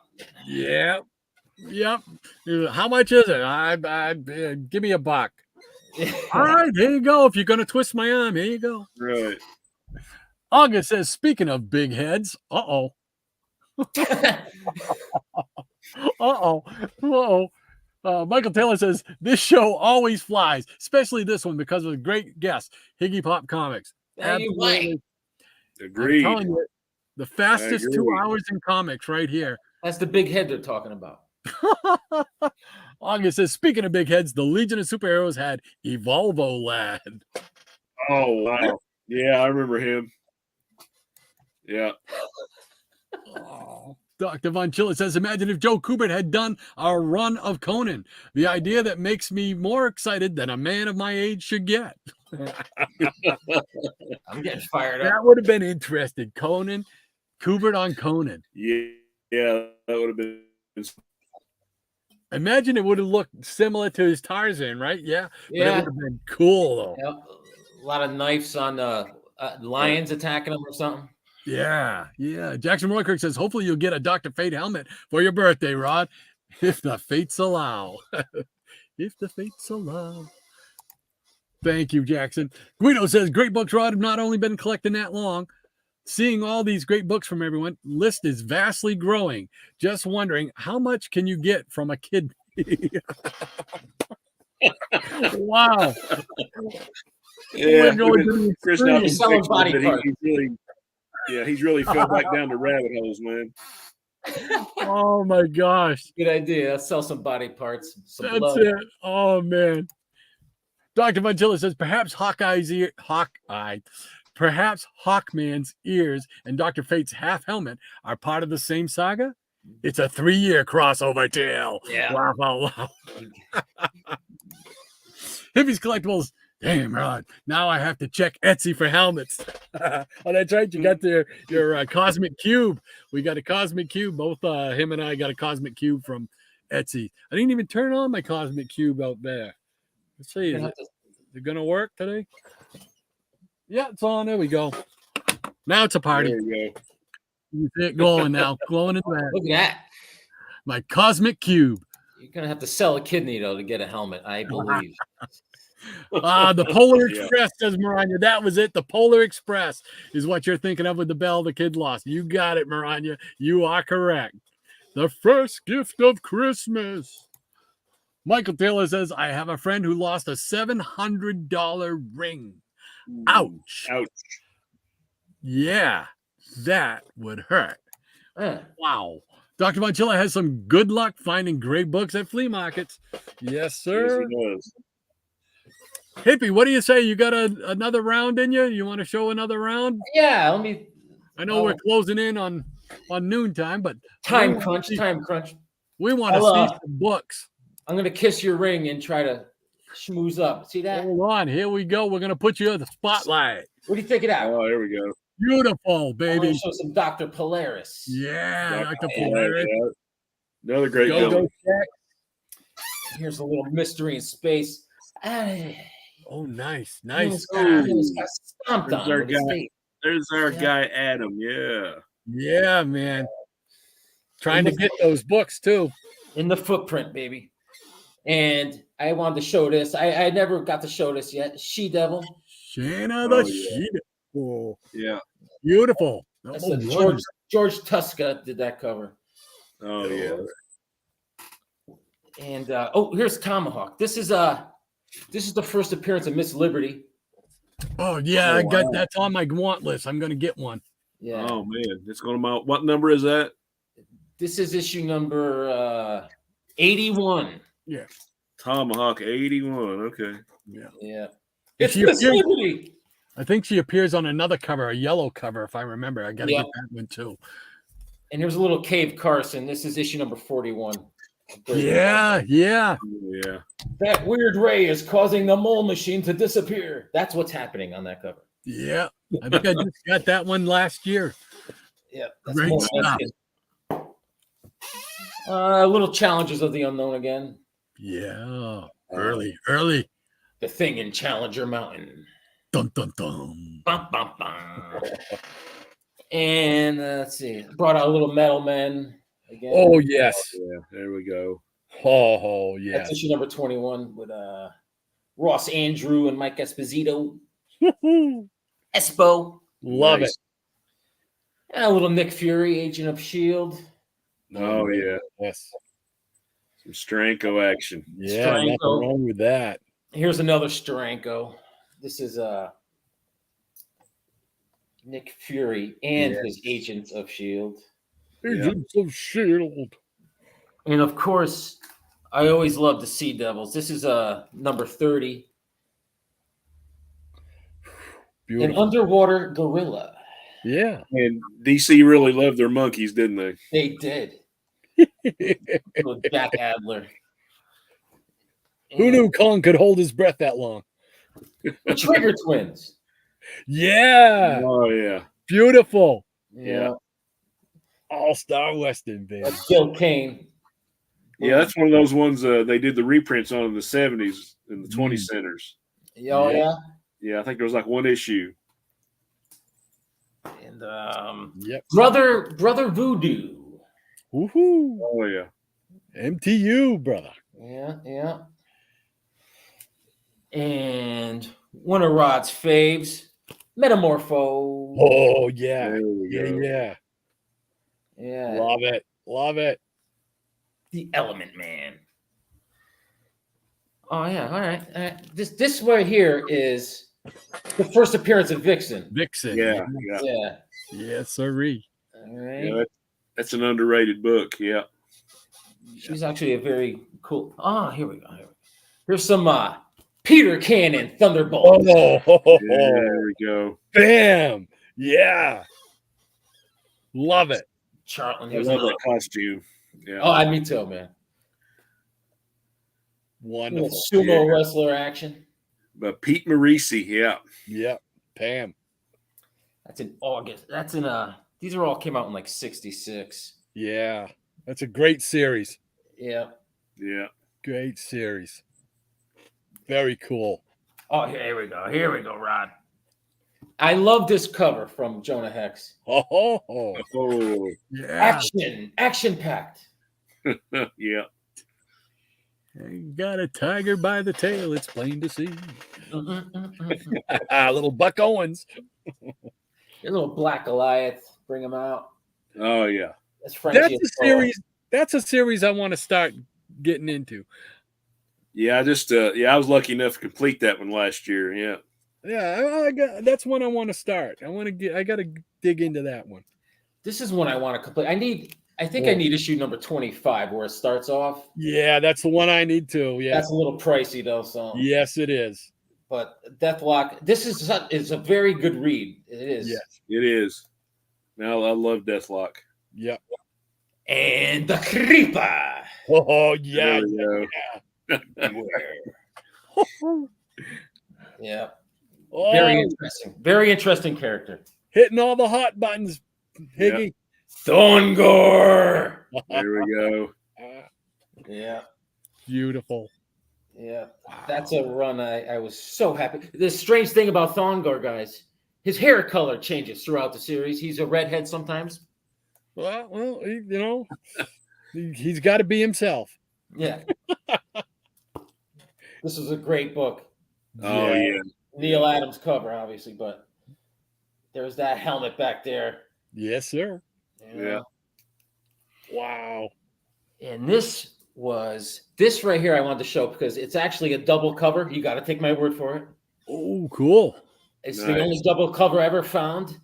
Yeah. Yep. How much is it? Give me $1. All right, here you go. If you're going to twist my arm, here you go. Right. August says, speaking of big heads, uh-oh. Michael Taylor says, this show always flies, especially this one because of a great guest, Higgypop Comics. Absolutely. Agreed. I'm telling you, the fastest 2 hours in comics right here. That's the big head they're talking about. August says, speaking of big heads, the Legion of Superheroes had Evolvo Lad. Oh, wow. Yeah, I remember him. Yeah. Dr. Von Chilla says, imagine if Joe Kubert had done a run of Conan. The idea that makes me more excited than a man of my age should get. I'm getting fired up. That would have been interesting. Kubert on Conan. Yeah, that would have been. Imagine it would have looked similar to his Tarzan, right? Yeah. But it would have been cool, though. Yep. A lot of knives on lions attacking them or something. Yeah. Jackson Roykirk says, hopefully you'll get a Dr. Fate helmet for your birthday, Rod, if the fates allow. If the fates allow. Thank you, Jackson. Guido says, great books, Rod. Have not only been collecting that long. Seeing all these great books from everyone, list is vastly growing. Just wondering, how much can you get from a kid? Wow. Yeah, Chris now He's selling body parts. He's really fell back down the rabbit holes, man. Oh my gosh. Good idea. Let's sell some body parts. That's it. Oh man. Dr. Von Chilla says, perhaps perhaps Hawkman's ears and Dr. Fate's half helmet are part of the same saga. It's a 3-year crossover tale. Yeah. Wow. Hippies Collectibles. Damn, Rod. Now I have to check Etsy for helmets. Oh, that's right. You got your Cosmic Cube. We got a Cosmic Cube. Both him and I got a Cosmic Cube from Etsy. I didn't even turn on my Cosmic Cube out there. Let's see. Is it going to work today? Yeah, it's on. There we go. Now it's a party. There you go. You see it glowing now. Glowing in that. Look at that. My Cosmic Cube. You're going to have to sell a kidney, though, to get a helmet, I believe. The Polar Express, says Maranya. That was it. The Polar Express is what you're thinking of with the bell the kid lost. You got it, Maranya. You are correct. The first gift of Christmas. Michael Taylor says, I have a friend who lost a $700 ring. Ouch. Yeah, that would hurt. Wow. Dr. Von Chilla has some good luck finding great books at flea markets. Yes, sir. Yes, he does. Hippie, what do you say? You got another round in you? You want to show another round? Yeah, let me. I know we're closing in on noontime, but time crunch. We want to see some books. I'm gonna kiss your ring and try to schmooze up. See that? Hold on, here we go. We're gonna put you in the spotlight. What do you think of that? Oh, here we go. Beautiful, baby. Show some Dr. Polaris. Yeah, Dr. Polaris. Yeah. Another great go check. Here's a little mystery in space. Oh, nice. There's our guy, Adam. Yeah, man. Trying to get those books too. In the footprint, baby. And I wanted to show this. I never got to show this yet. She Devil. Shannon the She Devil. Yeah. Beautiful. George Tuska did that cover. Oh, yeah. And here's Tomahawk. This is the first appearance of Miss Liberty. Oh yeah, Oh, I got wow. that's on my want list. I'm gonna get one. Yeah. Oh man, it's going to what number is that? This is issue number 81. Yeah. Tomahawk 81. Okay. Yeah. Yeah. And It's she Miss appears- Liberty. I think she appears on another cover, a yellow cover, if I remember. I gotta Yeah. get that one too. And here's a little Cave Carson. This is issue number 41. Yeah, yeah. Yeah. That weird ray is causing the mole machine to disappear. That's what's happening on that cover. Yeah. I think I just got that one last year. Yeah. That's Great more stuff. Little Challenges of the Unknown again. Yeah. Early. The Thing in Challenger Mountain. Dun dun dun. Bum, bum, bum. And let's see. Brought out a little Metal Men again. Oh yes. Yeah. There we go. Oh That's yes. issue number 21 with Ross Andrew and Mike Esposito. Espo. Love Nice. it. And a little Nick Fury, Agent of S.H.I.E.L.D. Oh yeah. Yes. Some Stranko action. Yeah, nothing Stranko. wrong with that. Here's another Steranko. This is Nick Fury and his Agents of S.H.I.E.L.D. Agents of S.H.I.E.L.D. And of course, I always love the Sea Devils. This is number 30. An Beautiful. underwater gorilla. Yeah. And DC really loved their monkeys, didn't they? They did. Little Jack Adler. Who knew Kong could hold his breath that long? The Trigger Twins. Yeah. Oh yeah. Beautiful. Yeah. All-star Western, baby. That's Gil Kane. Yeah, that's one of those ones they did the reprints on in the 70s in the 20 centers. Oh, Yeah. yeah. Yeah, I think there was like one issue. And Yep. Brother Voodoo. Woohoo. Oh yeah. MTU, brother. Yeah, yeah. And one of Rod's faves, Metamorpho. Oh, yeah. There we Yeah, go. yeah. Yeah. Love it. Love it. The Element Man. Oh yeah, all right. This right here is the first appearance of Vixen. Vixen. Yeah. Yeah. Yes, sirree. All right. Yeah, that's an underrated book. Yeah. She's actually a very cool. Here we go. Here's some Peter Cannon Thunderbolt. Oh, There we go. bam. Yeah. Love it. Charlton. I Here's love another. that costume. Yeah. Oh, me too, man. Wonderful. Little sumo Yeah. wrestler action. But Pete Morisi, yeah. Yep. Pam. That's in August. That's in these are all came out in like 66. Yeah. That's a great series. Yeah. Yeah. Great series. Very cool. Oh, here we go. Here we go, Rod. I love this cover from Jonah Hex. Oh, Oh, yeah. Action packed. yeah. You got a tiger by the tail. It's plain to see. Your Little Buck Owens. little Black Goliath. Bring him out. Oh, yeah. That's Frenchie. That's a series. That's a series I want to start getting into. Yeah, I was lucky enough to complete that one last year. Yeah. Yeah, I got. That's one I want to start. I got to dig into that one. This is one I want to complete. I think I need issue number 25 where it starts off. Yeah, that's the one I need to. Yeah. That's a little pricey though. So Yes, it is. but Deathlock. This is a very good read. It is. Yes. It is. Now I love Deathlock. Yep. And the Creeper. Oh yeah. There we go. Yeah. Oh, Very interesting. Very interesting character. hitting all the hot buttons, Higgy. Thorngor. There we go. Yeah. Beautiful. Yeah. That's a run. I was so happy. The strange thing about Thorngor, guys, his hair color changes throughout the series. He's a redhead sometimes. Well, he's got to be himself. Yeah. This is a great book. Oh, yeah. Neil Adams cover, obviously, but there's that helmet back there. Yes, sir. Yeah. Wow. And this was this right here. I wanted to show because it's actually a double cover. You got to take my word for it. Oh, cool. It's Nice. the only double cover I ever found.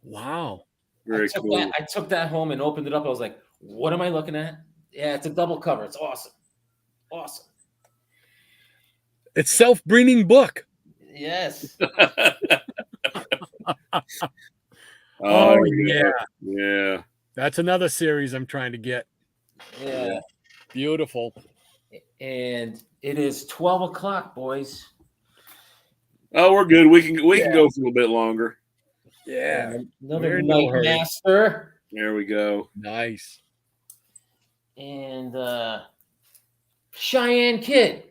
Wow. Very cool. I took that home and opened it up. I was like, what am I looking at? Yeah, it's a double cover. It's awesome. Awesome. It's self-breeding book. Yes. Oh, yeah. Yeah. That's another series I'm trying to get. Yeah. Beautiful. And it is 12 o'clock, boys. Oh, we're good. We can go for a little bit longer. Yeah. Another no Night hurry. Master. There we go. Nice. And Cheyenne Kid.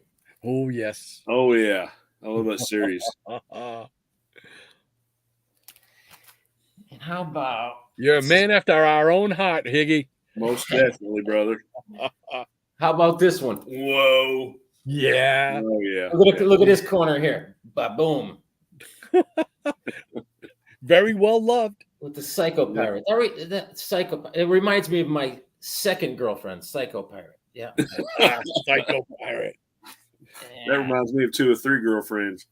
Oh, yes. Oh yeah. I love that series. And how about You're a man after our own heart, Higgy. Most definitely, brother. how about this one? Whoa. Yeah. Oh yeah. Look at this corner here. Ba-boom. Very well loved. With the Psycho Pirate. That Psycho. It reminds me of my second girlfriend, Psycho Pirate. Yeah. Psycho Pirate. That reminds me of 2 or 3 girlfriends.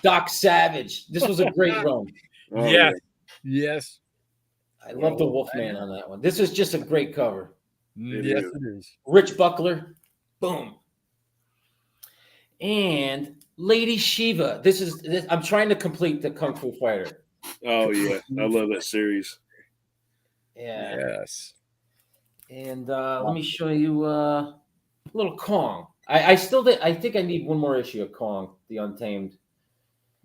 Doc Savage. This was a great run. Oh, Yes. Yes. I love the Wolfman on that one. This is just a great cover. Yes, is. it is. Rich Buckler. Boom. And Lady Shiva. I'm trying to complete the Kung Fu Fighter. Oh yeah. I love that series. Yeah. Yes. And let me show you a little Kong. I think I need one more issue of Kong, the Untamed.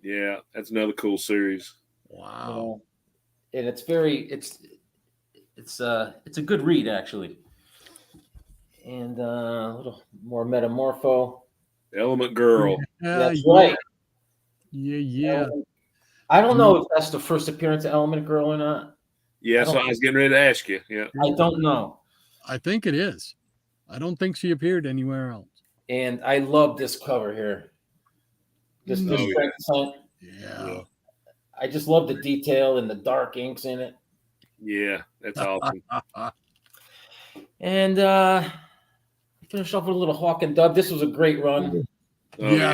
Yeah, that's another cool series. Wow. And it's a good read actually. And a little more Metamorpho. Element Girl. That's right. Yeah. I don't know if that's the first appearance of Element Girl or not. Yeah, so I was getting ready to ask you. Yeah. I don't know. I think it is. I don't think she appeared anywhere else. And I love this cover here. This Frank Saint. Yeah. I just love the detail and the dark inks in it. Yeah, that's awesome. And finish off with a little Hawk and Dove. This was a great run. Oh, Yeah.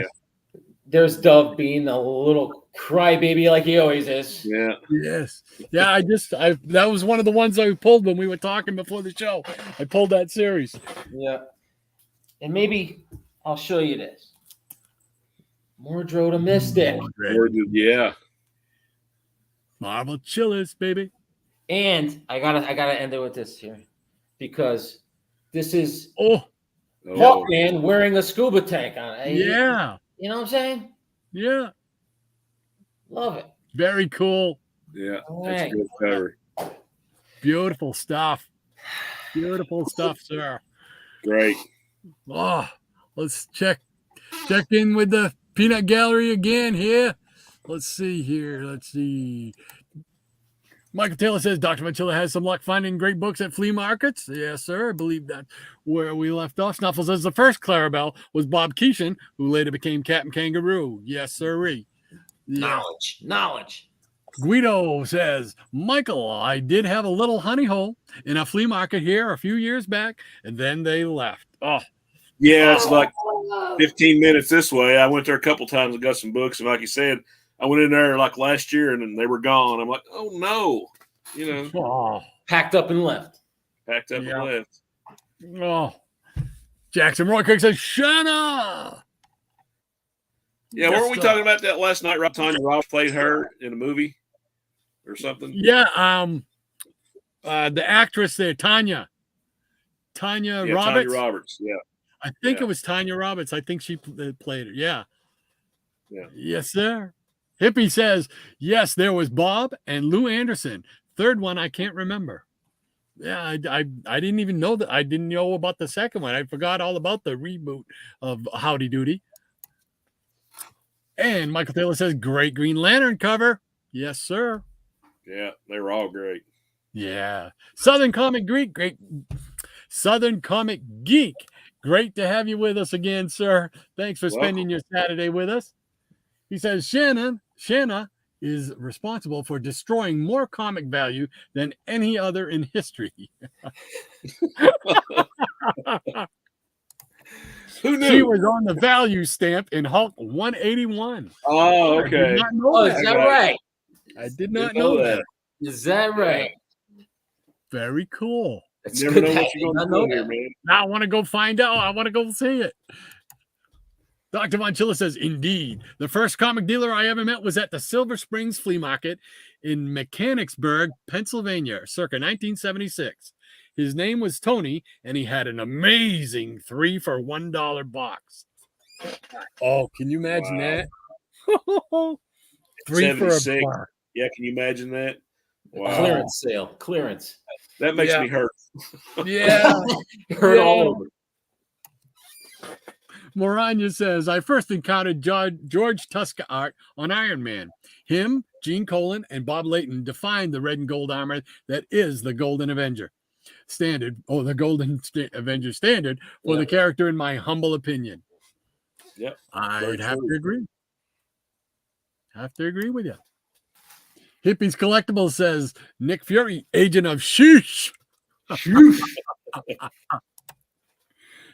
There's Dove being a little crybaby like he always is. Yeah. Yes. Yeah, that was one of the ones I pulled when we were talking before the show. I pulled that series. Yeah. And maybe I'll show you this. Mordro the Mystic. Yeah. Marvel Chillers, baby. And I gotta end it with this here. Because this is Hawkman wearing a scuba tank on it. Yeah. You know what I'm saying? Yeah. Love it. Very cool. Yeah. All That's right. a good cover. Beautiful stuff. Beautiful stuff, sir. Great. Oh, let's check in with the peanut gallery again here. Let's see. Michael Taylor says Dr. Manchilla has some luck finding great books at flea markets. Yes, sir. I believe that's where we left off. Snuffle says the first Clarabelle was Bob Keeshan, who later became Captain Kangaroo. Yes, sirree. Yeah. Knowledge. Guido says, Michael, I did have a little honey hole in a flea market here a few years back, and then they left. Oh, Yeah, it's like 15 minutes this way. I went there a couple times and got some books, and like you said, I went in there like last year, and then they were gone. I'm like, oh no, Packed up and left. packed up and left. Oh. Jackson Roycock says, Shanna. Yeah, weren't we talking about that last night? Rob Tanya Ross played her in a movie or something. Yeah, the actress there, Tanya Roberts. Tanya Roberts. Yeah, I think it was Tanya Roberts. I think she played it. Yeah. Yes, sir. Hippie says, yes, there was Bob and Lou Anderson. Third one, I can't remember. Yeah, I didn't even know that. I didn't know about the second one. I forgot all about the reboot of Howdy Doody. And Michael Taylor says, great Green Lantern cover. Yes, sir. Yeah, they were all great. Yeah. Southern Comic Geek, great. Southern Comic Geek. Great to have you with us again, sir. Thanks for spending your Saturday with us. He says, Shanna, is responsible for destroying more comic value than any other in history. Who knew? She was on the value stamp in Hulk 181. Oh, I did okay. not know Oh, that. is that right? I did Didn't not know that. Is that right? Very cool. It's Never good know that what you're I going to know do here, that. man. Now I want to go find out. I want to go see it. Dr. Von Chilla says, indeed. The first comic dealer I ever met was at the Silver Springs Flea Market in Mechanicsburg, Pennsylvania, circa 1976. His name was Tony, and he had an amazing 3 for $1 box. Oh, can you imagine Wow. that? 3 for a 76. buck. Yeah, can you imagine that? Wow. Clearance sale. Clearance. That makes Yeah. me hurt. Yeah. Hurt Yeah. all over. Moranya says, I first encountered George Tuska art on Iron Man. Him, Gene Colan, and Bob Layton defined the red and gold armor that is the Golden Avenger standard, or the Golden Avenger standard for the character, in my humble opinion. Yep. I'd have to agree. Have to agree with you. Hippies Collectibles says, Nick Fury, agent of Sheesh. Shoosh.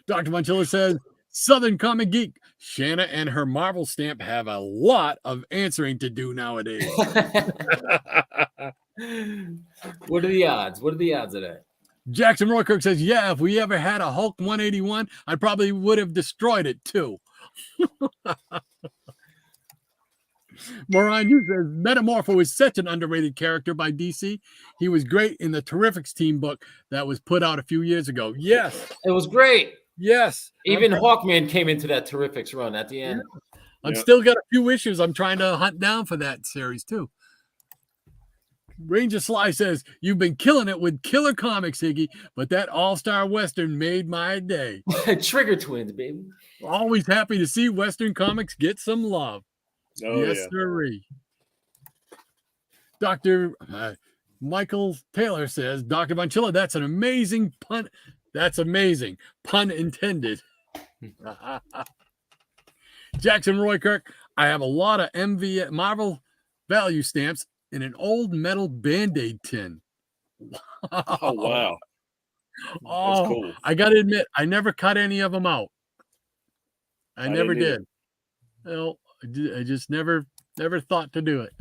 Dr. Manchilla says, Southern Comic Geek, Shanna and her Marvel stamp have a lot of answering to do nowadays. What are the odds? What are the odds of that? Jackson Roykirk says, yeah, if we ever had a Hulk 181, I probably would have destroyed it too. Moran, you says, Metamorpho is such an underrated character by DC. He was great in the Terrifics team book that was put out a few years ago. Yes. It was great. Yes. Even Hawkman came into that Terrifics run at the end. I've still got a few issues I'm trying to hunt down for that series too. Ranger Sly says, you've been killing it with killer comics, Higgy, but that all-star Western made my day. Trigger Twins, baby. Always happy to see Western comics get some love. Oh, yes, sirree. Dr. Michael Taylor says, Dr. Bonchilla, that's an amazing pun. That's amazing. Pun intended. Jackson Roykirk, I have a lot of MV Marvel value stamps in an old metal Band-Aid tin. Oh, wow. Oh, that's cool. I got to admit, I never cut any of them out. I never did. Well, I just never thought to do it.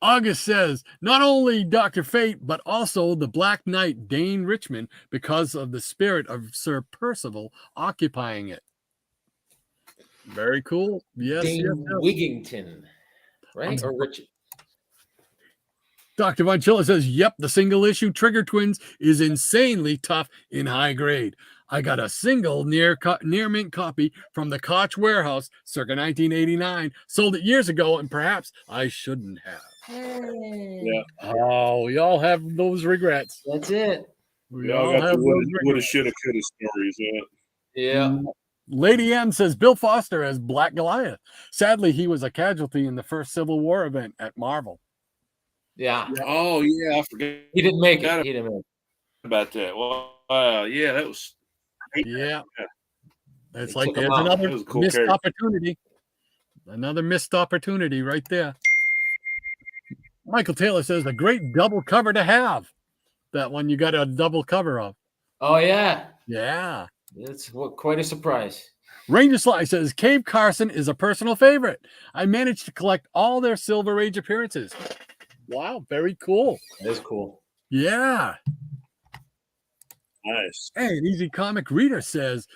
August says, not only Dr. Fate, but also the Black Knight, Dane Richmond, because of the spirit of Sir Percival occupying it. Very cool. Yes, Dane yes. Wigington, right? Or Richard. Dr. Von Chilla says, yep, the single issue Trigger Twins is insanely tough in high grade. I got a single near mint copy from the Koch warehouse circa 1989. Sold it years ago, and perhaps I shouldn't have. Yeah. Oh, we all have those regrets. That's it. We all got the woulda, shoulda, coulda stories. Yeah. Lady M says Bill Foster as Black Goliath. Sadly, he was a casualty in the first Civil War event at Marvel. Yeah. Oh, yeah. I forgot. He didn't make it. He didn't make it. About that. Well, yeah, that was. Yeah. It's They like took him there's out. another That was a cool missed character. opportunity. Another missed opportunity right there. Michael Taylor says a great double cover to have. That one you got a double cover of. Oh, yeah. Yeah. It's quite a surprise. Ranger Sly says Cave Carson is a personal favorite. I managed to collect all their Silver Age appearances. Wow, very cool. That is cool. Yeah. Nice. Hey, an Easy Comic Reader says,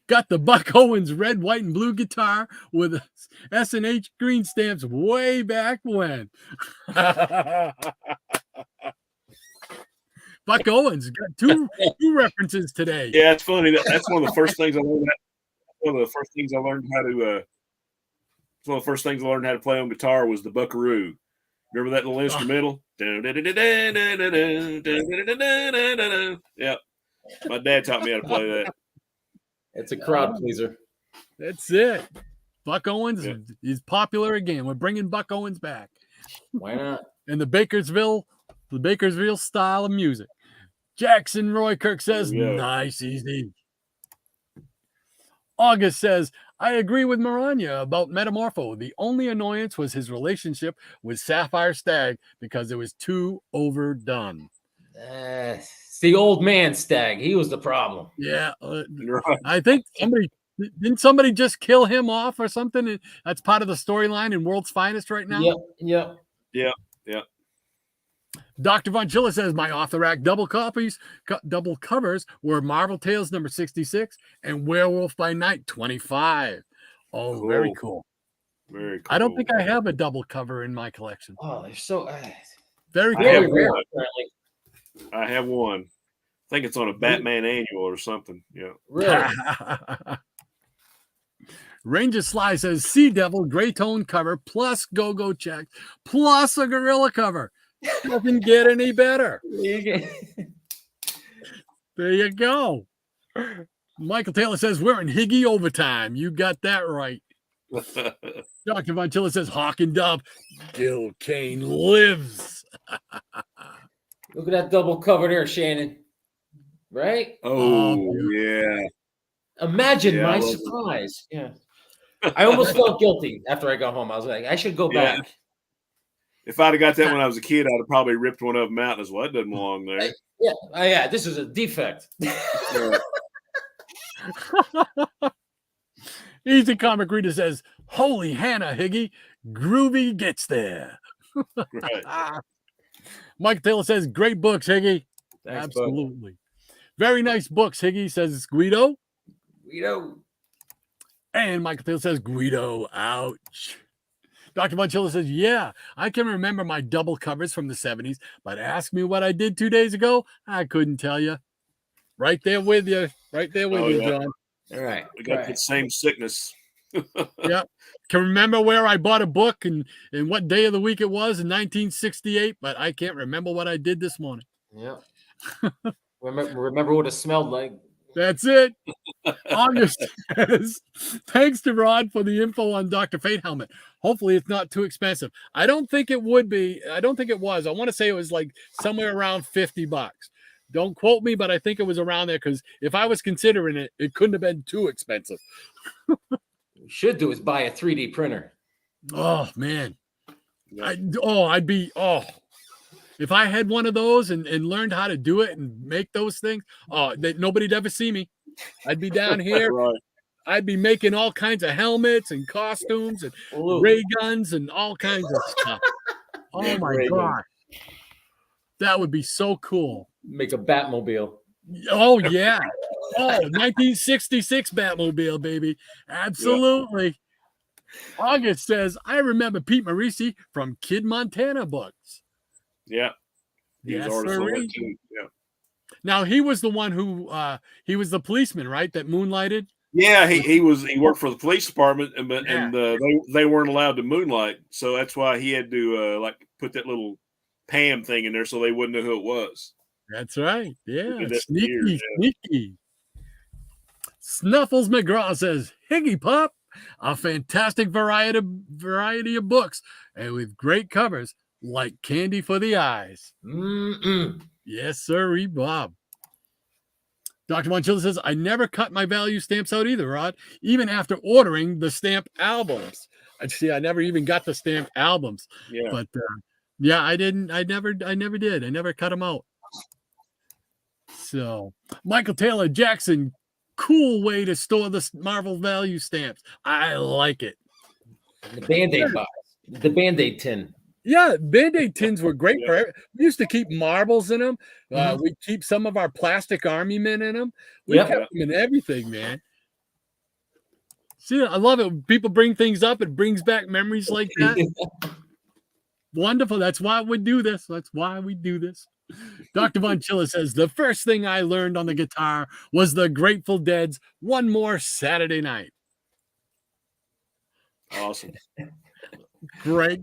got the Buck Owens red, white, and blue guitar with S&H green stamps way back when. Buck Owens got two references today. Yeah, it's funny. That's one of the first things I learned. One of the first things I learned how to. One of the first things I learned how to play on guitar was the buckaroo. Remember that little instrumental? Yeah, my dad taught me how to play that. It's a crowd pleaser. That's it. Buck Owens is popular again. We're bringing Buck Owens back. Why not? And the Bakersville style of music. Jackson Roykirk says, nice, easy. August says, I agree with Maranya about Metamorpho. The only annoyance was his relationship with Sapphire Stag because it was too overdone. It's the old man Stag. He was the problem. Yeah, Right. I think somebody just kill him off or something. That's part of the storyline in World's Finest right now. Yep. Yeah. Dr. Von Chilla says my author act double covers were Marvel Tales number 66 and Werewolf by Night 25. Oh, very cool. Very cool. I don't think I have a double cover in my collection. Oh, they're so Very I have cool. rare, one. apparently. I have one. I think it's on a Batman annual or something. Yeah. Really? Ranger Sly says Sea Devil gray tone cover plus go-go check plus a gorilla cover. Doesn't get any better. There you go. Michael Taylor says we're in Higgy overtime. You got that right. Dr. Von Chilla says Hawk and Dove. Gil Kane lives. Look at that double cover there, Shannon. Right? Oh, yeah. Imagine my I love it. surprise. Yeah. I almost felt guilty after I got home. I was like, I should go Yeah. back. If I'd have got that when I was a kid, I'd have probably ripped one of them out as well. It doesn't belong there. Yeah, this is a defect. Yeah. Easy Comic Reader says, holy Hannah, Higgy. Groovy gets there. Right. Mike Taylor says, great books, Higgy. Thanks, Absolutely. Very nice books, Higgy, says Guido. Guido. And Michael Taylor says, Guido, ouch. Dr. Von Chilla says, yeah, I can remember my double covers from the 70s, but ask me what I did 2 days ago, I couldn't tell you. Right there with you. Right there with you, John. All right. We got the same sickness. Yeah. Can remember where I bought a book and what day of the week it was in 1968, but I can't remember what I did this morning. Yeah. remember what it smelled like. That's it. August says, thanks to Rod for the info on Dr. Fate helmet. Hopefully it's not too expensive. I don't think it would be. I don't think it was. I want to say it was like somewhere around $50. Don't quote me, but I think it was around there because if I was considering it, it couldn't have been too expensive. What we should do is buy a 3D printer. Oh, man. Yeah. If I had one of those and learned how to do it and make those things, nobody'd ever see me. I'd be down here. Right. I'd be making all kinds of helmets and costumes and ray guns and all kinds of stuff. Oh my God. That would be so cool. Make a Batmobile. Oh, yeah. Oh, 1966 Batmobile, baby. Absolutely. Yeah. August says, I remember Pete Morisi from Kid Montana books. Yeah. Yes, sir. Yeah. Now, he was the one who, he was the policeman, right, that moonlighted? Yeah, he worked for the police department, and they weren't allowed to moonlight, so that's why he had to put that little Pam thing in there so they wouldn't know who it was. That's right. Yeah, sneaky. Snuffles McGraw says, Higgypop, a fantastic variety of books, and with great covers, like candy for the eyes. Yes, sir, Bob. Dr. Monchilla says, I never cut my value stamps out either, Rod, even after ordering the stamp albums. I never even got the stamp albums. Yeah. But I didn't. I never did. I never cut them out. So, Michael Taylor Jackson, cool way to store the Marvel value stamps. I like it. The Band-Aid box. The Band-Aid tin. Yeah, Band-Aid tins were great for it. We used to keep marbles in them. We'd keep some of our plastic army men in them. We kept them in everything, man. See, I love it. When people bring things up, it brings back memories like that. Wonderful. That's why we do this. Dr. Von Chilla says, the first thing I learned on the guitar was the Grateful Dead's One More Saturday Night. Awesome. Great.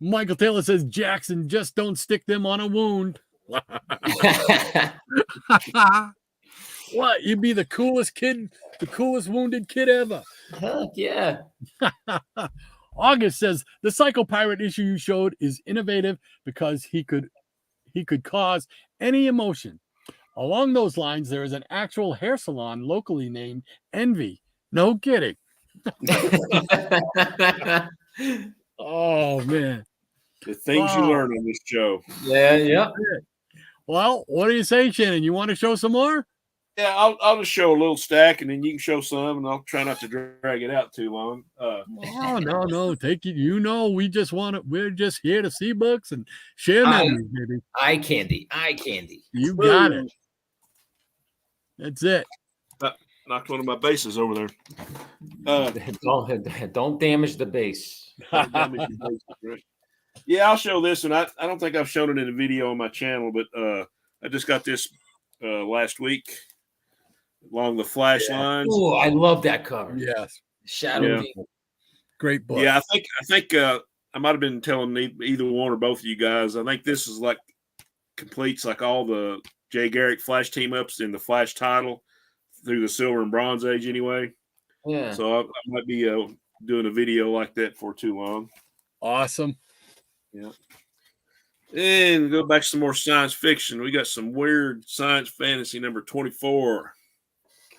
Michael Taylor says, Jackson, just don't stick them on a wound. What? You'd be the coolest kid, the coolest wounded kid ever. Heck yeah. August says, the Psycho Pirate issue you showed is innovative because he could cause any emotion. Along those lines, there is an actual hair salon locally named Envy No kidding. Oh man. The things you learn on this show. Yeah. Well, what do you say, Shannon? You want to show some more? Yeah, I'll just show a little stack, and then you can show some, and I'll try not to drag it out too long. Oh no, take it. We just want to. We're just here to see books and share memories, baby. Eye candy. You got it. That's it. Knocked one of my bases over there. Don't damage the base. Yeah, I'll show this one. I don't think I've shown it in a video on my channel, but I just got this last week along the flash lines. Oh, I love that cover. Yes, Shadow. Yeah. Great book. Yeah, I think I might have been telling either one or both of you guys. I think this is like completes like all the Jay Garrick Flash team ups in the Flash title through the Silver and Bronze Age anyway. Yeah. So I might be doing a video like that for too long. Awesome. Yeah. And go back to some more science fiction. We got some weird science fantasy number 24.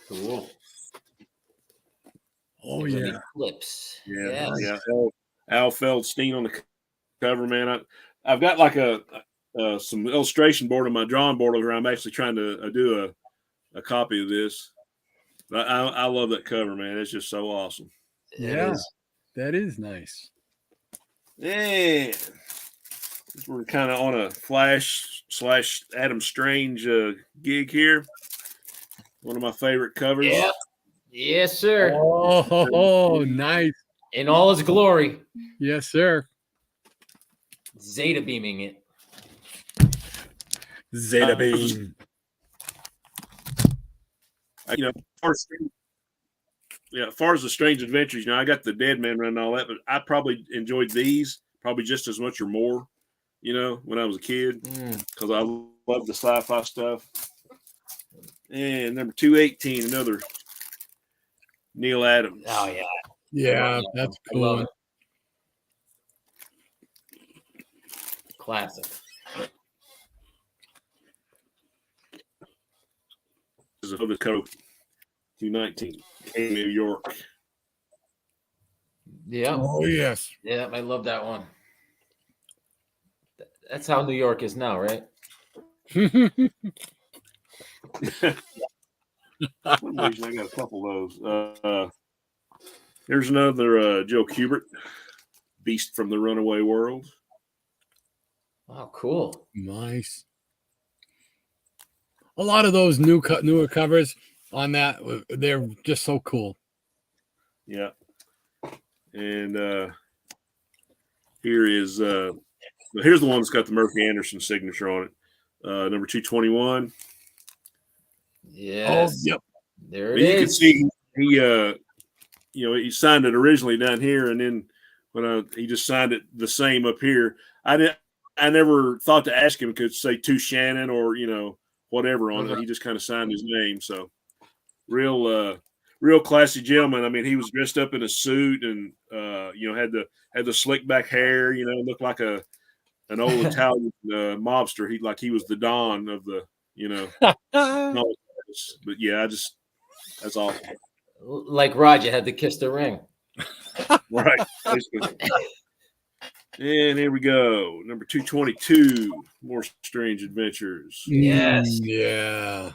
Cool. Oh There's an yeah. Eclipse. Yeah. Al Feldstein on the cover, man. I've got like some illustration board on my drawing board where I'm actually trying to do a copy of this. But I love that cover, man. It's just so awesome. Yeah, that is nice. And we're kind of on a Flash / Adam Strange gig here. One of my favorite covers. Yeah. Yes, sir. Oh, nice. In all its glory. Yes, sir. Zeta beaming it. Zeta beam. As far as the Strange Adventures, I got the Dead Man Run and all that, but I probably enjoyed these probably just as much or more, when I was a kid, because I love the sci-fi stuff. And number 218, another Neil Adams. Oh yeah. Yeah, that's cool. Classic. This is a cover 219, New York. Yeah. Oh yes. Yeah, I love that one. That's how New York is now, right? I got a couple of those. Here's another Joe Kubert, Beast from the Runaway World. Oh, cool. Nice. A lot of those newer covers on that, they're just so cool. Yeah. And here's the one that's got the Murphy Anderson signature on it. Number 221. Yes. Oh, yep. There it is. is. You can see he signed it originally down here, and then when he just signed it the same up here. I never thought to ask him could say to Shannon or whatever on it. He just kind of signed his name. So real classy gentleman. I mean, he was dressed up in a suit and had the slick back hair. Looked like an old Italian mobster. He was the Don of the But yeah, that's awesome. Like Roger had to kiss the ring. Right. And here we go. Number 222, More Strange Adventures. Yes. Yeah.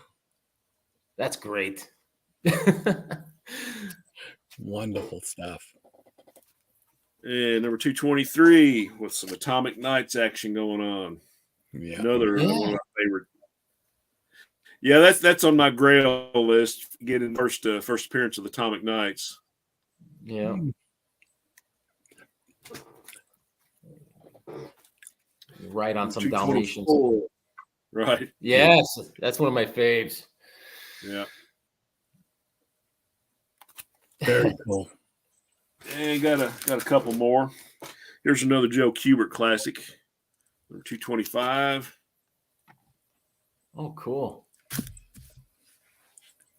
That's great. Wonderful stuff. And number 223 with some Atomic Knights action going on. Yeah. Another one of my favorite. Yeah, that's on my grail list. Getting first appearance of the Atomic Knights. Yeah. Right on some Dalmatians. Right. Yes, that's one of my faves. Yeah. Very cool. And got a couple more. Here's another Joe Kubert classic. Number 225. Oh, cool.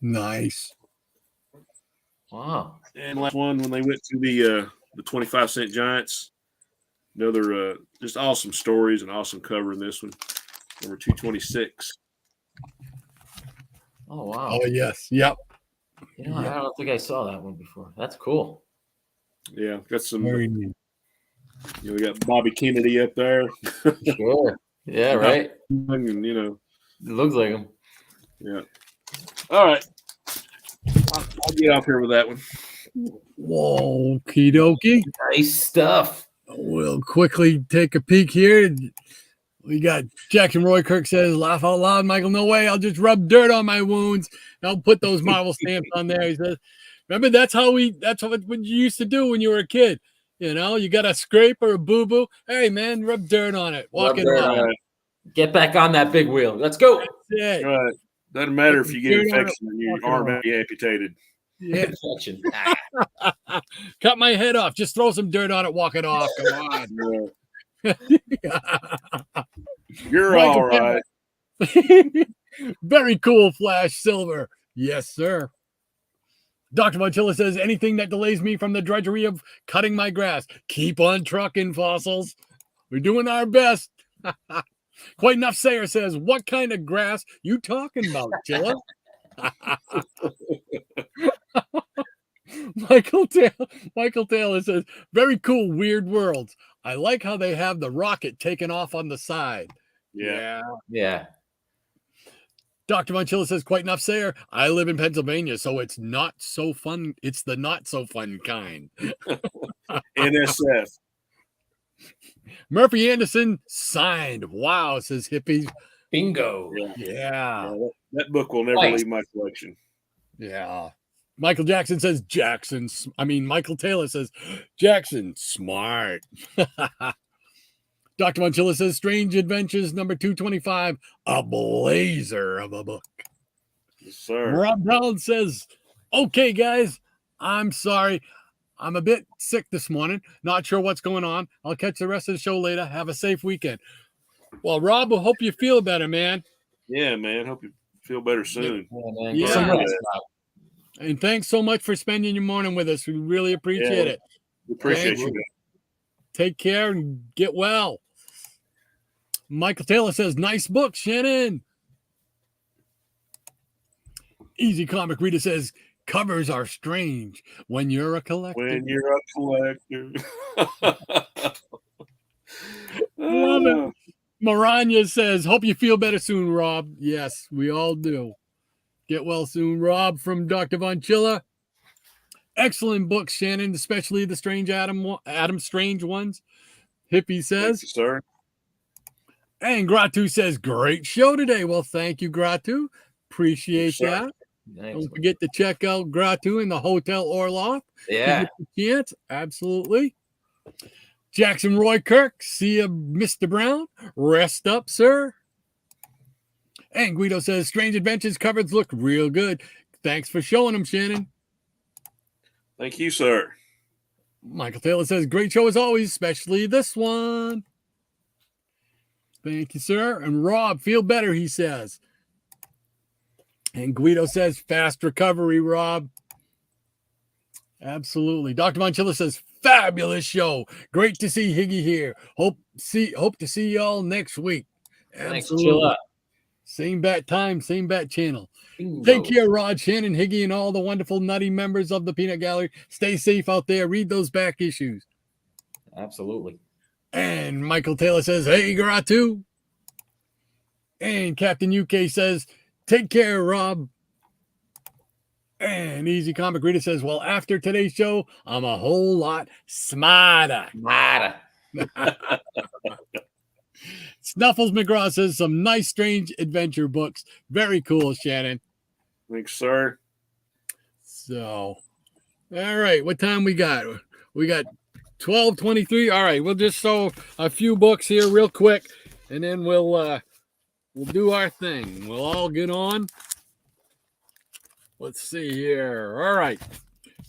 Nice. Wow. And last one when they went to the 25-cent Giants. Another just awesome stories and awesome cover in this one. Number 226. Oh wow. Oh yes. Yep. I don't think I saw that one before. That's cool. Yeah, got some. Very neat. We got Bobby Kennedy up there. Sure. Yeah, right. And, It looks like him. Yeah. All right. I'll get off here with that one. Whoa, okie dokie. Nice stuff. We'll quickly take a peek here. We got Jackson Roy Kirk says, laugh out loud, Michael. No way. I'll just rub dirt on my wounds. I'll put those Marvel stamps on there. He says, remember, that's what you used to do when you were a kid. You got a scrape or a boo-boo. Hey, man, rub dirt on it. Walk it off. Get back on that big wheel. Let's go. That's it. Right. Doesn't matter if you get infection and your arm amputated. Yeah. Infection. Cut my head off. Just throw some dirt on it. Walk it off. Come on. You're Michael all right. Very cool, Flash Silver. Yes, sir. Dr. Montilla says, anything that delays me from the drudgery of cutting my grass. Keep on trucking, fossils. We're doing our best. Quite enough Sayer says, what kind of grass you talking about, Chilla? Michael Taylor says, very cool, weird worlds. I like how they have the rocket taken off on the side. Yeah. Dr. Montilla says, quite enough, Sayer. I live in Pennsylvania, so it's not so fun. It's the not so fun kind. NSF. Murphy Anderson signed. Wow, says Hippies. Bingo. Yeah. That book will never leave my collection. Yeah. Michael Jackson says Michael Taylor says Jackson smart. Dr. Montilla says Strange Adventures number 225, a blazer of a book. Yes, sir. Rob Brown says, okay, guys, I'm sorry. I'm a bit sick this morning. Not sure what's going on. I'll catch the rest of the show later. Have a safe weekend. Well, Rob, I hope you feel better, man. Yeah, man. Hope you feel better soon. Yeah. And thanks so much for spending your morning with us. We really appreciate it. We appreciate you. Take care and get well. Michael Taylor says, nice book, Shannon. Easy Comic Reader says, covers are strange when you're a collector. Love it. Maranya says, hope you feel better soon, Rob. Yes, we all do. Get well soon, Rob, from Dr. Von Chilla. Excellent books, Shannon, especially the Strange Adam Strange ones. Hippie says. Thank you, sir. And Gratu says, great show today. Well, thank you, Gratu. Appreciate that. Don't forget to check out Gratu in the Hotel Orloff. Yeah. Chance. Absolutely. Jackson Roy Kirk. See you, Mr. Brown. Rest up, sir. And Guido says, Strange Adventures covers look real good. Thanks for showing them, Shannon. Thank you, sir. Michael Taylor says, great show as always, especially this one. Thank you, sir. And Rob, feel better, he says. And Guido says, fast recovery, Rob. Absolutely. Dr. Montilla says, fabulous show. Great to see Higgy here. Hope to see y'all next week. Absolutely. Same bat time, same bat channel. Bingo. Take care, Rod, Shannon, Higgy, and all the wonderful nutty members of the Peanut Gallery. Stay safe out there. Read those back issues. Absolutely. And Michael Taylor says, hey, Gratu. And Captain UK says, take care, Rob. And Easy Comic Reader says, well, after today's show, I'm a whole lot smarter. Snuffles McGraw says, some nice Strange Adventure books. Very cool, Shannon. Thanks, sir. So, all right, what time we got? We got 12:23. All right, we'll just show a few books here real quick, and then we'll do our thing. We'll all get on. Let's see here. All right,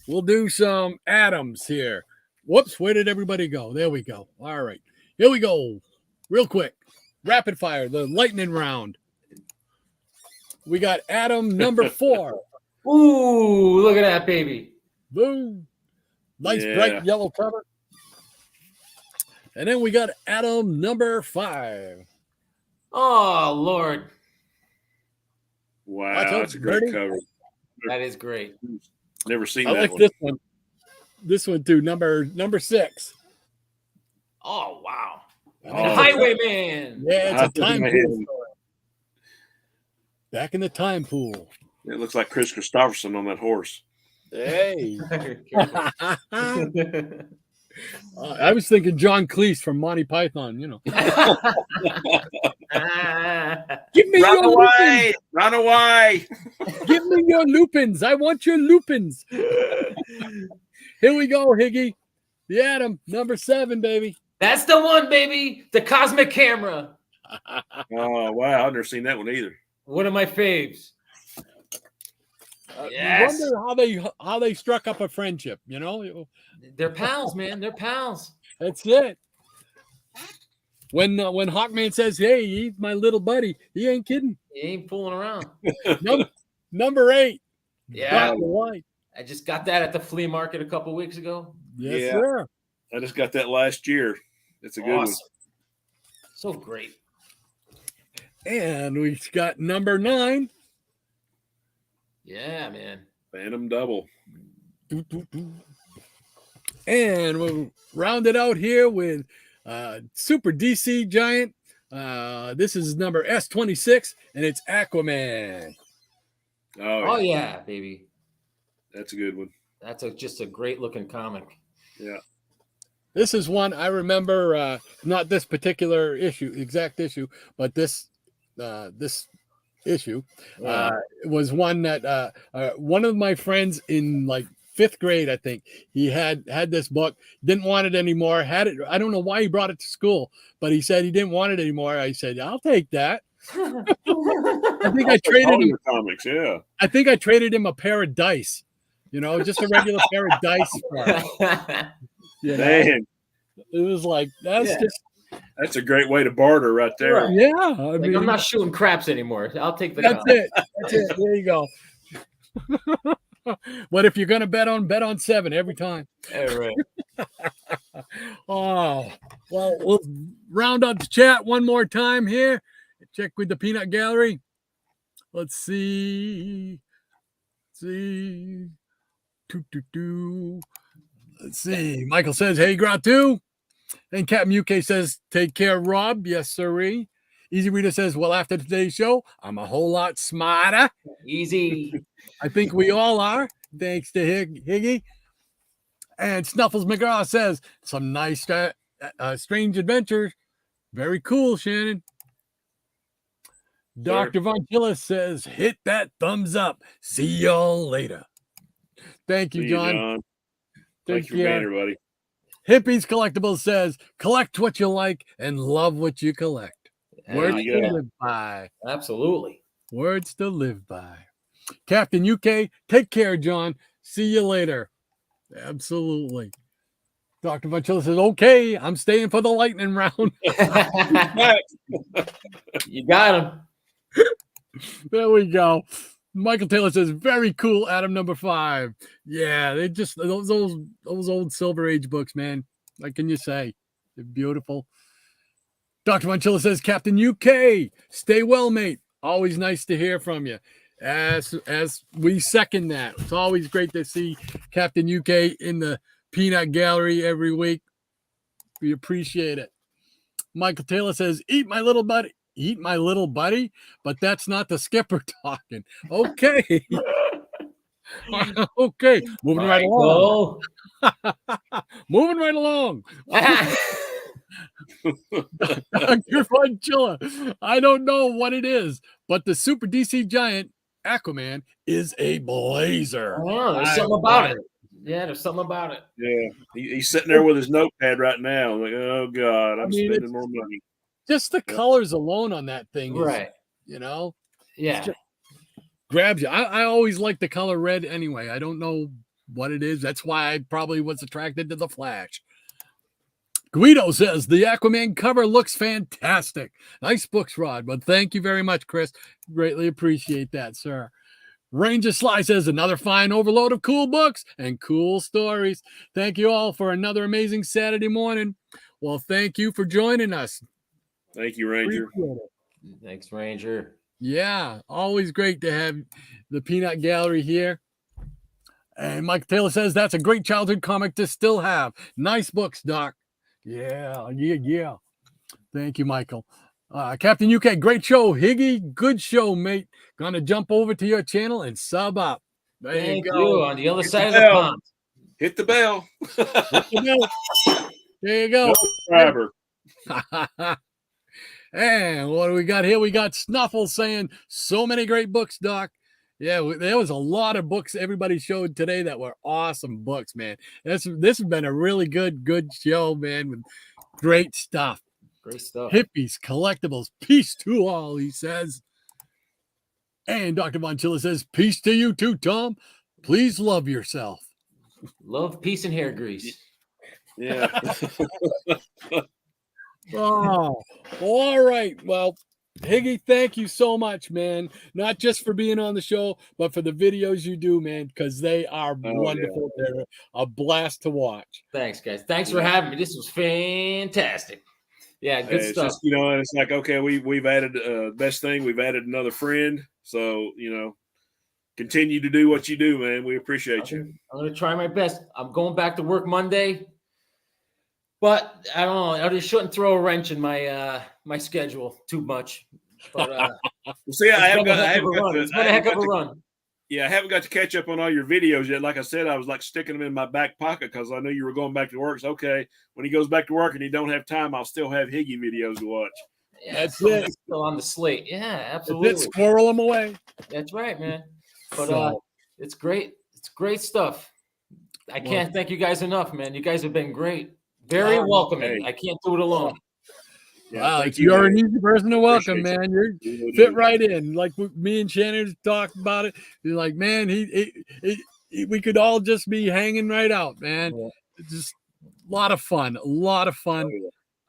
we'll do some Adams here. Whoops, where did everybody go? There we go. All right, here we go. Real quick, rapid fire, the lightning round. We got Adam number 4. Ooh, look at that baby. Boom. Nice bright yellow cover. And then we got Adam number 5. Oh, Lord. Wow, that's a great cover. That is great. Never seen I that like one. this one. This one too. Number 6. Oh wow. Oh, Highwayman. Yeah, it's a time Man. pool story. Back in the time pool. It looks like Chris Christopherson on that horse. Hey. Careful. I was thinking John Cleese from Monty Python, you know. Give me Run your away! lupins. Run away! Give me your lupins. I want your lupins. Here we go, Higgy. The Atom, number 7, baby. That's the one, baby. The cosmic camera. Oh wow, I've never seen that one either. One of my faves. I Yes. wonder how they struck up a friendship, you know? They're pals, man. They're pals. That's it. When Hawkman says, "Hey, he's my little buddy," he ain't kidding. He ain't fooling around. Number 8. Yeah. Dr. White. I just got that at the flea market a couple weeks ago. Yes, Yeah. sir. I just got that last year. It's a good one. So great. And we got number 9. Yeah, man. Phantom Double. And we'll round it out here with Super DC Giant. This is number S26, and it's Aquaman. Oh yeah, baby. That's a good one. That's just a great looking comic. Yeah. This is one I remember, not this particular exact issue, but this issue was one that one of my friends in like 5th grade, I think, he had this book, didn't want it anymore, had it. I don't know why he brought it to school, but he said he didn't want it anymore. I said, I'll take that. I think I traded him comics. Yeah. I think I traded him a pair of dice, you know, just a regular pair of dice. You know? Man, It was like, that's a great way to barter right there. Right. yeah. I Like, mean, I'm not shooting craps anymore. I'll take the that's comic. it. That's it. There you go. But if you're gonna bet on 7 every time. Yeah, right. Oh, well, we'll round up the chat one more time here. Check with the Peanut Gallery. Let's see. Let's see. Michael says, "Hey, Gratu." And Captain UK says, "Take care, Rob." Yes, sirree. Easy Reader says, "Well, after today's show, I'm a whole lot smarter." Easy. I think we all are, thanks to Higgy. And Snuffles McGraw says, "Some nice, strange adventures. Very cool, Shannon." Dr. Von Gillis says, "Hit that thumbs up. See y'all later." Thank you, See John. Thank you for being here, buddy. Hippies Collectibles says, "Collect what you like and love what you collect." Words to you go. live by. Absolutely. Words to live by. Captain UK, take care, John. See you later. Absolutely. Dr. Vanchilla says, "Okay, I'm staying for the lightning round." You got him. There we go. Michael Taylor says, "Very cool, Adam number 5." Yeah, they just those old Silver Age books, man. What can you say? They're beautiful. Dr. Vanchilla says, "Captain UK, stay well, mate. Always nice to hear from you." As we second that. It's always great to see Captain UK in the Peanut Gallery every week. We appreciate it. Michael Taylor says, "Eat my little buddy." Eat my little buddy, but that's not the skipper talking. Okay. Okay. Moving right along. Moving right along. Dr. Vanchilla, I don't know what it is, but the Super DC Giant Aquaman is a blazer. Oh, there's something about it. Yeah, there's something about it. Yeah, he's sitting there with his notepad right now. I'm like, oh God, I'm spending more money. Just the colors alone on that thing, is, Right. you know, Yeah. grabs you. I always like the color red anyway. I don't know what it is. That's why I probably was attracted to the Flash. Guido says, "The Aquaman cover looks fantastic. Nice books, Rod." But thank you very much, Chris. Greatly appreciate that, sir. Ranger Sly says, "Another fine overload of cool books and cool stories." Thank you all for another amazing Saturday morning. Well, thank you for joining us. Thank you, Ranger. Thanks, Ranger. Yeah, always great to have the Peanut Gallery here. And Mike Taylor says that's a great childhood comic to still have. Nice books, Doc. Yeah. Thank you, Michael. Captain UK, great show. Higgy, good show, mate. Gonna jump over to your channel and sub up. There Thank you you. go. On the other Hit side of the the bell. pond. Hit the bell. There you go. No subscriber. And what do we got here? We got Snuffle saying so many great books, Doc. Yeah, there was a lot of books everybody showed today that were awesome books, man. This has been a really good show, man, with great stuff. Great stuff. Hippies, collectibles, peace to all, he says. And Dr. Von Chilla says, peace to you too, Tom. Please love yourself. Love, peace, and hair grease. Yeah. Oh, all right. Well, Higgy, thank you so much, man. Not just for being on the show, but for the videos you do, man, because they are wonderful. Yeah. They're a blast to watch. Thanks, guys. Thanks for having me. This was fantastic. Yeah, good it's stuff. Just, and it's like, okay, we've added best thing. We've added another friend. So, continue to do what you do, man. We appreciate you. I'm going to try my best. I'm going back to work Monday. But I don't know. I just shouldn't throw a wrench in my my schedule too much. But see, I haven't got it's been a heck of a run. Yeah, I haven't got to catch up on all your videos yet. Like I said, I was like sticking them in my back pocket because I knew you were going back to work. So, okay, when he goes back to work and he don't have time, I'll still have Higgy videos to watch. Yeah, that's it. Still on the slate. Yeah, absolutely. Let's squirrel them away. That's right, man. But it's great. It's great stuff. I can't thank you guys enough, man. You guys have been great. Very welcoming. I can't do it alone. Yeah, wow, you're an easy person to welcome, man. You fit right in. Like me and Shannon talked about it. You're like, man, we could all just be hanging right out, man. Yeah. It's just a lot of fun. Oh,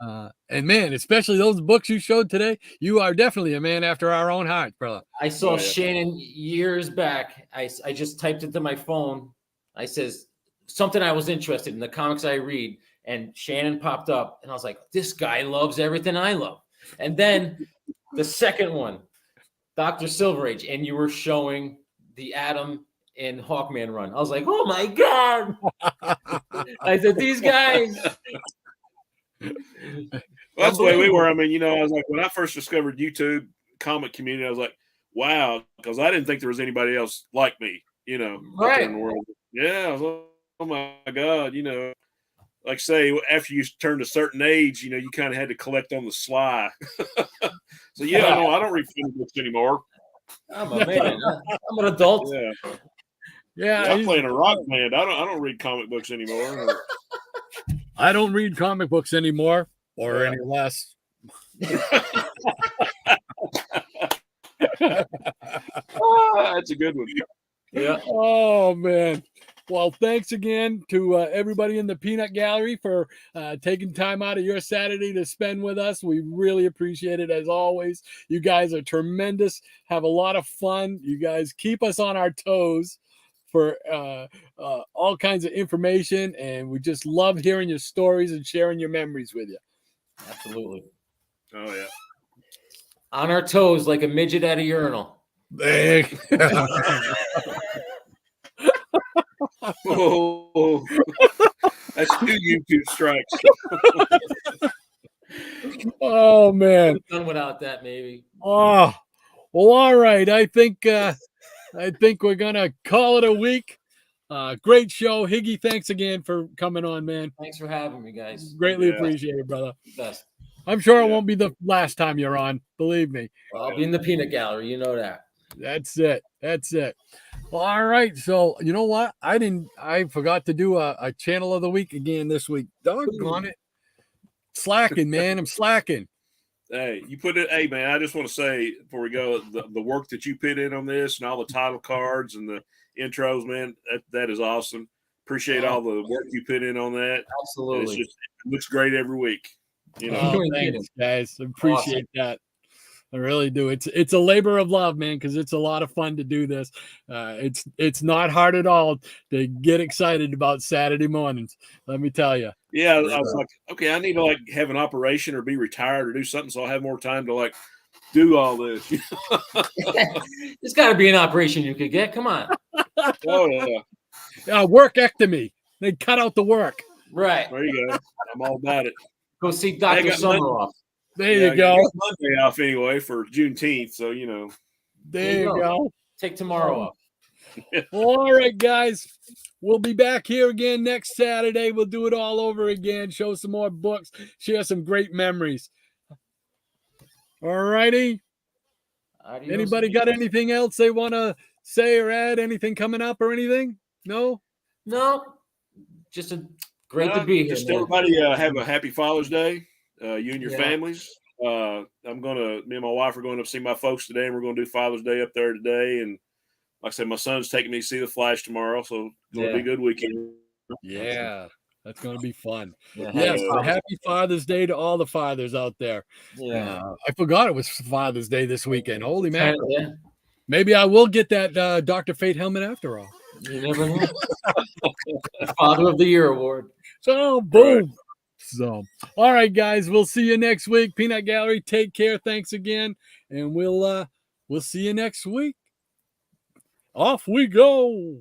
yeah. And man, especially those books you showed today, you are definitely a man after our own heart, brother. I saw Shannon years back. I just typed it to my phone. I says something I was interested in, the comics I read. And Shannon popped up, and I was like, this guy loves everything I love. And then the second one, Dr. Silver Age, and you were showing the Atom and Hawkman run. I was like, oh, my God. I said, these guys. Well, that's the way we were. I mean, I was like, when I first discovered YouTube comic community, I was like, wow, because I didn't think there was anybody else like me, right. in the world. Yeah, I was like, oh, my God, like say after you turned a certain age, you kind of had to collect on the sly. So I don't read comic books anymore. I'm a man. I'm an adult. Yeah, I'm playing a rock band. I don't read comic books anymore. I don't read comic books anymore, or any less. That's a good one. Yeah. Oh man. Well, thanks again to everybody in the Peanut Gallery for taking time out of your Saturday to spend with us. We really appreciate it as always. You guys are tremendous. Have a lot of fun. You guys keep us on our toes for all kinds of information, and we just love hearing your stories and sharing your memories with you. Absolutely. Oh, yeah. On our toes like a midget at a urinal. Oh, that's 2 YouTube strikes. Oh man, done without that maybe. Oh, well, all right. I think we're gonna call it a week. Great show, Higgy. Thanks again for coming on, man. Thanks for having me, guys. Greatly appreciate it, brother. Best. I'm sure it won't be the last time you're on. Believe me. Well, I'll be in the Peanut Gallery. You know that. That's it. Well, all right. So you know what? I forgot to do a channel of the week again this week. Doggone it. Slacking, man. I'm slacking. Hey, you put it. Hey, man, I just want to say before we go, the work that you put in on this and all the title cards and the intros, man, that is awesome. Appreciate all the work you put in on that. Absolutely. It looks great every week. Thanks, guys. Appreciate that. I really do. It's a labor of love, man, because it's a lot of fun to do this. It's not hard at all to get excited about Saturday mornings. Let me tell you. Yeah, I was like, okay, I need to have an operation or be retired or do something so I'll have more time to do all this. There's got to be an operation you could get. Come on. Oh yeah, Workectomy. They cut out the work. Right. there you go. I'm all about it. Go see Dr. got Summeroff. There Yeah, you go. I got Monday off anyway for Juneteenth, so you know. There you go. Take tomorrow off. All right, guys. We'll be back here again next Saturday. We'll do it all over again, show some more books, share some great memories. All righty. Adios. Anybody got anything else they want to say or add? Anything coming up or anything? No? No. Just great to be here. Just man. everybody have a happy Father's Day. You and your Yeah. families. Me and my wife are going to see my folks today, and we're going to do Father's Day up there today. And like I said, my son's taking me to see the Flash tomorrow, so it's going to be a good weekend. Yeah, that's going to be fun. Yeah, Yes, happy Father's Day to all the fathers out there. Yeah. I forgot it was Father's Day this weekend. Holy man. Yeah. Maybe I will get that Dr. Fate helmet after all. You never know. Father of the Year award. So, boom. So, all right, guys, we'll see you next week. Peanut Gallery, take care. Thanks again, and we'll see you next week. Off we go.